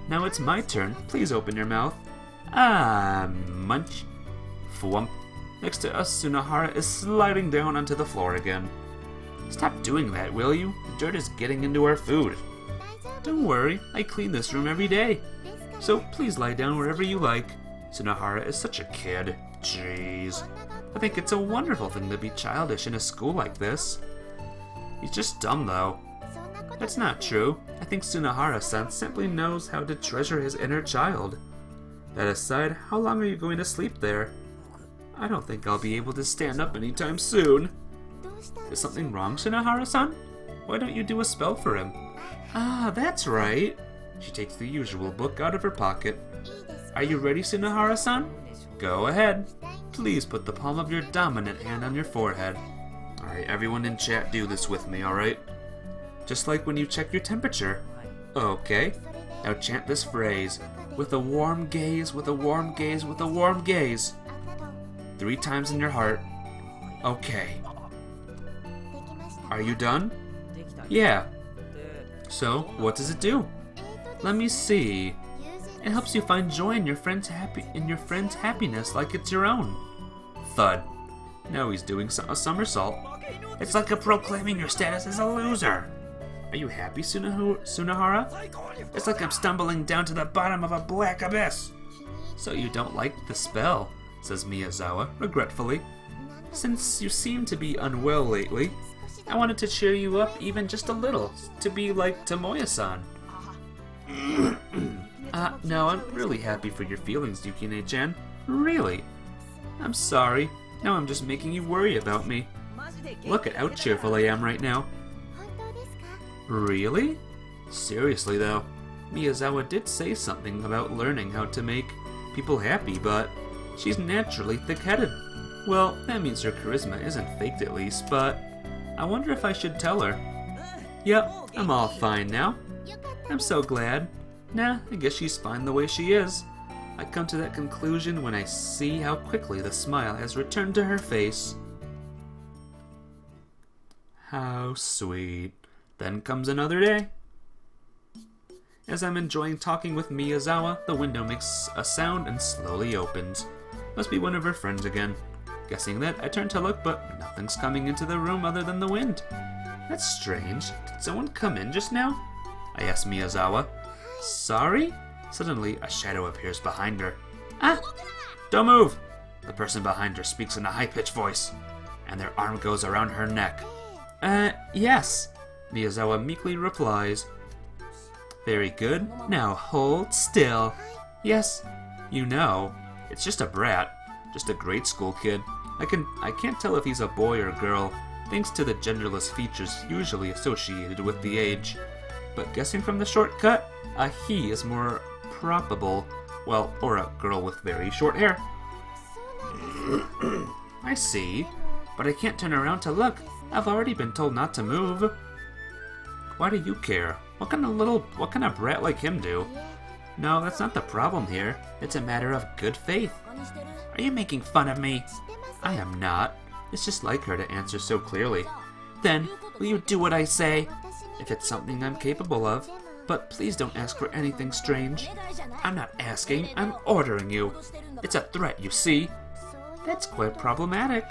Now it's my turn. Please open your mouth. Munch. Thwump. Next to us, Sunahara is sliding down onto the floor again. Stop doing that, will you? The dirt is getting into our food. Don't worry, I clean this room every day. So please lie down wherever you like. Tsunohara is such a kid. Jeez. I think it's a wonderful thing to be childish in a school like this. He's just dumb, though. That's not true. I think Tsunohara-san simply knows how to treasure his inner child. That aside, how long are you going to sleep there? I don't think I'll be able to stand up anytime soon. Is something wrong, Tsunohara-san? Why don't you do a spell for him? Ah, that's right. She takes the usual book out of her pocket. Are you ready, Tsunohara-san? Go ahead. Please put the palm of your dominant hand on your forehead. Alright, everyone in chat do this with me, alright? Just like when you check your temperature. Okay. Now chant this phrase. With a warm gaze, with a warm gaze, with a warm gaze. 3 times in your heart. Okay. Are you done? Yeah. So, what does it do? Let me see. It helps you find joy in your friend's happiness like it's your own. Thud. Now he's doing a somersault. It's like a proclaiming your status as a loser. Are you happy, Tsunohara? It's like I'm stumbling down to the bottom of a black abyss. So you don't like the spell, says Miyazawa, regretfully. Since you seem to be unwell lately, I wanted to cheer you up even just a little, to be like Tomoya-san. No, I'm really happy for your feelings, Yukine-chan. Really. I'm sorry. Now I'm just making you worry about me. Look at how cheerful I am right now. Really? Seriously, though, Miyazawa did say something about learning how to make people happy, but she's naturally thick-headed. Well, that means her charisma isn't faked at least, but I wonder if I should tell her. Yep, I'm all fine now. I'm so glad. Nah, I guess she's fine the way she is. I come to that conclusion when I see how quickly the smile has returned to her face. How sweet. Then comes another day. As I'm enjoying talking with Miyazawa, the window makes a sound and slowly opens. Must be one of her friends again. Guessing that, I turn to look, but nothing's coming into the room other than the wind. That's strange. Did someone come in just now? I ask Miyazawa. Sorry? Suddenly, a shadow appears behind her. Ah! Don't move! The person behind her speaks in a high-pitched voice, and their arm goes around her neck. Yes. Miyazawa meekly replies. Very good. Now hold still. Yes, you know, it's just a brat. Just a grade school kid. I can't tell if he's a boy or girl, thanks to the genderless features usually associated with the age. But guessing from the shortcut, a he is more probable. Well, or a girl with very short hair. I see, but I can't turn around to look. I've already been told not to move. Why do you care? What kind of brat like him do? No, that's not the problem here. It's a matter of good faith. Are you making fun of me? I am not. It's just like her to answer so clearly. Then, will you do what I say? If it's something I'm capable of. But please don't ask for anything strange. I'm not asking, I'm ordering you. It's a threat, you see. That's quite problematic.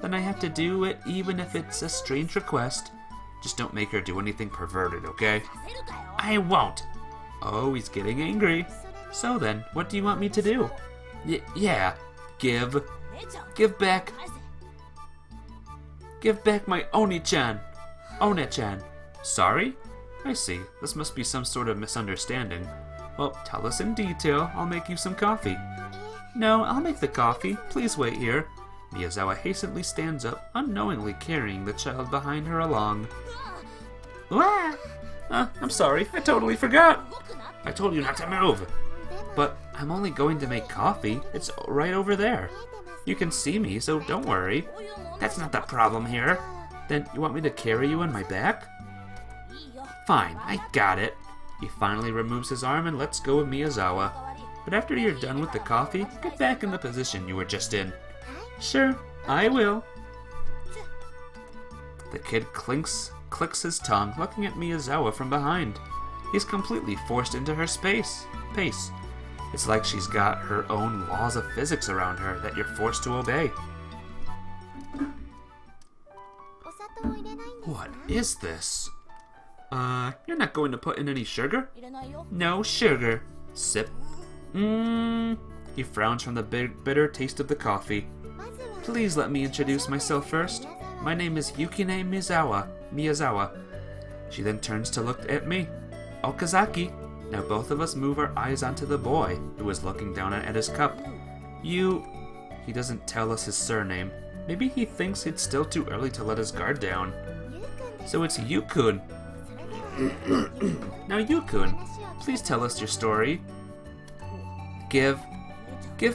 Then I have to do it even if it's a strange request. Just don't make her do anything perverted, okay? I won't. Oh, he's getting angry. So then, what do you want me to do? Yeah. Give back my Oni-chan. One-chan. Sorry? I see. This must be some sort of misunderstanding. Well, tell us in detail. I'll make you some coffee. No, I'll make the coffee. Please wait here. Miyazawa hastily stands up, unknowingly carrying the child behind her along. Wah! I'm sorry. I totally forgot. I told you not to move. But I'm only going to make coffee. It's right over there. You can see me, so don't worry. That's not the problem here. Then you want me to carry you on my back? Fine, I got it. He finally removes his arm and lets go of Miyazawa. But after you're done with the coffee, get back in the position you were just in. Sure, I will. The kid clicks his tongue, looking at Miyazawa from behind. He's completely forced into her pace. It's like she's got her own laws of physics around her that you're forced to obey. What is this? You're not going to put in any sugar? No sugar. Sip. He frowns from the bitter taste of the coffee. Please let me introduce myself first. My name is Yukine Miyazawa. She then turns to look at me. Okazaki. Now both of us move our eyes onto the boy, who is looking down at his cup. He doesn't tell us his surname. Maybe he thinks it's still too early to let his guard down. So it's Yukune. Now Yukune, please tell us your story. Give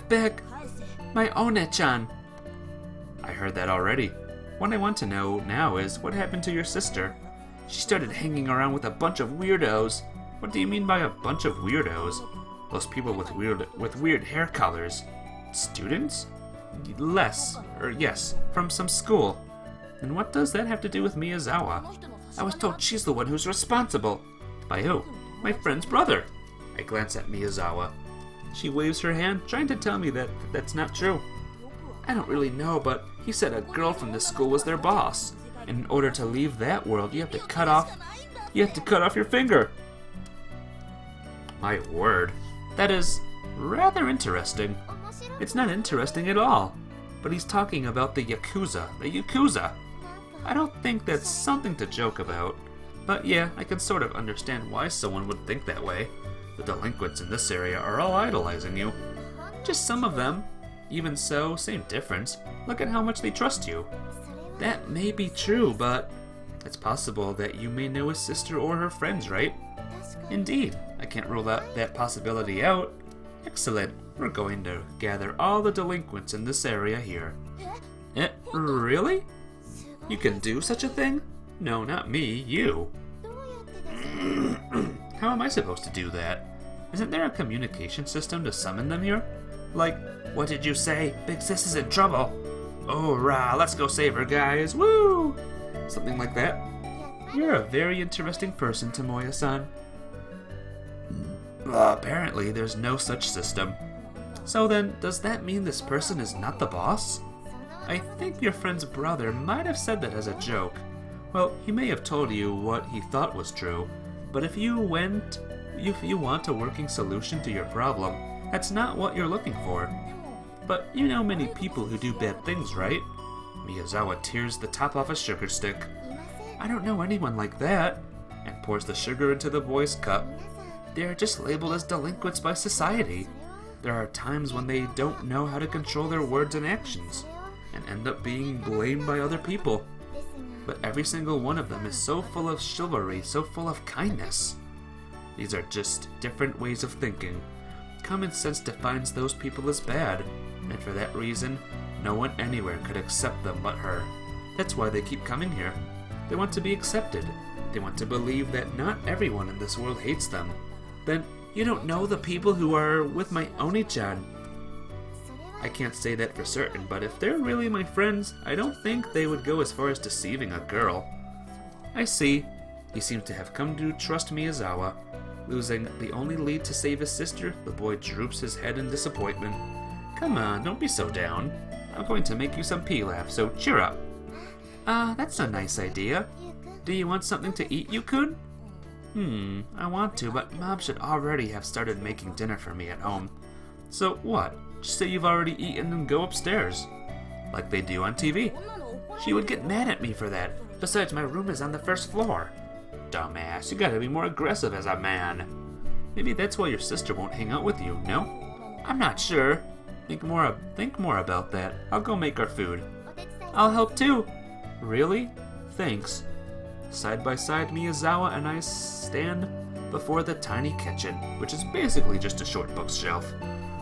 back my One-chan. I heard that already. What I want to know now is, what happened to your sister? She started hanging around with a bunch of weirdos. What do you mean by a bunch of weirdos? Those people with weird hair colors. Students? Yes, from some school. And what does that have to do with Miyazawa? I was told she's the one who's responsible. By who? My friend's brother. I glance at Miyazawa. She waves her hand, trying to tell me that that's not true. I don't really know, but he said a girl from this school was their boss. And in order to leave that world, you have to cut off your finger. My word. That is rather interesting. It's not interesting at all. But he's talking about the Yakuza. I don't think that's something to joke about. But yeah, I can sort of understand why someone would think that way. The delinquents in this area are all idolizing you. Just some of them. Even so, same difference. Look at how much they trust you. That may be true, but it's possible that you may know his sister or her friends, right? Indeed, I can't rule that possibility out. Excellent. We're going to gather all the delinquents in this area here. Really? You can do such a thing? No, not me, you. How am I supposed to do that? Isn't there a communication system to summon them here? Like, what did you say? Big Sis is in trouble. Oh, rah, let's go save her, guys. Woo! Something like that. You're a very interesting person, Tomoya-san. Apparently, there's no such system. So then, does that mean this person is not the boss? I think your friend's brother might have said that as a joke. Well, he may have told you what he thought was true, but if you want a working solution to your problem, that's not what you're looking for. But you know many people who do bad things, right? Miyazawa tears the top off a sugar stick. I don't know anyone like that, and pours the sugar into the boy's cup. They are just labeled as delinquents by society. There are times when they don't know how to control their words and actions, and end up being blamed by other people. But every single one of them is so full of chivalry, so full of kindness. These are just different ways of thinking. Common sense defines those people as bad, and for that reason, no one anywhere could accept them but her. That's why they keep coming here. They want to be accepted. They want to believe that not everyone in this world hates them. Then you don't know the people who are with my Oni-chan. I can't say that for certain, but if they're really my friends, I don't think they would go as far as deceiving a girl. I see. He seems to have come to trust Miyazawa. Losing the only lead to save his sister, the boy droops his head in disappointment. Come on, don't be so down. I'm going to make you some pilaf, so cheer up. That's a nice idea. Do you want something to eat, Yukune? I want to, but Mom should already have started making dinner for me at home. So what? Just say you've already eaten and go upstairs. Like they do on TV. She would get mad at me for that. Besides, my room is on the first floor. Dumbass, you gotta be more aggressive as a man. Maybe that's why your sister won't hang out with you, no? I'm not sure. Think more about that. I'll go make our food. I'll help too. Really? Thanks. Side by side, Miyazawa and I stand before the tiny kitchen, which is basically just a short bookshelf.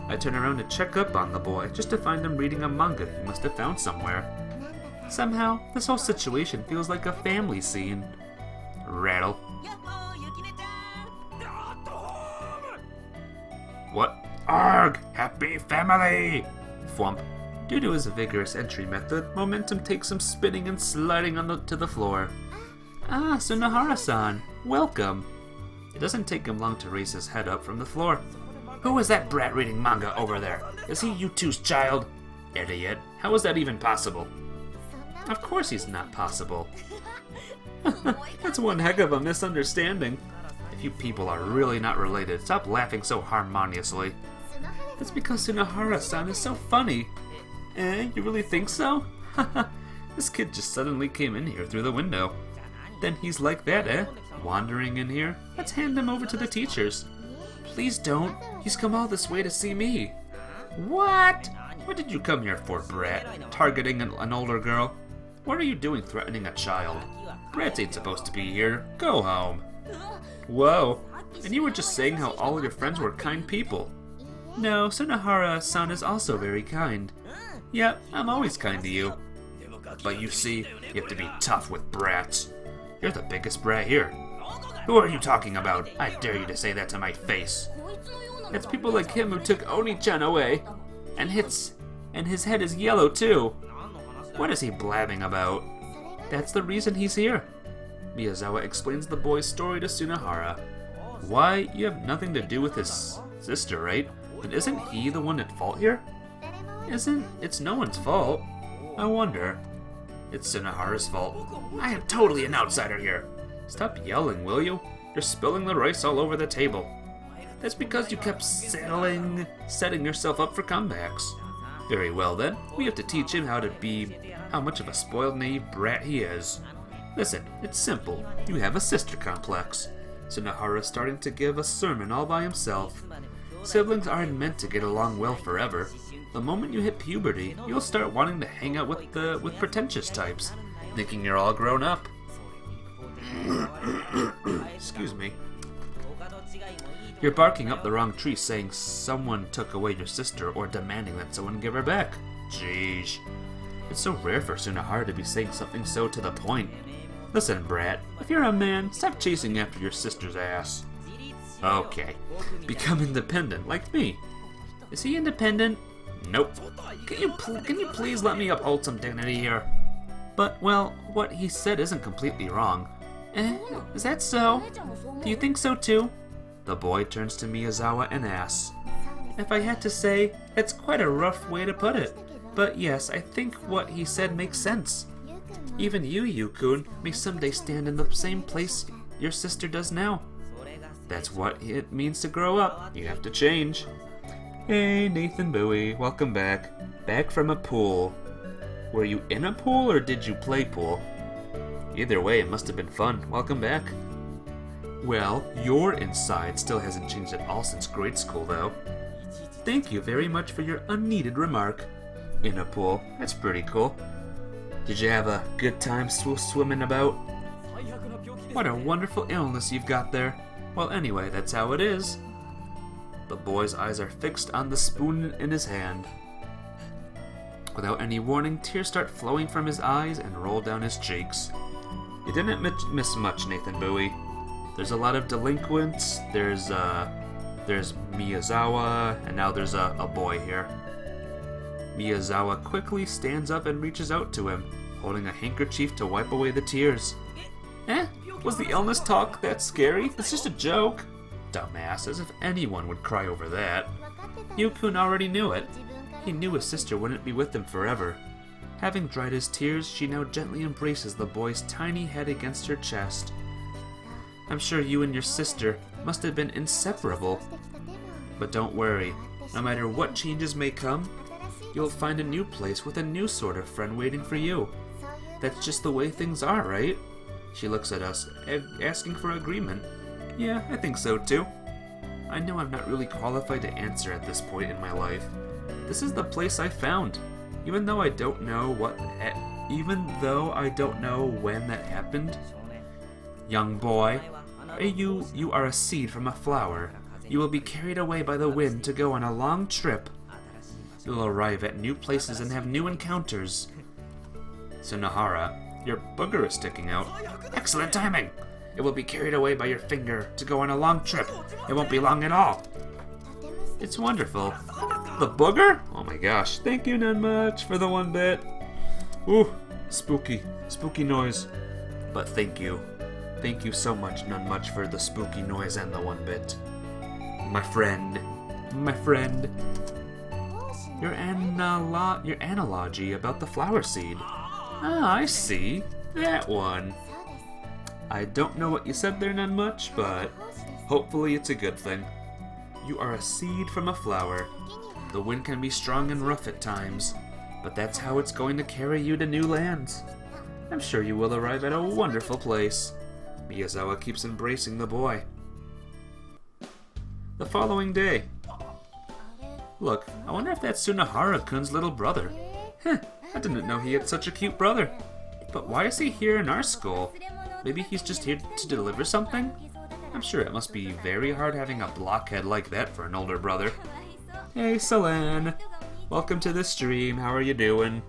I turn around to check up on the boy, just to find him reading a manga he must have found somewhere. Somehow, this whole situation feels like a family scene. Rattle. What? Arg! Happy family! Thwump. Due to his vigorous entry method, momentum takes him spinning and sliding to the floor. Ah, Sunahara-san, welcome. It doesn't take him long to raise his head up from the floor. Who is that brat reading manga over there? Is he you two's child? Idiot. How is that even possible? Of course he's not possible. That's one heck of a misunderstanding. If you people are really not related, stop laughing so harmoniously. That's because Sunahara-san is so funny. You really think so? This kid just suddenly came in here through the window. Then he's like that, wandering in here? Let's hand him over to the teachers. Please don't. He's come all this way to see me. What? What did you come here for, brat? Targeting an older girl? What are you doing threatening a child? Brats ain't supposed to be here. Go home. Whoa. And you were just saying how all of your friends were kind people. No, Sunahara-san is also very kind. Yep, I'm always kind to you. But you see, you have to be tough with brats. You're the biggest brat here. Who are you talking about? I dare you to say that to my face. It's people like him who took Oni-chan away. And his head is yellow too. What is he blabbing about? That's the reason he's here. Miyazawa explains the boy's story to Sunahara. Why, you have nothing to do with his sister, right? But isn't he the one at fault here? It's no one's fault. I wonder. It's Sunahara's fault. I am totally an outsider here. Stop yelling, will you? You're spilling the rice all over the table. That's because you kept setting yourself up for comebacks. Very well then, we have to teach him how much of a spoiled, naive brat he is. Listen, it's simple. You have a sister complex. Sunahara's starting to give a sermon all by himself. Siblings aren't meant to get along well forever. The moment you hit puberty, you'll start wanting to hang out with pretentious types, thinking you're all grown up. Excuse me. You're barking up the wrong tree saying someone took away your sister or demanding that someone give her back. Jeez. It's so rare for Sunahara to be saying something so to the point. Listen, brat, if you're a man, stop chasing after your sister's ass. Okay. Become independent, like me. Is he independent? Nope. Can you please let me uphold some dignity here? But, well, what he said isn't completely wrong. Is that so? Do you think so too? The boy turns to Miyazawa and asks. If I had to say, it's quite a rough way to put it. But yes, I think what he said makes sense. Even you, Yukine, may someday stand in the same place your sister does now. That's what it means to grow up. You have to change. Hey, Nathan Bowie, welcome back. Back from a pool. Were you in a pool or did you play pool? Either way, it must have been fun. Welcome back. Well, your inside still hasn't changed at all since grade school, though. Thank you very much for your unneeded remark. In a pool, that's pretty cool. Did you have a good time swimming about? What a wonderful illness you've got there. Well, anyway, that's how it is. The boy's eyes are fixed on the spoon in his hand. Without any warning, tears start flowing from his eyes and roll down his cheeks. You didn't miss much, Nathan Bowie. There's a lot of delinquents, there's Miyazawa, and now there's a boy here. Miyazawa quickly stands up and reaches out to him, holding a handkerchief to wipe away the tears. Was the illness talk that scary? It's just a joke. Dumbass, as if anyone would cry over that. Yukine already knew it. He knew his sister wouldn't be with him forever. Having dried his tears, she now gently embraces the boy's tiny head against her chest. I'm sure you and your sister must have been inseparable. But don't worry, no matter what changes may come, you'll find a new place with a new sort of friend waiting for you. That's just the way things are, right? She looks at us, asking for agreement. Yeah, I think so too. I know I'm not really qualified to answer at this point in my life. This is the place I found. Even though I don't know when that happened. Young boy, you are a seed from a flower. You will be carried away by the wind to go on a long trip. You'll arrive at new places and have new encounters. Sunahara, your booger is sticking out. Excellent timing! It will be carried away by your finger to go on a long trip. It won't be long at all. It's wonderful. The booger? Oh my gosh. Thank you, not much, for the 1 bit. Ooh, spooky. Spooky noise. But thank you. Thank you so much, not much, for the spooky noise and the 1 bit. My friend. My friend. Your analogy about the flower seed. Ah, I see. That one. I don't know what you said there, not much, but hopefully it's a good thing. You are a seed from a flower. The wind can be strong and rough at times, but that's how it's going to carry you to new lands. I'm sure you will arrive at a wonderful place. Miyazawa keeps embracing the boy. The following day. Look, I wonder if that's Sunahara-kun's little brother. Heh, I didn't know he had such a cute brother. But why is he here in our school? Maybe he's just here to deliver something? I'm sure it must be very hard having a blockhead like that for an older brother. Hey, Solan. Welcome to the stream. How are you doing?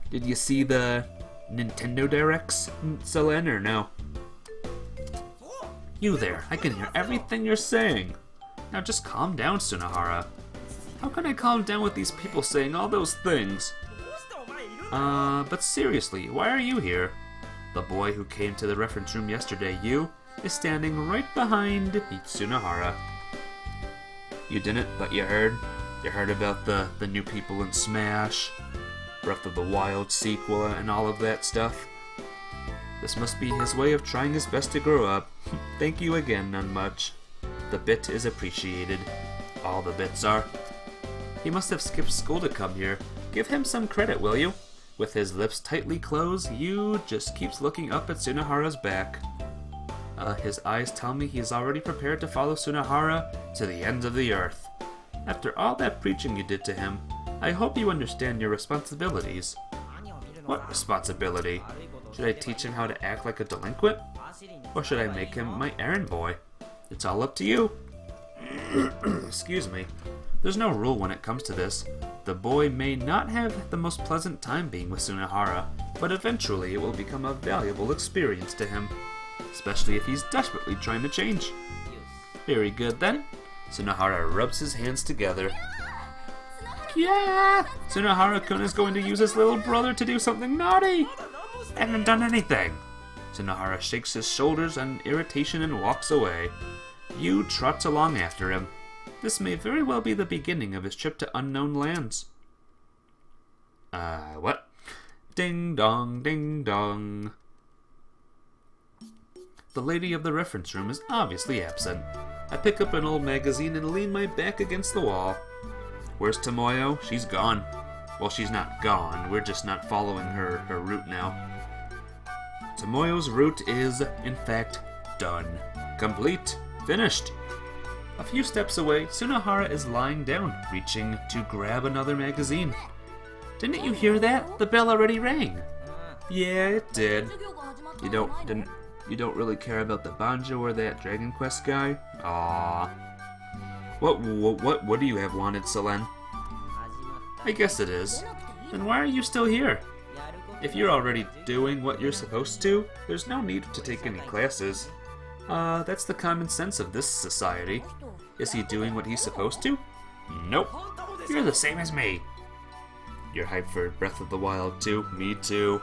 Did you see the Nintendo Directs, Solan, or no? You there. I can hear everything you're saying. Now just calm down, Sunahara. How can I calm down with these people saying all those things? But seriously, why are you here? The boy who came to the reference room yesterday, is standing right behind Sunahara. You didn't, but you heard. You heard about the new people in Smash, Breath of the Wild sequel, and all of that stuff. This must be his way of trying his best to grow up. Thank you again, none much. The bit is appreciated. All the bits are. He must have skipped school to come here. Give him some credit, will you? With his lips tightly closed, Yu just keeps looking up at Sunahara's back. His eyes tell me he is already prepared to follow Sunahara to the ends of the earth. After all that preaching you did to him, I hope you understand your responsibilities. What responsibility? Should I teach him how to act like a delinquent? Or should I make him my errand boy? It's all up to you. Excuse me. There's no rule when it comes to this. The boy may not have the most pleasant time being with Sunahara, but eventually it will become a valuable experience to him. Especially if he's desperately trying to change. Very good then. Sunahara rubs his hands together. Yeah! Sunahara-kun is going to use his little brother to do something naughty! I haven't done anything! Sunahara shakes his shoulders in irritation and walks away. Yu trots along after him. This may very well be the beginning of his trip to unknown lands. What? Ding dong, ding dong. The lady of the reference room is obviously absent. I pick up an old magazine and lean my back against the wall. Where's Tomoyo? She's gone. Well, she's not gone. We're just not following her route now. Tomoyo's route is, in fact, done. Complete. Finished. A few steps away, Sunahara is lying down, reaching to grab another magazine. Didn't you hear that? The bell already rang. Yeah, it did. You don't really care about the Banjo or that Dragon Quest guy? Aww. What do you have wanted, Solen? I guess it is. Then why are you still here? If you're already doing what you're supposed to, there's no need to take any classes. That's the common sense of this society. Is he doing what he's supposed to? Nope. You're the same as me. You're hyped for Breath of the Wild too? Me too.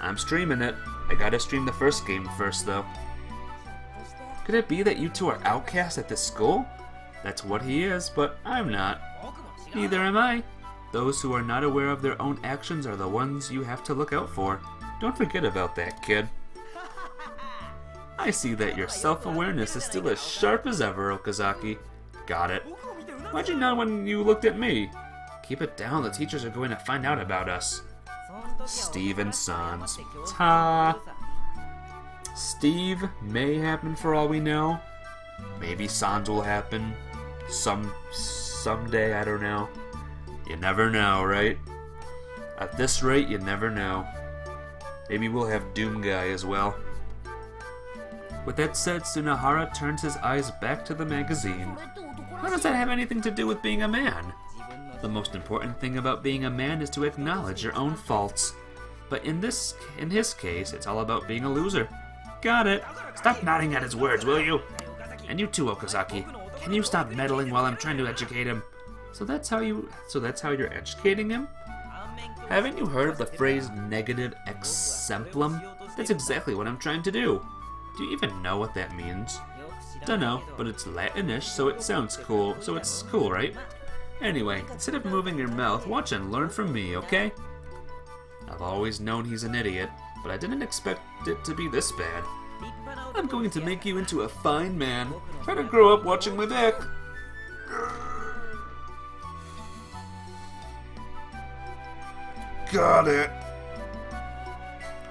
I'm streaming it. I gotta stream the first game first, though. Could it be that you two are outcasts at this school? That's what he is, but I'm not. Neither am I. Those who are not aware of their own actions are the ones you have to look out for. Don't forget about that, kid. I see that your self-awareness is still as sharp as ever, Okazaki. Got it. Why'd you nod when you looked at me? Keep it down, the teachers are going to find out about us. Steve and Sans. Ta. Steve may happen for all we know. Maybe Sans will happen. Someday, I don't know. You never know, right? At this rate, you never know. Maybe we'll have Doom Guy as well. With that said, Sunahara turns his eyes back to the magazine. How does that have anything to do with being a man? The most important thing about being a man is to acknowledge your own faults. But in his case, it's all about being a loser. Got it. Stop nodding at his words, will you? And you too, Okazaki. Can you stop meddling while I'm trying to educate him? So that's how you're educating him? Haven't you heard of the phrase negative exemplum? That's exactly what I'm trying to do. Do you even know what that means? Dunno, but it's Latinish, so it sounds cool. So it's cool, right? Anyway, instead of moving your mouth, watch and learn from me, okay? I've always known he's an idiot, but I didn't expect it to be this bad. I'm going to make you into a fine man. Try to grow up watching my back. Got it.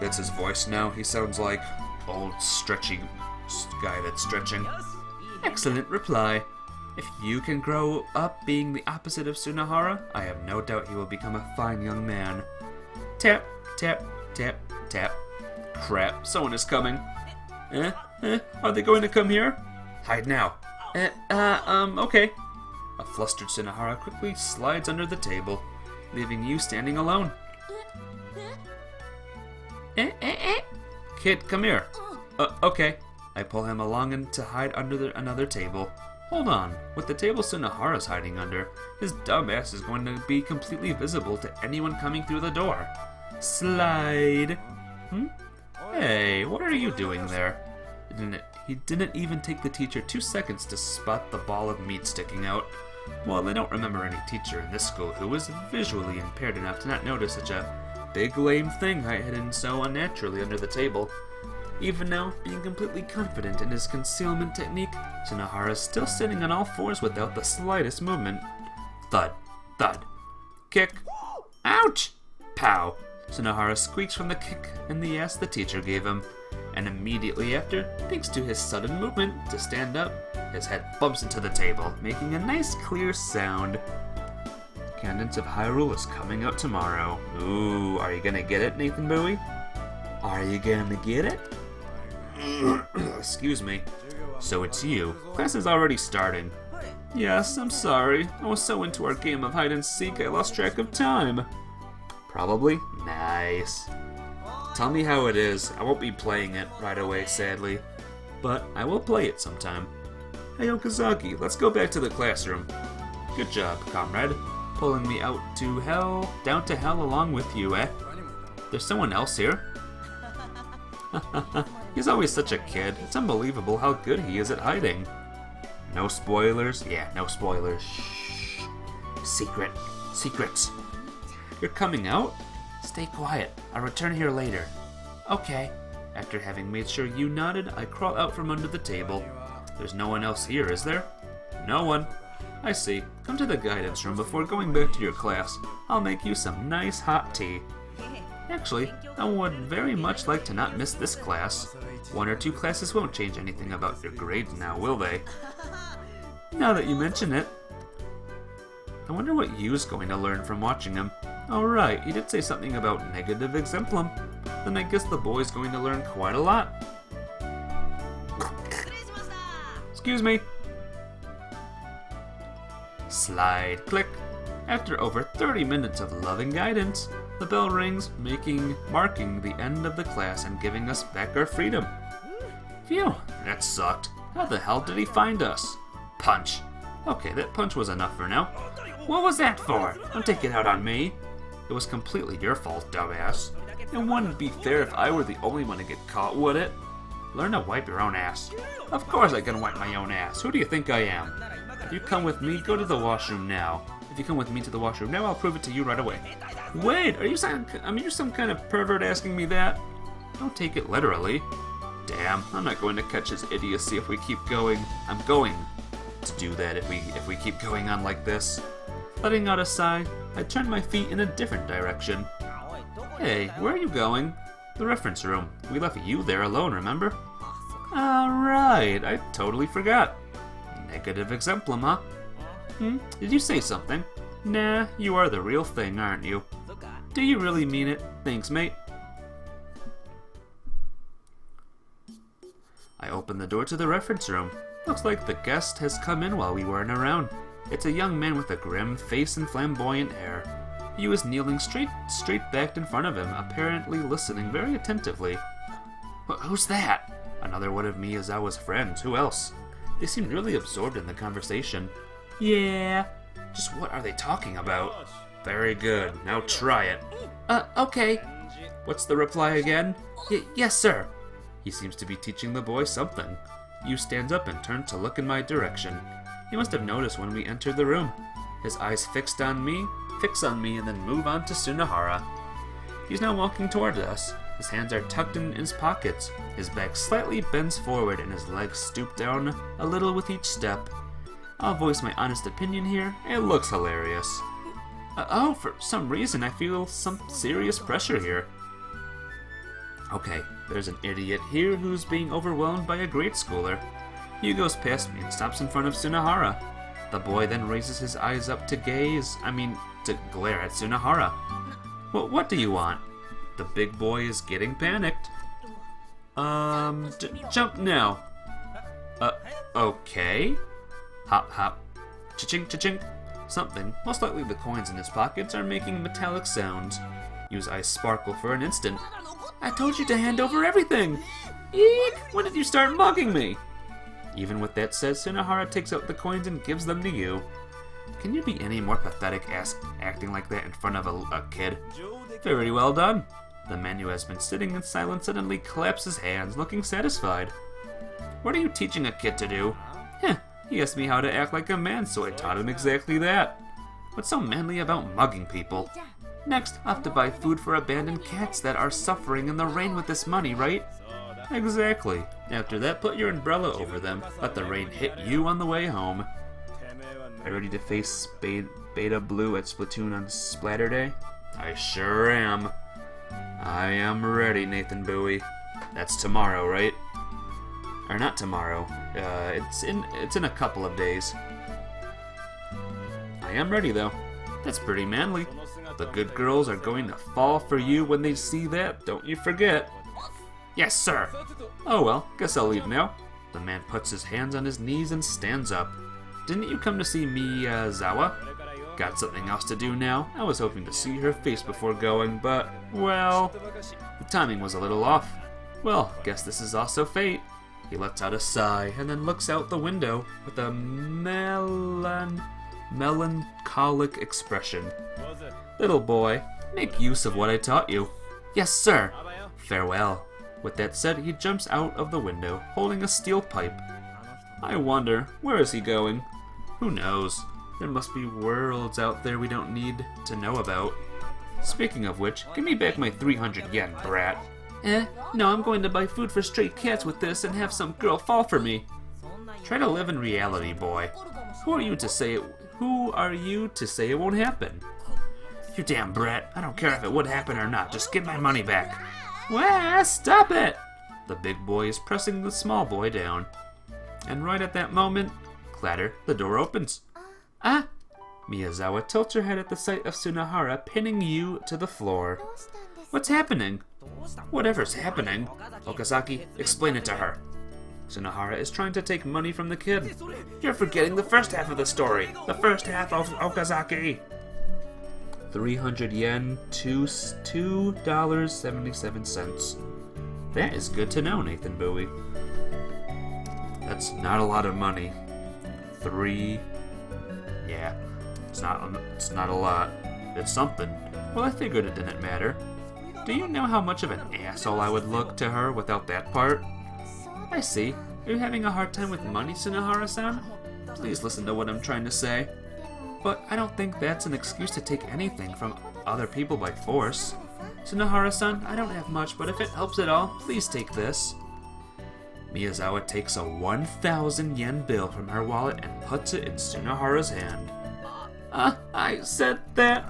That's his voice now. He sounds like old stretchy guy that's stretching. Excellent reply. If you can grow up being the opposite of Sunahara, I have no doubt he will become a fine young man. Tap, tap, tap, tap. Crap, someone is coming. Are they going to come here? Hide now. Okay. A flustered Sunahara quickly slides under the table, leaving you standing alone. Kid, come here. Okay. I pull him along and to hide under another table. Hold on. With the table Sunahara's hiding under, his dumb ass is going to be completely visible to anyone coming through the door. Slide. Hey, what are you doing there? He didn't even take the teacher 2 seconds to spot the ball of meat sticking out. Well, I don't remember any teacher in this school who was visually impaired enough to not notice such a big lame thing hidden so unnaturally under the table. Even now, being completely confident in his concealment technique, Sunahara is still sitting on all fours without the slightest movement. Thud, thud, kick, ouch, pow. Sunahara squeaks from the kick in the ass the teacher gave him, and immediately after, thanks to his sudden movement to stand up, his head bumps into the table, making a nice clear sound. Cadence of Hyrule is coming out tomorrow. Ooh, are you gonna get it, Nathan Bowie? Are you gonna get it? Excuse me. So it's you. Class is already starting. Yes, I'm sorry. I was so into our game of hide and seek I lost track of time. Probably? Nice. Tell me how it is. I won't be playing it right away, sadly. But I will play it sometime. Hey Okazaki, let's go back to the classroom. Good job, comrade. Pulling me out to hell, down to hell along with you, eh? There's someone else here? He's always such a kid. It's unbelievable how good he is at hiding. No spoilers? Yeah, no spoilers. Shh. Secret. Secrets. You're coming out? Stay quiet. I'll return here later. Okay. After having made sure you nodded, I crawl out from under the table. There's no one else here, is there? No one. I see. Come to the guidance room before going back to your class. I'll make you some nice hot tea. Actually, I would very much like to not miss this class. 1 or 2 classes won't change anything about your grades now, will they? Now that you mention it. I wonder what Yu's going to learn from watching him. Alright, he did say something about negative exemplum. Then I guess the boy's going to learn quite a lot. Excuse me. Slide, click. After over 30 minutes of loving guidance, the bell rings, marking the end of the class and giving us back our freedom. Phew, that sucked. How the hell did he find us? Punch. Okay, that punch was enough for now. What was that for? Don't take it out on me. It was completely your fault, dumbass. It wouldn't be fair if I were the only one to get caught, would it? Learn to wipe your own ass. Of course I can wipe my own ass. Who do you think I am? If you come with me, go to the washroom now. If you come with me to the washroom now, I'll prove it to you right away. Wait, you're some kind of pervert asking me that? Don't take it literally. Damn, I'm not going to catch his idiocy if we keep going. I'm going to do that if we keep going on like this. Letting out a sigh, I turned my feet in a different direction. Hey, where are you going? The reference room. We left you there alone, remember? Alright, I totally forgot. Negative exemplum, huh? Did you say something? Nah, you are the real thing, aren't you? Do you really mean it? Thanks, mate. I opened the door to the reference room. Looks like the guest has come in while we weren't around. It's a young man with a grim face and flamboyant hair. He was kneeling straight backed in front of him, apparently listening very attentively. Who's that? Another one of Miyazawa's friends. Who else? They seemed really absorbed in the conversation. Yeah. Just what are they talking about? Very good. Now try it. Okay. What's the reply again? Yes, sir. He seems to be teaching the boy something. Yu stands up and turns to look in my direction. He must have noticed when we entered the room. His eyes fix on me, and then move on to Sunahara. He's now walking toward us. His hands are tucked in his pockets. His back slightly bends forward and his legs stoop down a little with each step. I'll voice my honest opinion here. It looks hilarious. Oh, for some reason I feel some serious pressure here. Okay, there's an idiot here who's being overwhelmed by a grade schooler. He goes past me and stops in front of Tsunohara. The boy then raises his eyes up to glare at Tsunohara. What do you want? The big boy is getting panicked. Jump now. Okay. Hop, hop. Cha-chink, cha-chink. Something, most likely the coins in his pockets, are making metallic sounds. Use eyes sparkle for an instant. I told you to hand over everything! Eek! When did you start mugging me? Even with that said, Tsunohara takes out the coins and gives them to you. Can you be any more pathetic acting like that in front of a kid? Very well done. The man who has been sitting in silence suddenly claps his hands, looking satisfied. What are you teaching a kid to do? Heh, he asked me how to act like a man, so I taught him exactly that. What's so manly about mugging people? Next, I'll have to buy food for abandoned cats that are suffering in the rain with this money, right? Exactly. After that, put your umbrella over them. Let the rain hit you on the way home. Are you ready to face Beta Blue at Splatoon on Splatter Day? I sure am. I am ready, Nathan Bowie. That's tomorrow, right? Or not tomorrow. It's in a couple of days. I am ready, though. That's pretty manly. The good girls are going to fall for you when they see that, don't you forget. Yes, sir. Oh well, guess I'll leave now. The man puts his hands on his knees and stands up. Didn't you come to see Miyazawa? Got something else to do now? I was hoping to see her face before going, but, well, the timing was a little off. Well, guess this is also fate. He lets out a sigh and then looks out the window with a melancholic expression. Little boy, make use of what I taught you. Yes, sir. Farewell. With that said, he jumps out of the window, holding a steel pipe. I wonder, where is he going? Who knows? There must be worlds out there we don't need to know about. Speaking of which, give me back my 300 yen, brat. No, I'm going to buy food for stray cats with this and have some girl fall for me. Try to live in reality, boy. Who are you to say it won't happen? You damn brat. I don't care if it would happen or not. Just give my money back. Wah, stop it! The big boy is pressing the small boy down. And right at that moment, clatter, the door opens. Ah! Miyazawa tilts her head at the sight of Tsunohara pinning you to the floor. What's happening? Whatever's happening. Okazaki, explain it to her. Tsunohara is trying to take money from the kid. You're forgetting the first half of the story. The first half of Okazaki. 300 yen, $2.77. That is good to know, Nathan Bowie. That's not a lot of money. Yeah, it's not a lot. It's something. Well, I figured it didn't matter. Do you know how much of an asshole I would look to her without that part? I see. Are you having a hard time with money, Tsunohara-san? Please listen to what I'm trying to say. But I don't think that's an excuse to take anything from other people by force. Tsunohara-san, I don't have much, but if it helps at all, please take this. Miyazawa takes a 1,000 yen bill from her wallet and puts it in Tsunohara's hand. I said that.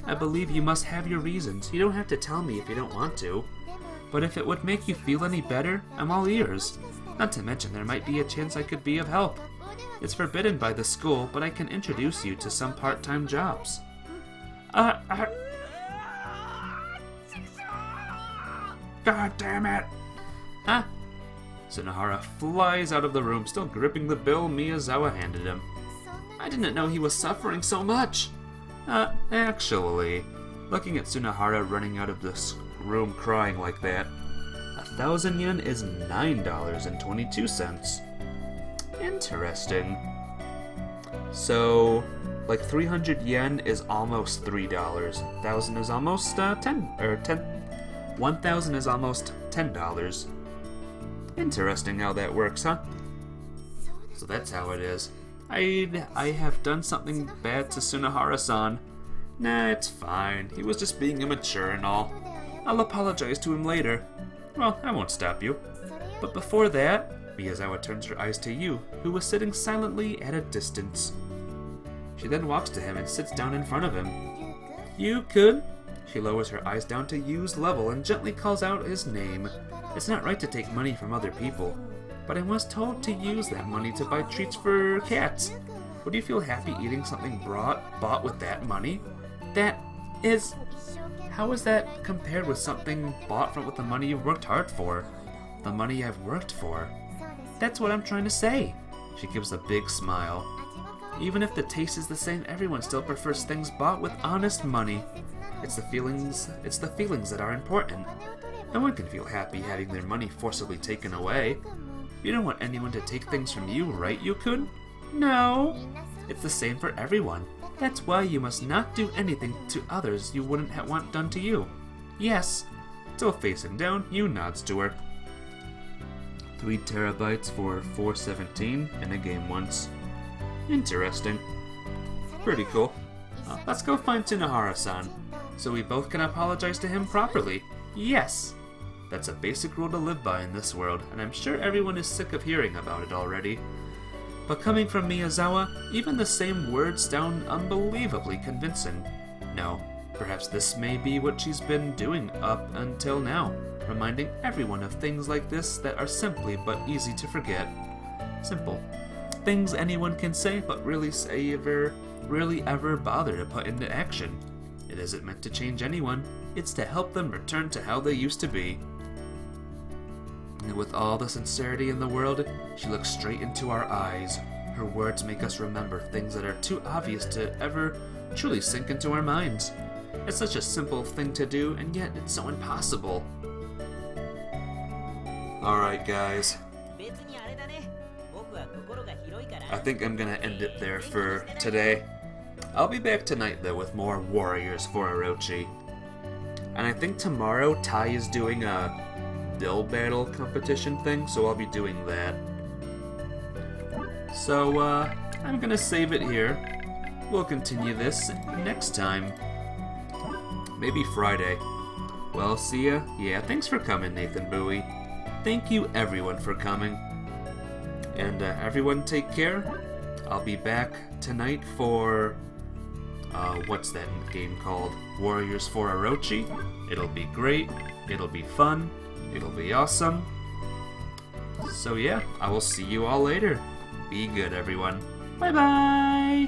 I believe you must have your reasons. You don't have to tell me if you don't want to. But if it would make you feel any better, I'm all ears. Not to mention there might be a chance I could be of help. It's forbidden by the school, but I can introduce you to some part-time jobs. God damn it! Tsunohara flies out of the room, still gripping the bill Miyazawa handed him. I didn't know he was suffering so much! Actually, looking at Tsunohara running out of this room crying like that, 1,000 yen is $9.22. Interesting. So, like 300 yen is almost $3. 1,000 is almost 1,000 is almost $10. Interesting how that works, huh? So that's how it is. I have done something bad to Tsunohara-san. Nah, it's fine. He was just being immature and all. I'll apologize to him later. Well, I won't stop you. But before that, Miyazawa turns her eyes to Yu, who was sitting silently at a distance. She then walks to him and sits down in front of him. Yu-kun? She lowers her eyes down to Yu's level and gently calls out his name. It's not right to take money from other people, but I was told to use that money to buy treats for cats. Would you feel happy eating something bought with that money? How is that compared with something bought with the money you've worked hard for? The money I've worked for. That's what I'm trying to say. She gives a big smile. Even if the taste is the same, everyone still prefers things bought with honest money. It's the feelings that are important. No one can feel happy having their money forcibly taken away. You don't want anyone to take things from you, right, Yukine? No. It's the same for everyone. That's why you must not do anything to others you wouldn't want done to you. Yes. Still facing down, Yu nods to her. 3 terabytes for 417 in a game once. Interesting. Pretty cool. Let's go find Tsunohara-san, so we both can apologize to him properly. Yes! That's a basic rule to live by in this world, and I'm sure everyone is sick of hearing about it already. But coming from Miyazawa, even the same words sound unbelievably convincing. No, perhaps this may be what she's been doing up until now, reminding everyone of things like this that are simply but easy to forget. Simple. Things anyone can say but rarely ever bother to put into action. It isn't meant to change anyone, it's to help them return to how they used to be. And with all the sincerity in the world, she looks straight into our eyes. Her words make us remember things that are too obvious to ever truly sink into our minds. It's such a simple thing to do, and yet it's so impossible. Alright guys, I think I'm gonna end it there for today. I'll be back tonight though with more Warriors for Orochi. And I think tomorrow Tai is doing a Bill Battle competition thing, so I'll be doing that. So, I'm gonna save it here. We'll continue this next time. Maybe Friday. Well, see ya. Yeah, thanks for coming, Nathan Bowie. Thank you everyone for coming. And everyone take care. I'll be back tonight for, what's that game called? Warriors for Orochi. It'll be great. It'll be fun. It'll be awesome. So yeah, I will see you all later. Be good, everyone. Bye-bye!